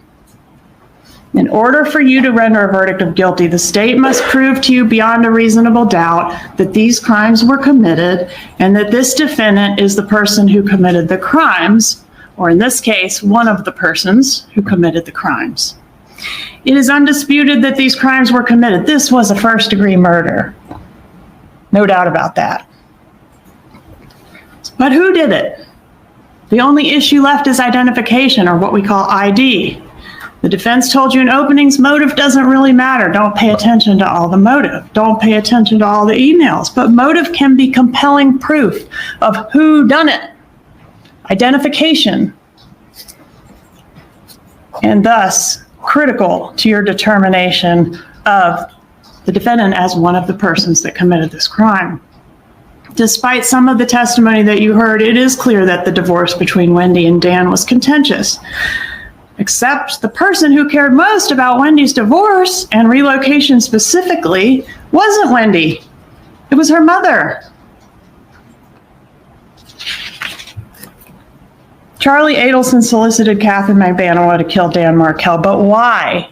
In order for you to render a verdict of guilty, the state must prove to you beyond a reasonable doubt that these crimes were committed and that this defendant is the person who committed the crimes, or in this case, one of the persons who committed the crimes. It is undisputed that these crimes were committed. This was a first-degree murder. No doubt about that. But who did it? The only issue left is identification, or what we call ID. The defense told you in openings, motive doesn't really matter. Don't pay attention to all the motive. Don't pay attention to all the emails. But motive can be compelling proof of who done it. Identification. And thus, critical to your determination of the defendant as one of the persons that committed this crime. Despite some of the testimony that you heard, it is clear that the divorce between Wendi and Dan was contentious. Except the person who cared most about Wendi's divorce and relocation specifically wasn't Wendi. It was her mother. Charlie Adelson solicited Katherine Magbanua to kill Dan Markel, but why?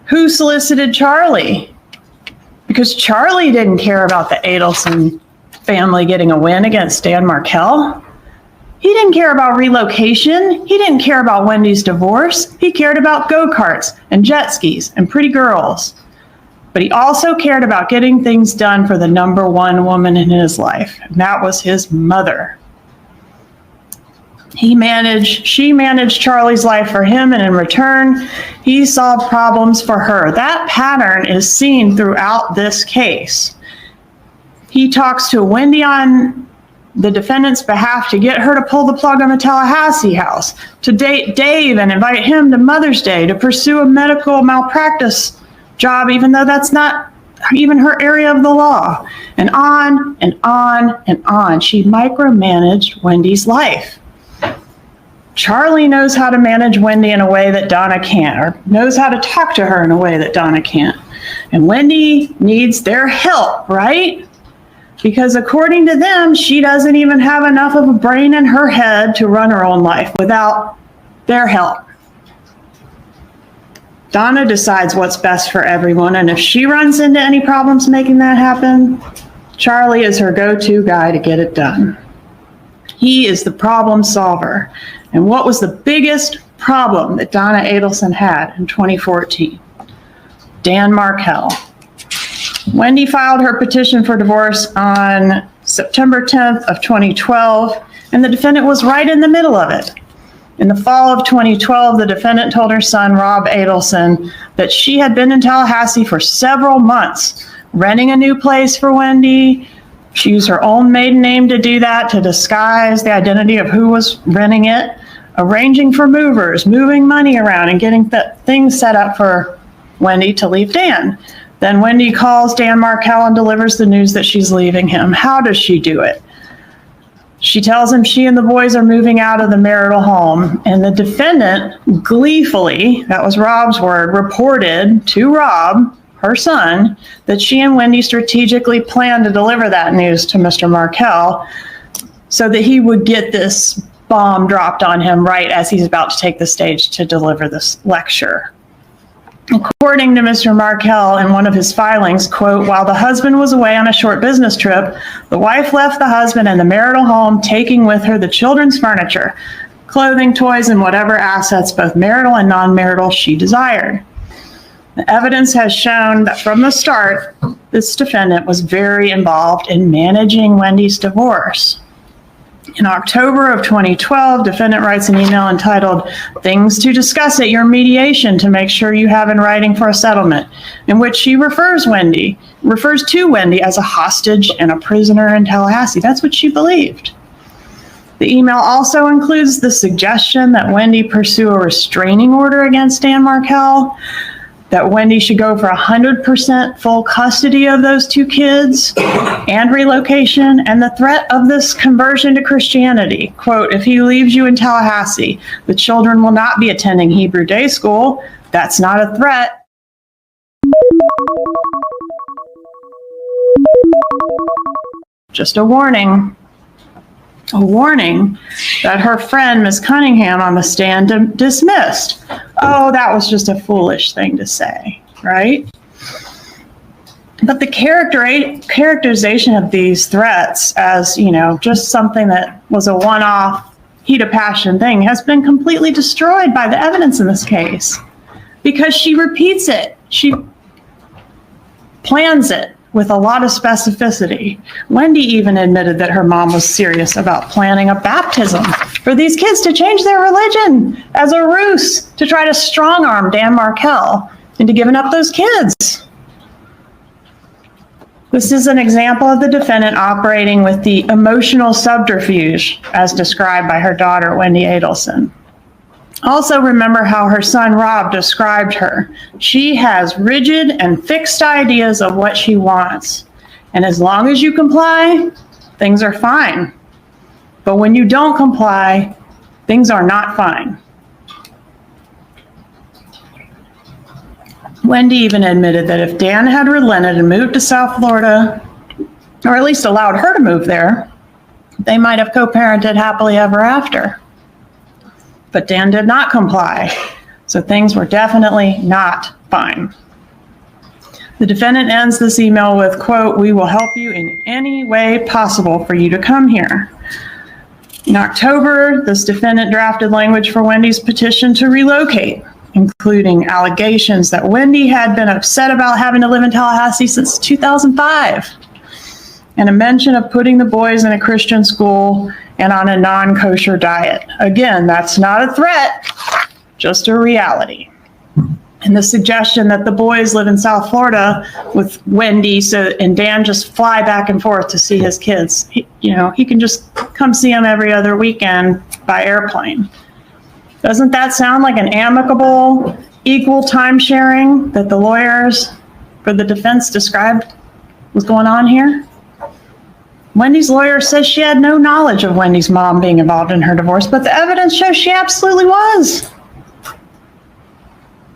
Who solicited Charlie? Because Charlie didn't care about the Adelson family getting a win against Dan Markel. He didn't care about relocation. He didn't care about Wendi's divorce. He cared about go-karts and jet skis and pretty girls. But he also cared about getting things done for the number one woman in his life, and that was his mother. She managed Charlie's life for him, and in return, he solved problems for her. That pattern is seen throughout this case. He talks to Wendi on the defendant's behalf to get her to pull the plug on the Tallahassee house, to date Dave and invite him to Mother's Day, to pursue a medical malpractice job, even though that's not even her area of the law, and on and on and on. She micromanaged Wendi's life. Charlie knows how to manage Wendi in a way that Donna can't, or knows how to talk to her in a way that Donna can't. And Wendi needs their help, right? Because according to them, she doesn't even have enough of a brain in her head to run her own life without their help. Donna decides what's best for everyone, and if she runs into any problems making that happen, Charlie is her go-to guy to get it done. He is the problem solver. And what was the biggest problem that Donna Adelson had in 2014? Dan Markel. Wendi filed her petition for divorce on September 10th of 2012, and the defendant was right in the middle of it. In the fall of 2012, the defendant told her son, Rob Adelson, that she had been in Tallahassee for several months, renting a new place for Wendi. She used her own maiden name to do that, to disguise the identity of who was renting it, arranging for movers, moving money around, and getting things set up for Wendi to leave Dan. Then Wendi calls Dan Markel and delivers the news that she's leaving him. How does she do it? She tells him she and the boys are moving out of the marital home, and the defendant gleefully, that was Rob's word, reported to Rob, her son, that she and Wendi strategically planned to deliver that news to Mr. Markel so that he would get this bomb dropped on him right as he's about to take the stage to deliver this lecture. According to Mr. Markel, in one of his filings, quote, while the husband was away on a short business trip, the wife left the husband in the marital home, taking with her the children's furniture, clothing, toys, and whatever assets, both marital and non-marital, she desired. The evidence has shown that from the start, this defendant was very involved in managing Wendi's divorce. In October of 2012, defendant writes an email entitled, Things to Discuss at Your Mediation to Make Sure You Have in Writing for a Settlement, in which she refers to Wendi as a hostage and a prisoner in Tallahassee. That's what she believed. The email also includes the suggestion that Wendi pursue a restraining order against Dan Markel, that Wendi should go for 100% full custody of those two kids and relocation, and the threat of this conversion to Christianity. Quote, if he leaves you in Tallahassee, the children will not be attending Hebrew day school. That's not a threat. Just a warning. A warning that her friend, Ms. Cunningham, on the stand dismissed. Oh, that was just a foolish thing to say, right? But the characterization of these threats as, just something that was a one-off heat of passion thing has been completely destroyed by the evidence in this case, because she repeats it. She plans it with a lot of specificity. Wendi even admitted that her mom was serious about planning a baptism for these kids to change their religion as a ruse to try to strong-arm Dan Markel into giving up those kids. This is an example of the defendant operating with the emotional subterfuge as described by her daughter, Wendi Adelson. Also remember how her son Rob described her. She has rigid and fixed ideas of what she wants. And as long as you comply, things are fine. But when you don't comply, things are not fine. Wendi even admitted that if Dan had relented and moved to South Florida, or at least allowed her to move there, they might have co-parented happily ever after. But Dan did not comply, so things were definitely not fine. The defendant ends this email with, quote, we will help you in any way possible for you to come here. In October, this defendant drafted language for Wendi's petition to relocate, including allegations that Wendi had been upset about having to live in Tallahassee since 2005, and a mention of putting the boys in a Christian school and on a non-kosher diet. Again, that's not a threat, just a reality. And the suggestion that the boys live in South Florida with Wendi and Dan just fly back and forth to see his kids. He can just come see them every other weekend by airplane. Doesn't that sound like an amicable, equal time sharing that the lawyers for the defense described was going on here? Wendi's lawyer says she had no knowledge of Wendi's mom being involved in her divorce, but the evidence shows she absolutely was.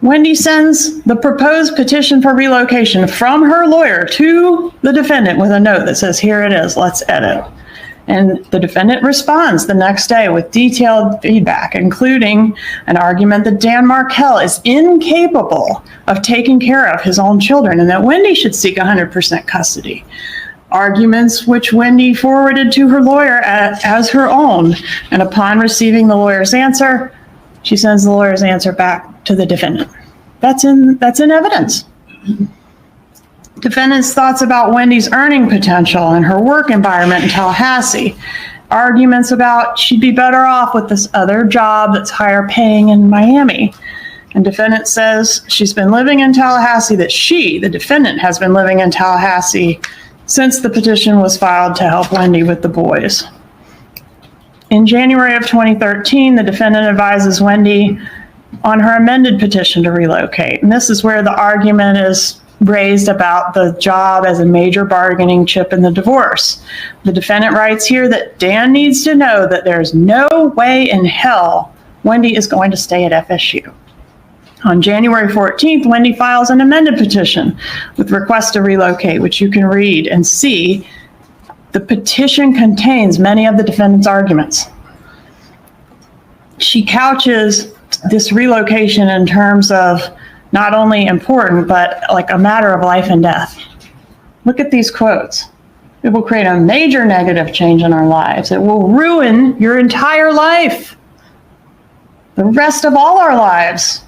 Wendi sends the proposed petition for relocation from her lawyer to the defendant with a note that says, here it is, let's edit. And the defendant responds the next day with detailed feedback, including an argument that Dan Markel is incapable of taking care of his own children and that Wendi should seek 100% custody. Arguments which Wendi forwarded to her lawyer as her own. And upon receiving the lawyer's answer, she sends the lawyer's answer back to the defendant. That's in evidence. Defendant's thoughts about Wendi's earning potential and her work environment in Tallahassee arguments about she'd be better off with this other job that's higher paying in Miami. And defendant says she's been living in Tallahassee, that she, the defendant, has been living in Tallahassee since the petition was filed to help Wendi with the boys. In January of 2013, the defendant advises Wendi on her amended petition to relocate. And this is where the argument is raised about the job as a major bargaining chip in the divorce. The defendant writes here that Dan needs to know that there's no way in hell Wendi is going to stay at FSU. On January 14th, Wendi files an amended petition with request to relocate, which you can read and see. The petition contains many of the defendant's arguments. She couches this relocation in terms of not only important, but like a matter of life and death. Look at these quotes. It will create a major negative change in our lives. It will ruin your entire life. The rest of all our lives.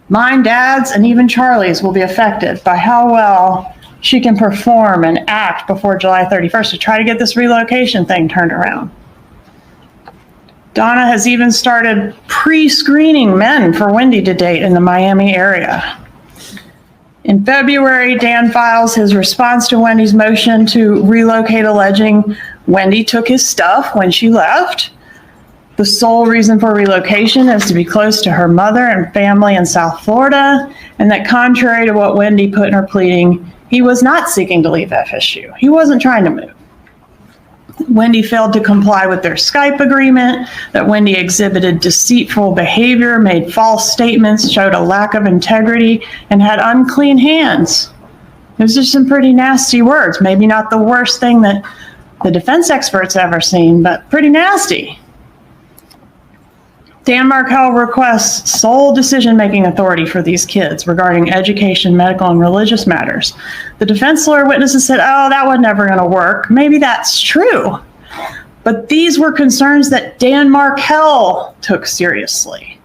Mine, Dad's, and even Charlie's will be affected by how well she can perform and act before July 31st to try to get this relocation thing turned around. Donna has even started pre-screening men for Wendi to date in the Miami area. In February, Dan files his response to Wendi's motion to relocate, alleging Wendi took his stuff when she left. The sole reason for relocation is to be close to her mother and family in South Florida, and that contrary to what Wendi put in her pleading, he was not seeking to leave FSU. He wasn't trying to move. Wendi failed to comply with their Skype agreement, that Wendi exhibited deceitful behavior, made false statements, showed a lack of integrity, and had unclean hands. Those are some pretty nasty words. Maybe not the worst thing that the defense experts ever seen, but pretty nasty. Dan Markel requests sole decision-making authority for these kids regarding education, medical, and religious matters. The defense lawyer witnesses said, oh, that was never going to work. Maybe that's true. But these were concerns that Dan Markel took seriously.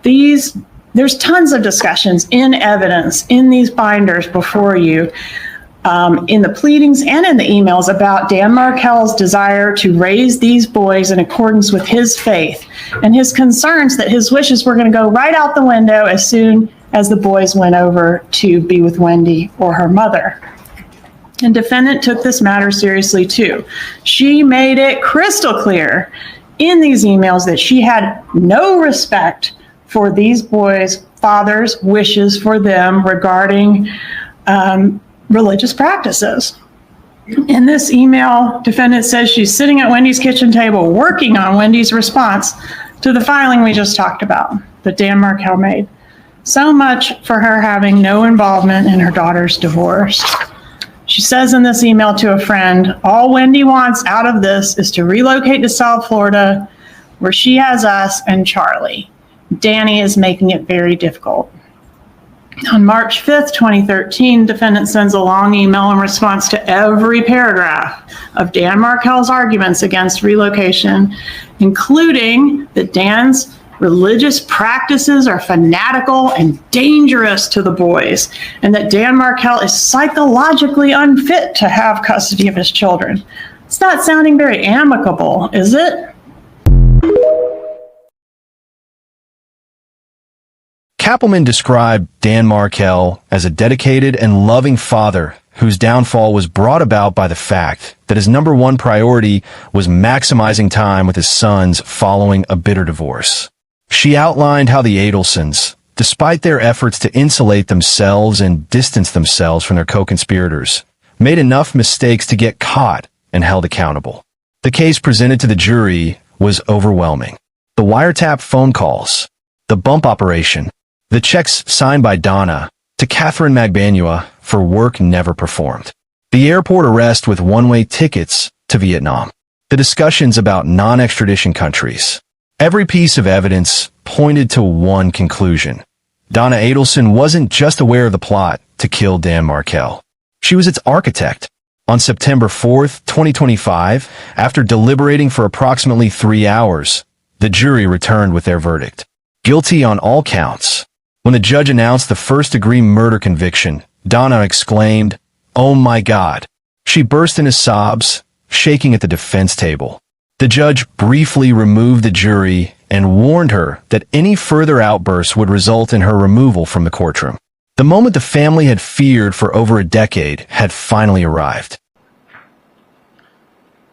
There's tons of discussions in evidence in these binders before you, in the pleadings and in the emails, about Dan Markel's desire to raise these boys in accordance with his faith and his concerns that his wishes were going to go right out the window as soon as the boys went over to be with Wendi or her mother. And defendant took this matter seriously too. She made it crystal clear in these emails that she had no respect for these boys' fathers' wishes for them regarding religious practices. In this email, defendant says she's sitting at Wendi's kitchen table working on Wendi's response to the filing we just talked about that Dan Markel made. So much for her having no involvement in her daughter's divorce. She says in this email to a friend, all Wendi wants out of this is to relocate to South Florida where she has us and Charlie. Danny is making it very difficult. On March 5th, 2013, defendant sends a long email in response to every paragraph of Dan Markel's arguments against relocation, including that Dan's religious practices are fanatical and dangerous to the boys, and that Dan Markel is psychologically unfit to have custody of his children. It's not sounding very amicable, is it? Kappelman described Dan Markel as a dedicated and loving father whose downfall was brought about by the fact that his number one priority was maximizing time with his sons following a bitter divorce. She outlined how the Adelsons, despite their efforts to insulate themselves and distance themselves from their co-conspirators, made enough mistakes to get caught and held accountable. The case presented to the jury was overwhelming. The wiretap phone calls, the bump operation, the checks signed by Donna to Katherine Magbanua for work never performed, the airport arrest with one-way tickets to Vietnam, the discussions about non-extradition countries. Every piece of evidence pointed to one conclusion. Donna Adelson wasn't just aware of the plot to kill Dan Markel. She was its architect. On September 4th, 2025, after deliberating for approximately 3 hours, the jury returned with their verdict. Guilty on all counts. When the judge announced the first-degree murder conviction, Donna exclaimed, "Oh my God." She burst into sobs, shaking at the defense table. The judge briefly removed the jury and warned her that any further outbursts would result in her removal from the courtroom. The moment the family had feared for over a decade had finally arrived.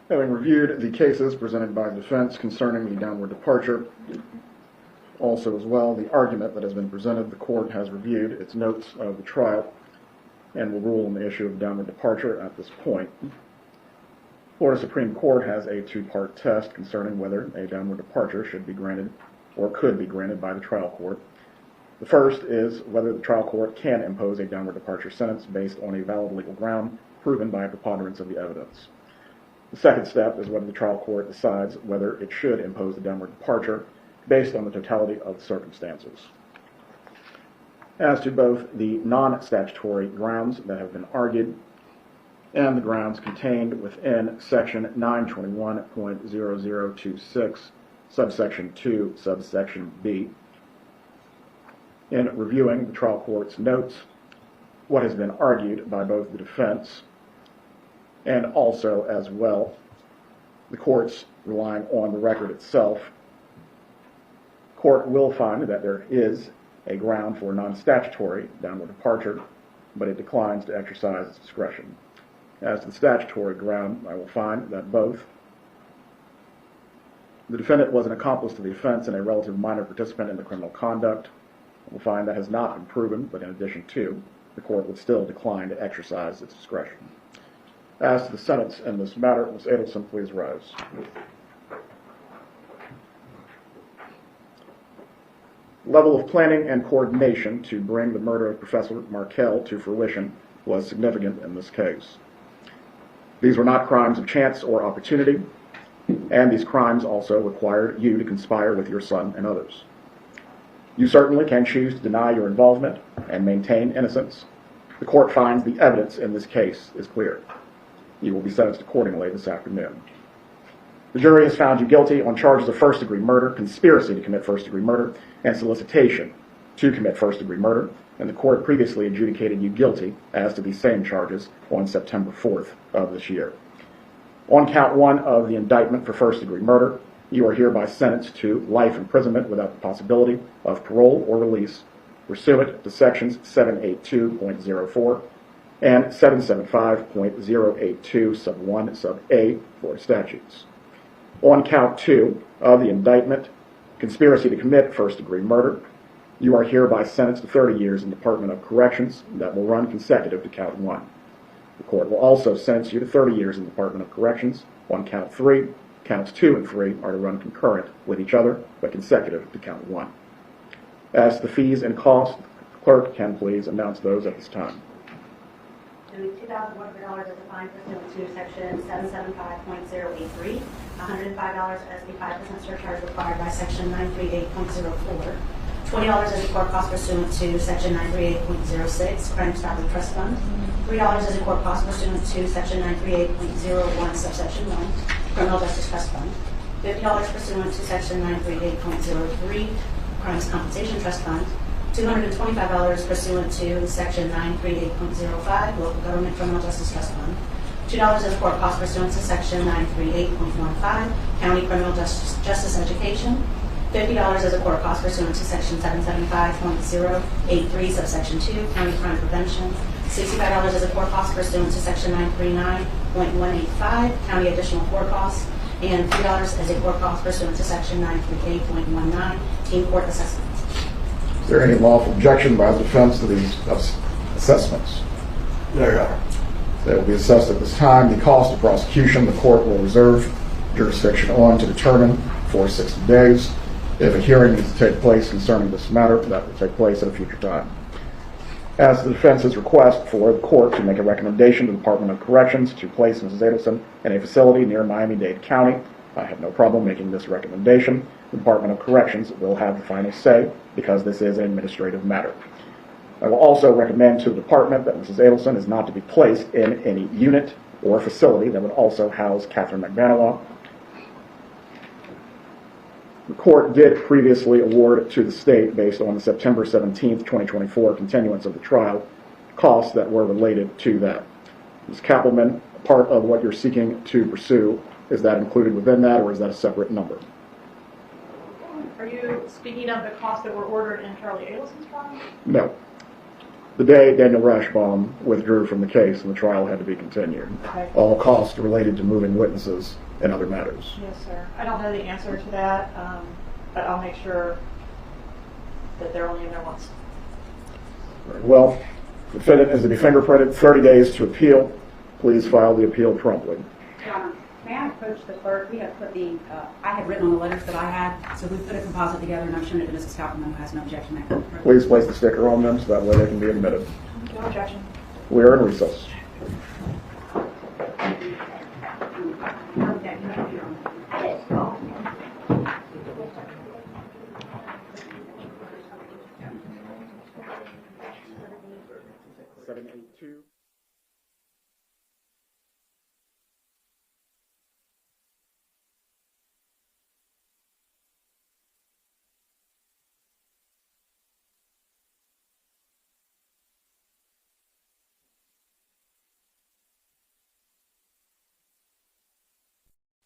Having reviewed the cases presented by the defense concerning the downward departure, also as well the argument that has been presented, the court has reviewed its notes of the trial and will rule on the issue of downward departure at this point. Florida Supreme Court has a two-part test concerning whether a downward departure should be granted or could be granted by the trial court. The first is whether the trial court can impose a downward departure sentence based on a valid legal ground proven by a preponderance of the evidence. The second step is whether the trial court decides whether it should impose a downward departure based on the totality of circumstances. As to both the non-statutory grounds that have been argued and the grounds contained within Section 921.0026, subsection 2, subsection B, in reviewing the trial court's notes, what has been argued by both the defense and also as well the court's relying on the record itself, court will find that there is a ground for non-statutory downward departure, but it declines to exercise its discretion. As to the statutory ground, I will find that both the defendant was an accomplice to the offense and a relative minor participant in the criminal conduct. I will find that has not been proven, but in addition to, the court would still decline to exercise its discretion. As to the sentence in this matter, Ms. Adelson, please rise. Level of planning and coordination to bring the murder of Professor Markel to fruition was significant in this case. These were not crimes of chance or opportunity, and these crimes also required you to conspire with your son and others. You certainly can choose to deny your involvement and maintain innocence. The court finds the evidence in this case is clear. You will be sentenced accordingly this afternoon. The jury has found you guilty on charges of first-degree murder, conspiracy to commit first-degree murder, and solicitation to commit first-degree murder, and the court previously adjudicated you guilty as to these same charges on September 4th of this year. On count 1 of the indictment for first-degree murder, you are hereby sentenced to life imprisonment without the possibility of parole or release, pursuant to sections 782.04 and 775.082 sub 1 sub A Florida statutes. On count 2 of the indictment, conspiracy to commit first-degree murder, you are hereby sentenced to 30 years in Department of Corrections that will run consecutive to count 1. The court will also sentence you to 30 years in the Department of Corrections on count 3. Counts 2 and 3 are to run concurrent with each other, but consecutive to count 1. As to the fees and costs, the clerk can please announce those at this time. $2,100 as a fine pursuant to section 775.083, $105 as the 5% surcharge required by section 938.04, $20 as a court cost pursuant to section 938.06, crime establishment trust fund, $3 as a court cost pursuant to section 938.01, subsection 1, criminal justice trust fund, $50 pursuant to section 938.03, crimes compensation trust fund, $225 pursuant to section 938.05, local government criminal justice trust fund, $2 as a court cost pursuant to section 938.15, county criminal justice education, $50 as a court cost pursuant to section 775.083, subsection 2, county crime prevention, $65 as a court cost pursuant to section 939.185, county additional court costs, and $3 as a court cost pursuant to section 938.19, team court assessments. Is there any lawful objection by the defense to these assessments? There you are. They will be assessed at this time. The cost of prosecution, the court will reserve jurisdiction on to determine for 60 days. If a hearing needs to take place concerning this matter, that will take place at a future time. As the defense's request for the court to make a recommendation to the Department of Corrections to place Mrs. Adelson in a facility near Miami-Dade County, I have no problem making this recommendation. The Department of Corrections will have the final say because this is an administrative matter. I will also recommend to the department that Mrs. Adelson is not to be placed in any unit or facility that would also house Katherine Magbanua. The court did previously award to the state, based on the September 17th, 2024 continuance of the trial, costs that were related to that. Ms. Kappelman, part of what you're seeking to pursue Is that included within that, or is that a separate number? Are you speaking of the costs that were ordered in Charlie Adelson's trial? No. The day Daniel Rashbaum withdrew from the case and the trial had to be continued. Okay. All costs related to moving witnesses and other matters. Yes, sir. I don't know the answer to that, but I'll make sure that they're only in there once. Very well. The defendant is to be fingerprinted, 30 days to appeal. Please file the appeal promptly. May I approach the clerk? We have put I had written on the letters that I had, so we put a composite together, and I've shown it to Mrs. Kaufman, who has no objection. Please place the sticker on them so that way they can be admitted. No objection. We are in recess.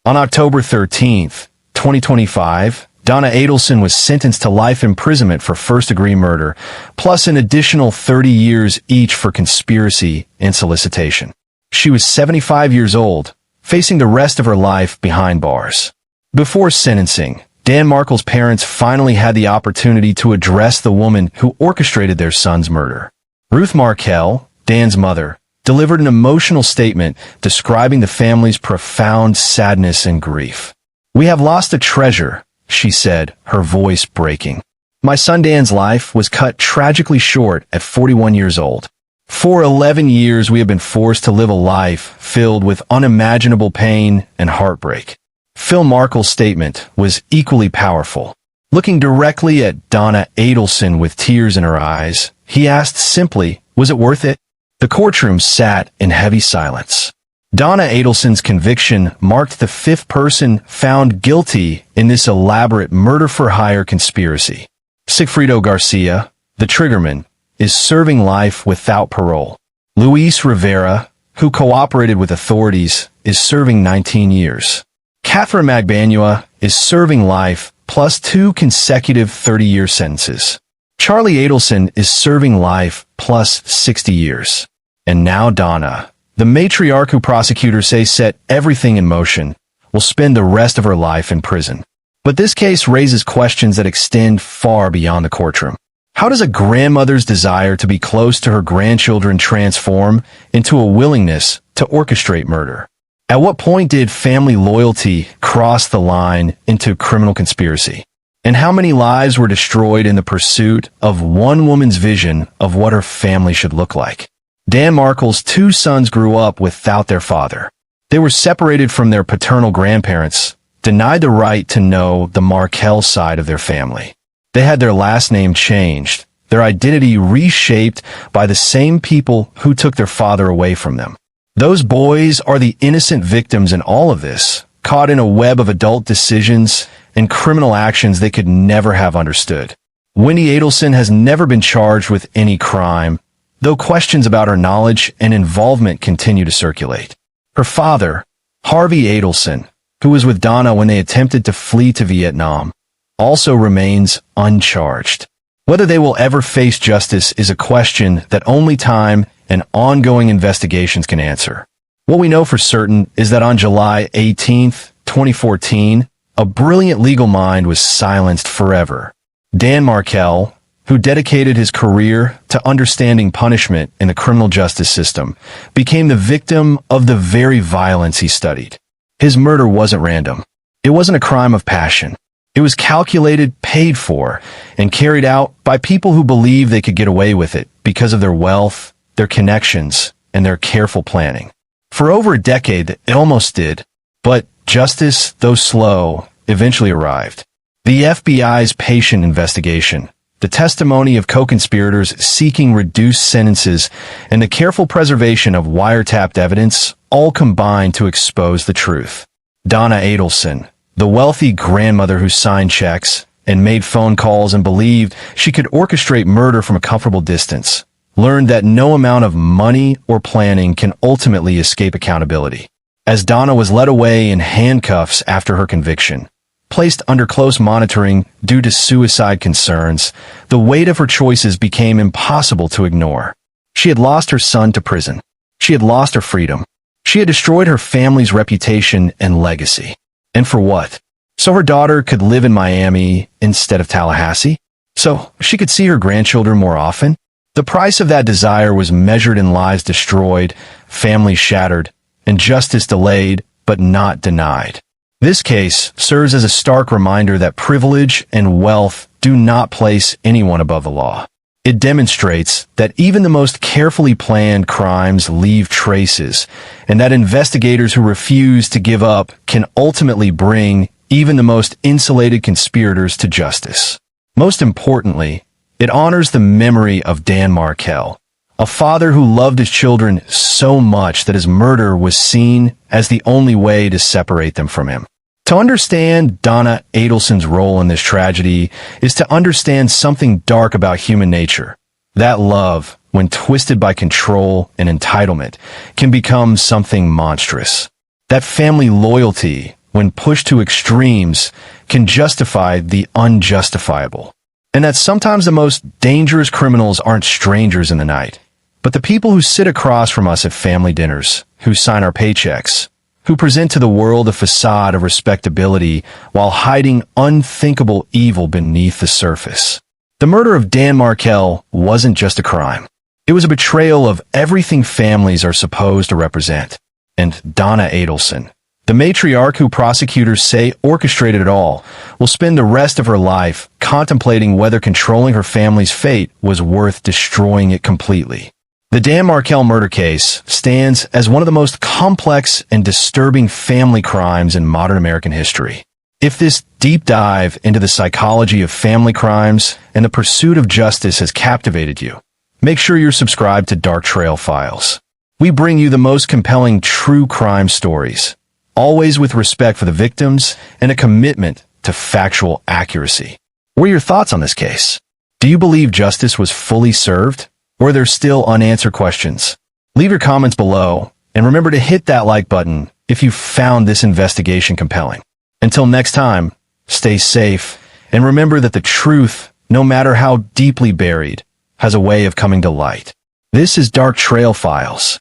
On October 13th, 2025, Donna Adelson was sentenced to life imprisonment for first-degree murder, plus an additional 30 years each for conspiracy and solicitation. She was 75 years old, facing the rest of her life behind bars. Before sentencing, Dan Markel's parents finally had the opportunity to address the woman who orchestrated their son's murder. Ruth Markel, Dan's mother, delivered an emotional statement describing the family's profound sadness and grief. "We have lost a treasure," she said, her voice breaking. "My son Dan's life was cut tragically short at 41 years old. For 11 years, we have been forced to live a life filled with unimaginable pain and heartbreak." Phil Markel's statement was equally powerful. Looking directly at Donna Adelson with tears in her eyes, he asked simply, "Was it worth it?" The courtroom sat in heavy silence. Donna Adelson's conviction marked the fifth person found guilty in this elaborate murder-for-hire conspiracy. Sigfredo Garcia, the triggerman, is serving life without parole. Luis Rivera, who cooperated with authorities, is serving 19 years. Katherine Magbanua is serving life plus 2 consecutive 30-year sentences. Charlie Adelson is serving life plus 60 years. And now Donna, the matriarch who prosecutors say set everything in motion, will spend the rest of her life in prison. But this case raises questions that extend far beyond the courtroom. How does a grandmother's desire to be close to her grandchildren transform into a willingness to orchestrate murder? At what point did family loyalty cross the line into criminal conspiracy? And how many lives were destroyed in the pursuit of one woman's vision of what her family should look like? Dan Markel's 2 sons grew up without their father. They were separated from their paternal grandparents, denied the right to know the Markel side of their family. They had their last name changed, their identity reshaped by the same people who took their father away from them. Those boys are the innocent victims in all of this, caught in a web of adult decisions and criminal actions they could never have understood. Wendi Adelson has never been charged with any crime, though questions about her knowledge and involvement continue to circulate. Her father, Harvey Adelson, who was with Donna when they attempted to flee to Vietnam, also remains uncharged. Whether they will ever face justice is a question that only time and ongoing investigations can answer. What we know for certain is that on July 18, 2014, a brilliant legal mind was silenced forever. Dan Markel, who dedicated his career to understanding punishment in the criminal justice system, became the victim of the very violence he studied. His murder wasn't random. It wasn't a crime of passion. It was calculated, paid for, and carried out by people who believed they could get away with it because of their wealth, their connections, and their careful planning. For over a decade, it almost did, but justice, though slow, eventually arrived. The FBI's patient investigation, the testimony of co-conspirators seeking reduced sentences, and the careful preservation of wiretapped evidence all combined to expose the truth. Donna Adelson, the wealthy grandmother who signed checks and made phone calls and believed she could orchestrate murder from a comfortable distance, learned that no amount of money or planning can ultimately escape accountability. as Donna was led away in handcuffs after her conviction. Placed under close monitoring due to suicide concerns, the weight of her choices became impossible to ignore. She had lost her son to prison. She had lost her freedom. She had destroyed her family's reputation and legacy. And for what? So her daughter could live in Miami instead of Tallahassee? So she could see her grandchildren more often? The price of that desire was measured in lives destroyed, families shattered, and justice delayed but not denied. This case serves as a stark reminder that privilege and wealth do not place anyone above the law. It demonstrates that even the most carefully planned crimes leave traces, and that investigators who refuse to give up can ultimately bring even the most insulated conspirators to justice. Most importantly, it honors the memory of Dan Markel, a father who loved his children so much that his murder was seen as the only way to separate them from him. To understand Donna Adelson's role in this tragedy is to understand something dark about human nature. That love, when twisted by control and entitlement, can become something monstrous. That family loyalty, when pushed to extremes, can justify the unjustifiable. And that sometimes the most dangerous criminals aren't strangers in the night, but the people who sit across from us at family dinners, who sign our paychecks, who present to the world a facade of respectability while hiding unthinkable evil beneath the surface. The murder of Dan Markel wasn't just a crime. It was a betrayal of everything families are supposed to represent. And Donna Adelson, the matriarch who prosecutors say orchestrated it all, will spend the rest of her life contemplating whether controlling her family's fate was worth destroying it completely. The Dan Markel murder case stands as one of the most complex and disturbing family crimes in modern American history. If this deep dive into the psychology of family crimes and the pursuit of justice has captivated you, make sure you're subscribed to Dark Trail Files. We bring you the most compelling true crime stories, always with respect for the victims and a commitment to factual accuracy. What are your thoughts on this case? Do you believe justice was fully served? Or are there still unanswered questions? Leave your comments below, and remember to hit that like button if you found this investigation compelling. Until next time, stay safe, and remember that the truth, no matter how deeply buried, has a way of coming to light. This is Dark Trail Files.